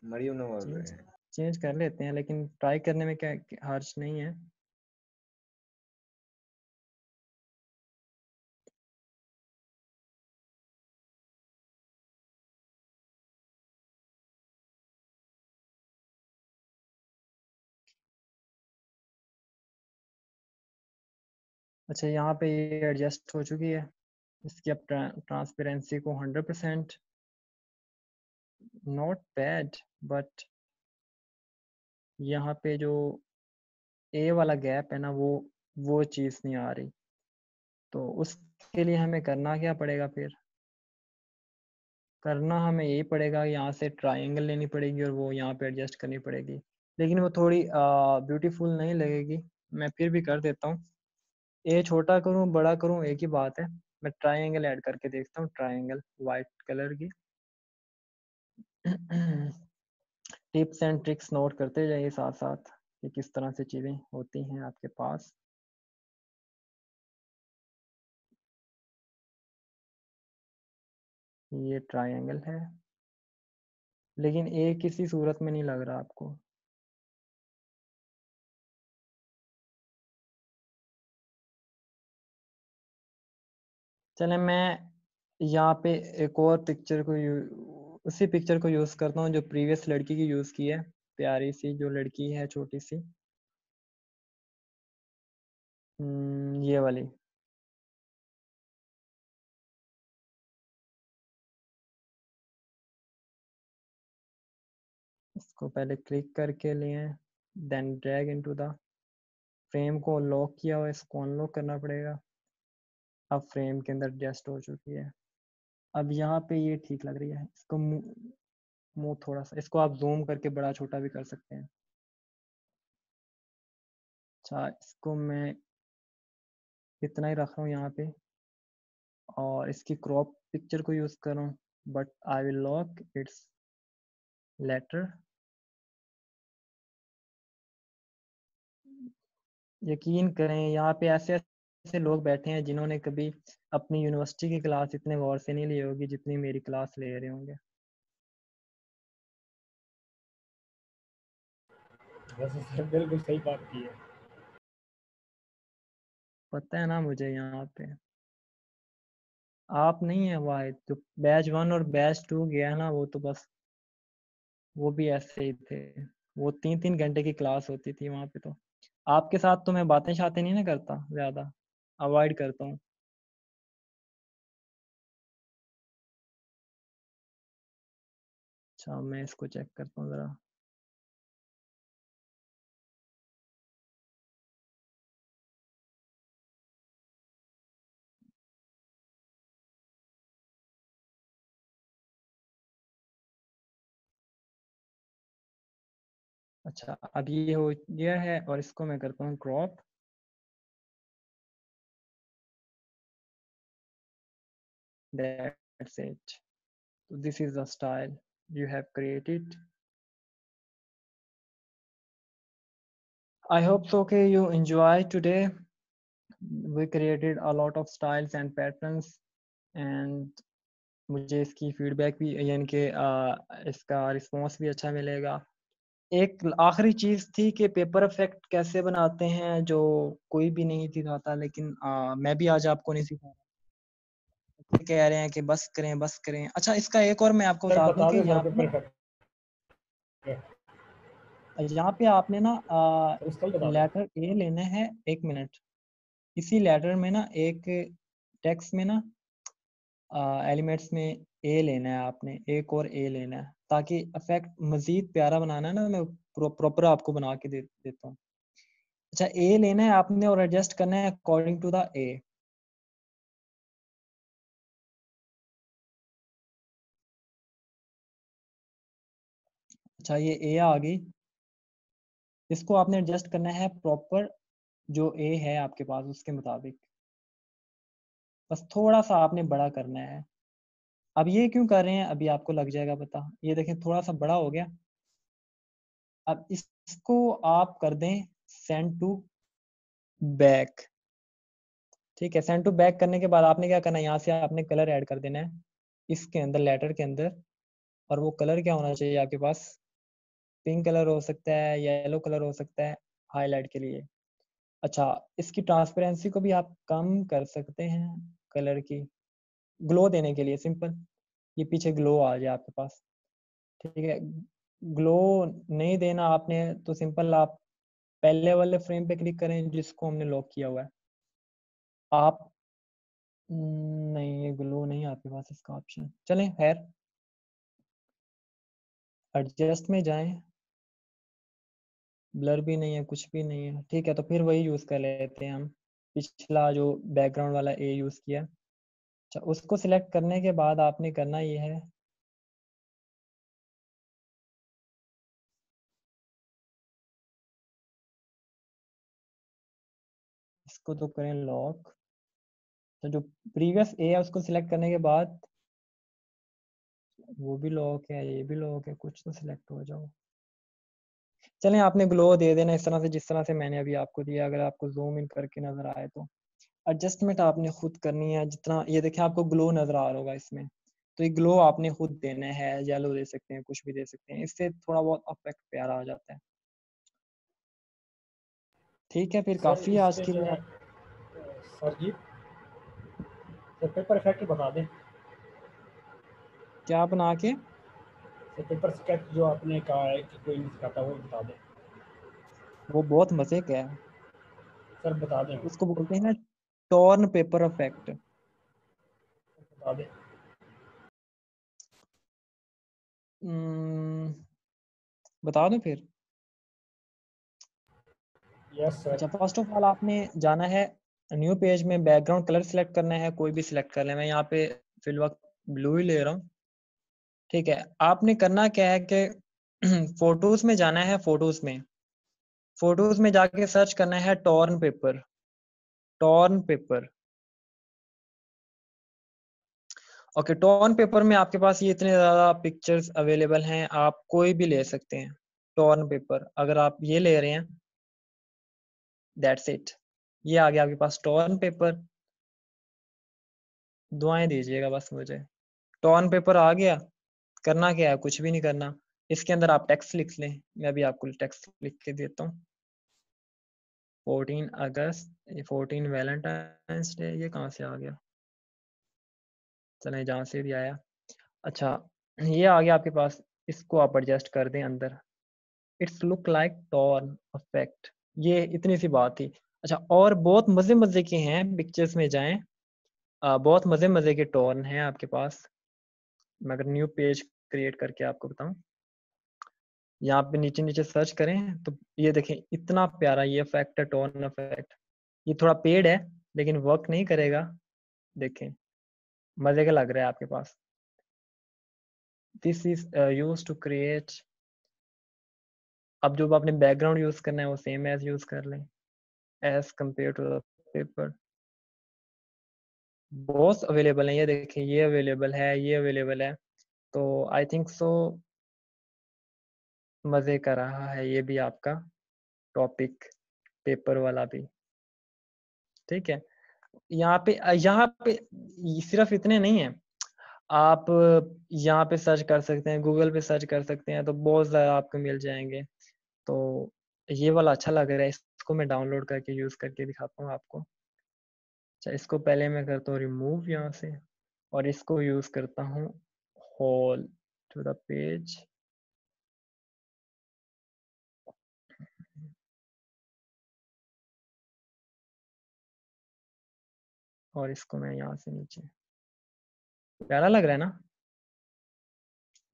मरियम नवाज बोल रहे हैं। चेंज कर लेते हैं लेकिन ट्राई करने में क्या हर्ज नहीं है। अच्छा, यहाँ पे ये एडजस्ट हो चुकी है। इसकी अब ट्रांसपेरेंसी को 100%, नॉट बैड, बट यहाँ पे जो ए वाला गैप है ना वो चीज़ नहीं आ रही। तो उसके लिए हमें करना क्या पड़ेगा फिर? करना हमें यही पड़ेगा, यहाँ से ट्रायंगल लेनी पड़ेगी और वो यहाँ पे एडजस्ट करनी पड़ेगी, लेकिन वो थोड़ी ब्यूटीफुल नहीं लगेगी। मैं फिर भी कर देता हूँ। ए छोटा करूँ बड़ा करूँ एक ही बात है। मैं ट्रायंगल ऐड करके देखता हूँ, ट्रायंगल वाइट कलर की। टिप्स एंड ट्रिक्स नोट करते जाइए साथ साथ कि किस तरह से चीज़ें होती हैं आपके पास। ये ट्रायंगल है लेकिन ए किसी सूरत में नहीं लग रहा आपको। चले मैं यहाँ पे एक और पिक्चर को उसी पिक्चर को यूज करता हूँ जो प्रीवियस लड़की की यूज की है, प्यारी सी जो लड़की है छोटी सी, ये वाली। इसको पहले क्लिक करके लिए, then drag into the frame को लॉक किया हुआ, इसको अनलॉक करना पड़ेगा। अब फ्रेम के अंदर एडजस्ट हो चुकी है। अब यहाँ पे ये ठीक लग रही है। इसको मुंह थोड़ा सा, इसको आप जूम करके बड़ा छोटा भी कर सकते हैं। अच्छा, इसको मैं इतना ही रख रहा हूँ यहाँ पे और इसकी क्रॉप पिक्चर को यूज कर रहा हूँ, but I will lock its later. यकीन करें यहाँ पे ऐसे ऐसे लोग बैठे हैं जिन्होंने कभी अपनी यूनिवर्सिटी की क्लास इतने गौर से नहीं ली होगी जितनी मेरी क्लास ले रहे होंगे। वैसे सर बिल्कुल सही बात की है। पता है ना मुझे, यहाँ पे आप नहीं है वाहिद, तो बैच 1 और बैच 2 गया ना, वो तो बस वो भी ऐसे ही थे। वो 3-3 घंटे की क्लास होती थी वहाँ पे। तो आपके साथ तो मैं बातें शातें नहीं ना करता, ज्यादा अवॉइड करता हूँ। अच्छा, मैं इसको चेक करता हूँ जरा। अच्छा, अब ये हो गया है और इसको मैं करता हूँ crop. That's it. So this is the style you have created. I hope so okay you enjoy today. We created a lot of styles and patterns and मुझे इसकी फीडबैक भी यानी कि इसका रिस्पॉन्स भी अच्छा मिलेगा। एक आखिरी चीज़ थी कि पेपर इफेक्ट कैसे बनाते हैं जो कोई भी नहीं सिखाता, लेकिन मैं भी आज आपको नहीं सिखा रहा। कह रहे हैं कि बस करें बस करें। अच्छा, इसका एक और मैं आपको बता दूं कि यहाँ पे आपने ना लेटर ए लेना है। 1 मिनट, इसी लेटर में ना एक टेक्स्ट में ना एलिमेंट्स में ए लेना है आपने, एक और ए लेना है, ताकि इफेक्ट मजीद प्यारा बनाना है ना, मैं प्रॉपर आपको बना के देता हूँ। अच्छा, ए लेना है आपने और एडजस्ट करना है अकॉर्डिंग टू द ए। अच्छा, ये ए आ गई, इसको आपने एडजस्ट करना है प्रॉपर जो ए है आपके पास उसके मुताबिक, बस थोड़ा सा आपने बड़ा करना है। अब ये क्यों कर रहे हैं अभी आपको लग जाएगा पता। ये देखें थोड़ा सा बड़ा हो गया। अब इसको आप कर दें सेंड टू बैक। ठीक है, सेंड टू बैक करने के बाद आपने क्या करना है, यहाँ से आपने कलर ऐड कर देना है इसके अंदर, लेटर के अंदर। और वो कलर क्या होना चाहिए आपके पास, पिंक कलर हो सकता है, येलो कलर हो सकता है हाईलाइट के लिए। अच्छा, इसकी ट्रांसपेरेंसी को भी आप कम कर सकते हैं कलर की, ग्लो देने के लिए। सिंपल ये पीछे ग्लो आ जाए आपके पास। ठीक है, ग्लो नहीं देना आपने तो सिंपल आप पहले वाले फ्रेम पे क्लिक करें जिसको हमने लॉक किया हुआ है। आप नहीं, ये ग्लो नहीं है आपके पास इसका ऑप्शन। चलें खैर, एडजस्ट में जाएं, ब्लर भी नहीं है, कुछ भी नहीं है। ठीक है, तो फिर वही यूज़ कर लेते हैं हम, पिछला जो बैकग्राउंड वाला ए यूज़ किया। अच्छा, उसको सिलेक्ट करने के बाद आपने करना ये है, इसको तो करें लॉक। तो जो प्रीवियस ए है उसको सिलेक्ट करने के बाद वो भी लॉक है, ये भी लॉक है, कुछ तो सिलेक्ट हो जाओ। चलें, आपने ग्लो दे देना इस तरह से जिस तरह से मैंने अभी आपको दिया। अगर आपको जूम इन करके नजर आए तो एडजस्टमेंट आपने खुद करनी है। जितना ये देखें आपको ग्लो नजर आ रहा होगा इसमें, तो ये ग्लो आपने खुद देना है। येलो दे सकते हैं, कुछ भी दे सकते हैं, इससे थोड़ा बहुत इफेक्ट प्यारा आ जाता है। ठीक है, फिर काफी आज के लिए सर जी सर पेपर इफेक्ट बता दें। क्या बना के? सर पेपर स्केच जो आपने कहा है कि कोई नहीं सिखाता, वो बता दें। वो बहुत मजे का है, सर बता दें, उसको बोलते हैं ना टॉर्न पेपर इफेक्ट। बता दें। बता दूं फिर? Yes sir. अच्छा, फर्स्ट ऑफ ऑल आपने जाना है न्यू पेज में, बैकग्राउंड कलर सेलेक्ट करना है, कोई भी सिलेक्ट कर ले। मैं यहाँ पे फिल वक्त ब्लू ही ले रहा हूँ। ठीक है, आपने करना क्या है कि फोटोज में जाना है, फोटोज में जाके सर्च करना है torn paper, torn paper. Okay, torn paper में आपके पास ये इतने ज्यादा पिक्चर्स अवेलेबल हैं, आप कोई भी ले सकते हैं टॉर्न पेपर। अगर आप ये ले रहे हैं, दैट्स इट, ये आ गया आपके पास टॉर्न पेपर। दुआएं दीजिएगा बस मुझे। टॉर्न पेपर आ गया। करना क्या है, कुछ भी नहीं करना। इसके अंदर आप टेक्स्ट लिख लें, मैं भी आपको टेक्स्ट लिख के देता हूँ। 14 अगस्त, 14 वैलेंटाइंस डे, ये कहाँ से आ गया? चलें, जहाँ से भी आया। अच्छा, ये आ गया आपके पास, इसको आप एडजस्ट कर दें अंदर। It's look like torn effect, ये इतनी सी बात थी। अच्छा, और बहुत मजे मजे के हैं, पिक्चर्स में जाएं, बहुत मजे मजे के टॉर्न हैं आपके पास। मैं अगर न्यू पेज क्रिएट करके आपको बताऊं, यहाँ पे नीचे नीचे सर्च करें तो ये देखें, इतना प्यारा ये इफेक्ट है, टॉर्न इफेक्ट। ये थोड़ा पेड है लेकिन वर्क नहीं करेगा। देखें, मजे का लग रहा है आपके पास। This is use to create. अब जो आपने बैकग्राउंड यूज करना है वो सेम एज यूज कर लें, as compare to the paper. बहुत अवेलेबल है, ये देखें, ये अवेलेबल है, ये अवेलेबल है। तो आई थिंक सो मजे का रहा है ये भी आपका टॉपिक, पेपर वाला भी। ठीक है, यहाँ पे सिर्फ इतने नहीं है, आप यहाँ पे सर्च कर सकते हैं, गूगल पे सर्च कर सकते हैं, तो बहुत ज़्यादा आपको मिल जाएंगे। तो ये वाला अच्छा लग रहा है, इसको मैं डाउनलोड करके यूज़ करके दिखाता हूँ आपको। अच्छा, इसको पहले मैं करता हूँ रिमूव यहाँ से, और इसको यूज़ करता हूँ होल टू द पेज। और इसको मैं यहाँ से नीचे, प्यारा लग रहा है ना?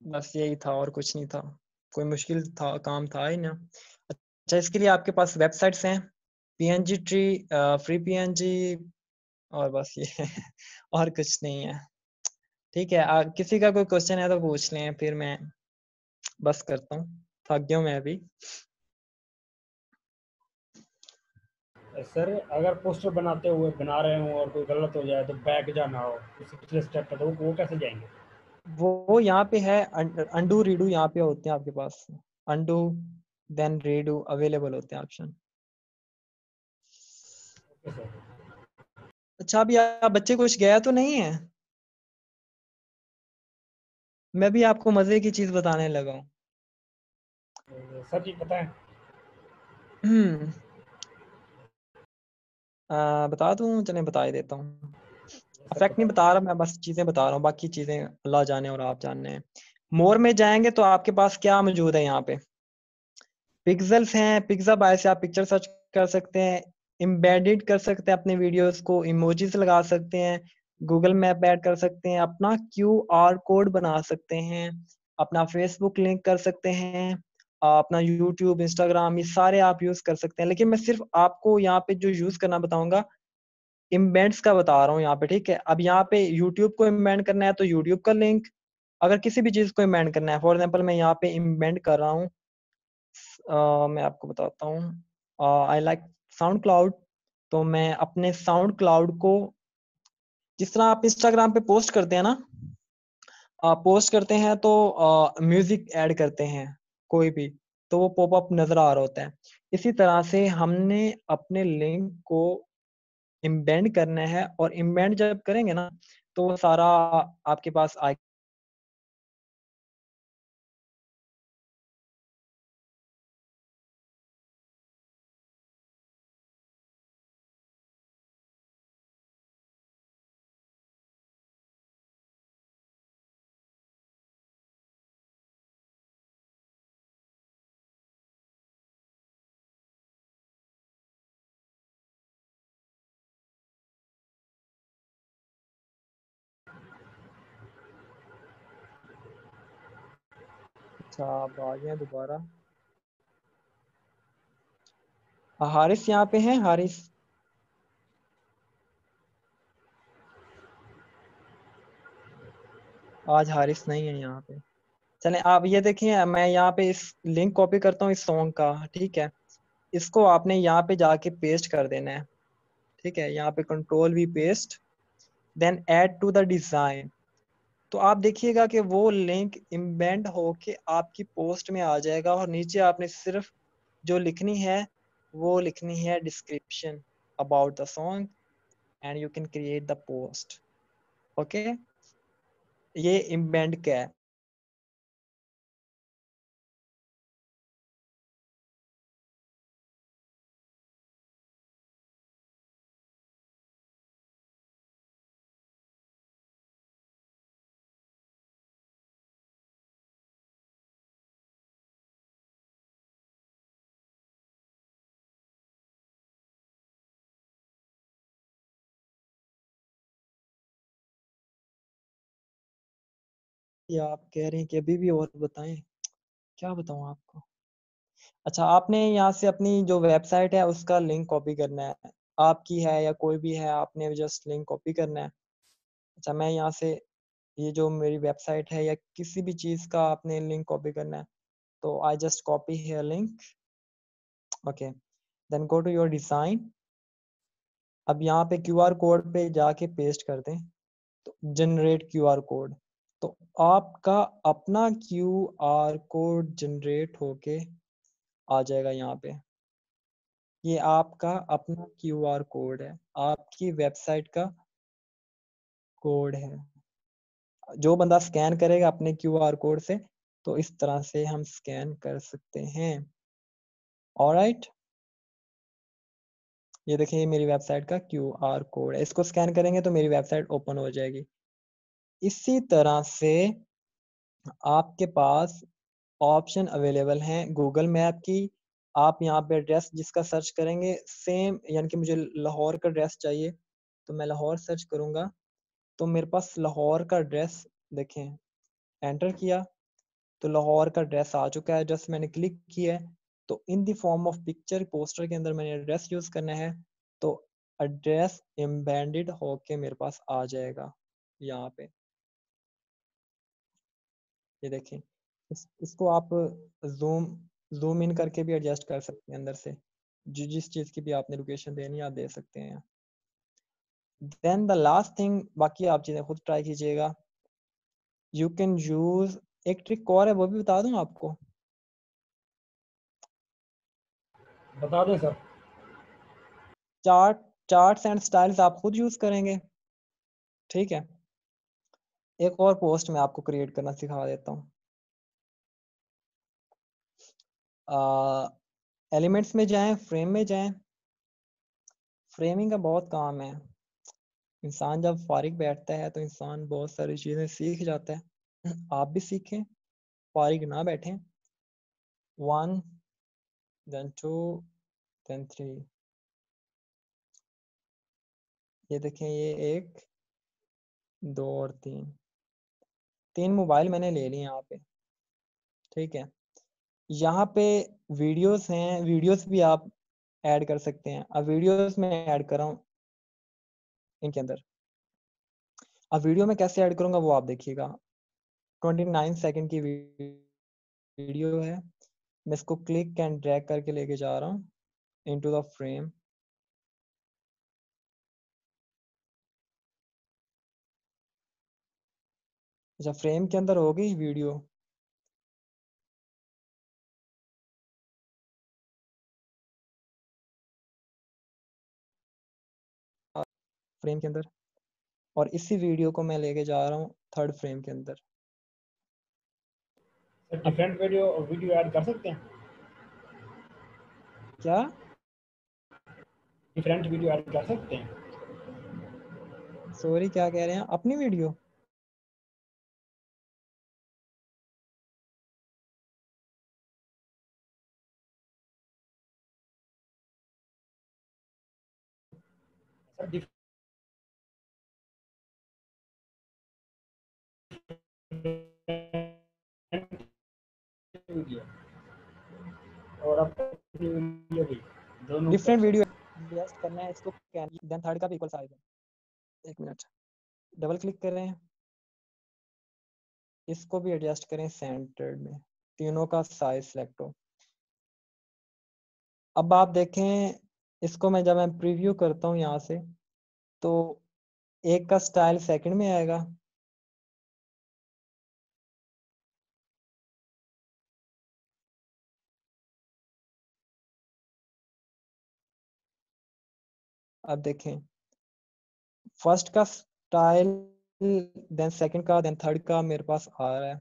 बस यही था और कुछ नहीं था, कोई मुश्किल था, काम था ही ना। अच्छा, इसके लिए आपके पास वेबसाइट्स हैं, पीएनजी ट्री, फ्री पीएनजी, और बस ये और कुछ नहीं है। ठीक है, किसी का कोई क्वेश्चन है तो पूछ लें, फिर मैं बस करता हूँ, थक गया हूँ मैं भी। सर अगर पोस्टर बनाते हुए बना रहे हो और कोई गलत हो जाए तो बैक जाना हो, किसी पिछले स्टेप पे, तो वो कैसे जाएंगे? वो यहाँ पे है, अंडू रीडू यहाँ पे होते हैं आपके पास, अंडू देन रीडू अवेलेबल होते हैं ऑप्शन। अच्छा, अभी आप बच्चे कुछ गया तो नहीं है? मैं भी आपको मजे की चीज बताने लगा हूँ। सर जी पता है। बता दूं? चले बता ही देता हूँ। अफेक्ट नहीं बता रहा मैं, बस चीजें बता रहा हूँ, बाकी चीजें अल्लाह जाने और आप जाने हैं। मोर में जाएंगे तो आपके पास क्या मौजूद है यहाँ पे? पिक्सेल्स हैं, पिक्साबाय से आप पिक्चर सर्च कर सकते हैं, एम्बेडेड कर सकते हैं अपने वीडियोस को, इमोजीज लगा सकते हैं, गूगल मैप ऐड कर सकते हैं, अपना QR कोड बना सकते हैं, अपना फेसबुक लिंक कर सकते हैं, अपना यूट्यूब, इंस्टाग्राम, ये सारे आप यूज कर सकते हैं। लेकिन मैं सिर्फ आपको यहाँ पे जो यूज करना बताऊंगा, इम्बेड्स का बता रहा हूँ यहाँ पे। ठीक है, अब यहाँ पे यूट्यूब को इम्बेड करना है तो यूट्यूब का लिंक, अगर किसी भी चीज को इम्बेड करना है, फॉर एग्जाम्पल मैं यहाँ पे इम्बेड कर रहा हूँ, मैं आपको बताता हूँ, आई लाइक साउंड क्लाउड। तो मैं अपने साउंड क्लाउड को, जिस तरह आप इंस्टाग्राम पे पोस्ट करते हैं ना, आप पोस्ट करते हैं तो म्यूजिक ऐड करते हैं कोई भी, तो वो पॉपअप नजर आ रहा होता है। इसी तरह से हमने अपने लिंक को इम्बेड करना है, और इम्बेड जब करेंगे ना तो वो सारा आपके पास अच्छा आप आ गए दोबारा। हारिस यहाँ पे हैं? हारिस आज हारिस नहीं है यहाँ पे। चलें आप ये देखिए, मैं यहाँ पे इस लिंक कॉपी करता हूँ इस सॉन्ग का, ठीक है। इसको आपने यहाँ पे जाके पेस्ट कर देना है, ठीक है। यहाँ पे control V paste, then add to the design. तो आप देखिएगा कि वो लिंक इम्बेड होके आपकी पोस्ट में आ जाएगा, और नीचे आपने सिर्फ जो लिखनी है वो लिखनी है description about the song, and you can create the post. Okay, ये इम्बेड क्या है? ये आप कह रहे हैं कि अभी भी और बताएं? क्या बताऊं आपको? अच्छा, आपने यहाँ से अपनी जो वेबसाइट है उसका लिंक कॉपी करना है, आपकी है या कोई भी है, आपने जस्ट लिंक कॉपी करना है। अच्छा, मैं यहाँ से ये जो मेरी वेबसाइट है या किसी भी चीज़ का आपने लिंक कॉपी करना है, तो I just copy here link. Okay, then go to your design. अब यहाँ पे क्यूआर कोड पे जाके पेस्ट कर दें, तो जनरेट क्यूआर कोड। तो आपका अपना क्यूआर कोड जनरेट होके आ जाएगा यहाँ पे। ये आपका अपना क्यूआर कोड है, आपकी वेबसाइट का कोड है। जो बंदा स्कैन करेगा अपने क्यूआर कोड से, तो इस तरह से हम स्कैन कर सकते हैं। ऑलराइट, ये देखिए ये मेरी वेबसाइट का क्यूआर कोड है, इसको स्कैन करेंगे तो मेरी वेबसाइट ओपन हो जाएगी। इसी तरह से आपके पास ऑप्शन अवेलेबल हैं गूगल मैप की। आप यहाँ पे एड्रेस जिसका सर्च करेंगे सेम, यानी कि मुझे लाहौर का एड्रेस चाहिए, तो मैं लाहौर सर्च करूँगा, तो मेरे पास लाहौर का एड्रेस देखें, एंटर किया तो लाहौर का एड्रेस आ चुका है। जस्ट मैंने क्लिक किया है, तो इन the form of picture poster के अंदर मैंने एड्रेस यूज़ करना है, तो एड्रेस एम्बेडेड होके मेरे पास आ जाएगा यहाँ पे। ये देखें, इसको आप जूम जूम इन करके भी एडजस्ट कर सकते हैं अंदर से, जिस चीज़ की भी आपने लोकेशन देनी है आप दे सकते हैं। देन द लास्ट थिंग, बाकी आप चीज़ें खुद ट्राई कीजिएगा। यू कैन यूज, एक ट्रिक और है वो भी बता दूं आपको। बता दें सर। चार्ट्स एंड स्टाइल्स आप खुद यूज करेंगे, ठीक है। एक और पोस्ट मैं आपको क्रिएट करना सिखा देता हूँ। एलिमेंट्स में जाएं, फ्रेम में जाएं। फ्रेमिंग का बहुत काम है। इंसान जब फारिग बैठता है तो इंसान बहुत सारी चीज़ें सीख जाता है। आप भी सीखें, फारिग ना बैठें। 1 then 2 then 3। ये देखें, ये 1 2 और 3 मोबाइल मैंने ले लिए यहाँ पे, ठीक है। यहाँ पे वीडियोस हैं, वीडियोस भी आप ऐड कर सकते हैं। अब वीडियोस में ऐड कर रहा हूँ इनके अंदर। अब वीडियो में कैसे ऐड करूँगा वो आप देखिएगा। 29 सेकंड की वीडियो है, मैं इसको क्लिक एंड ड्रैग करके लेके जा रहा हूँ इनटू द फ्रेम। अच्छा, फ्रेम के अंदर हो गई वीडियो। फ्रेम के अंदर, और इसी वीडियो को मैं लेके जा रहा हूँ थर्ड फ्रेम के अंदर। Sir different video video add कर सकते हैं? क्या डिफरेंट वीडियो ऐड कर सकते हैं? सॉरी, क्या कह रहे हैं? अपनी वीडियो? सर दोनों डिफरेंट का वीडियो एडजस्ट करना है इसको, देन थर्ड का भी इक्वल साइज है। एक मिनट, डबल क्लिक करें, इसको भी एडजस्ट करें सेंटर्ड में, तीनों का साइज सेलेक्ट हो। अब आप देखें इसको, मैं जब मैं प्रीव्यू करता हूँ यहाँ से, तो एक का स्टाइल सेकंड में आएगा, अब देखें फर्स्ट का स्टाइल, देन सेकंड का, देन थर्ड का मेरे पास आ रहा है।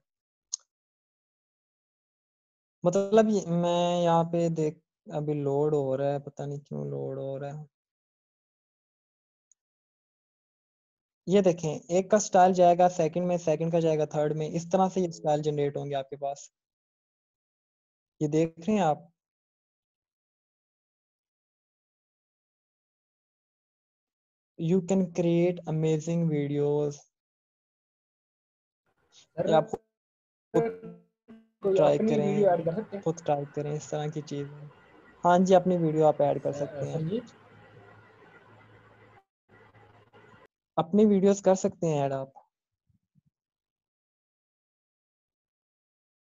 मतलब मैं यहाँ पे देख, अभी लोड हो रहा है, पता नहीं क्यों लोड हो रहा है। ये देखें एक का स्टाइल जाएगा सेकंड में, सेकंड का जाएगा थर्ड में, इस तरह से ये स्टाइल जनरेट होंगे आपके पास। ये देख रहे हैं आप? You can create amazing videos। ये आप खुद कोई ट्राई अपनी करें, वीडियो ऐड कर सकते हैं खुद ट्राई करें इस तरह की चीज़ें। हाँ जी, अपनी वीडियो आप ऐड कर सकते हैं, सर जी। अपनी वीडियोस कर सकते हैं ऐड आप।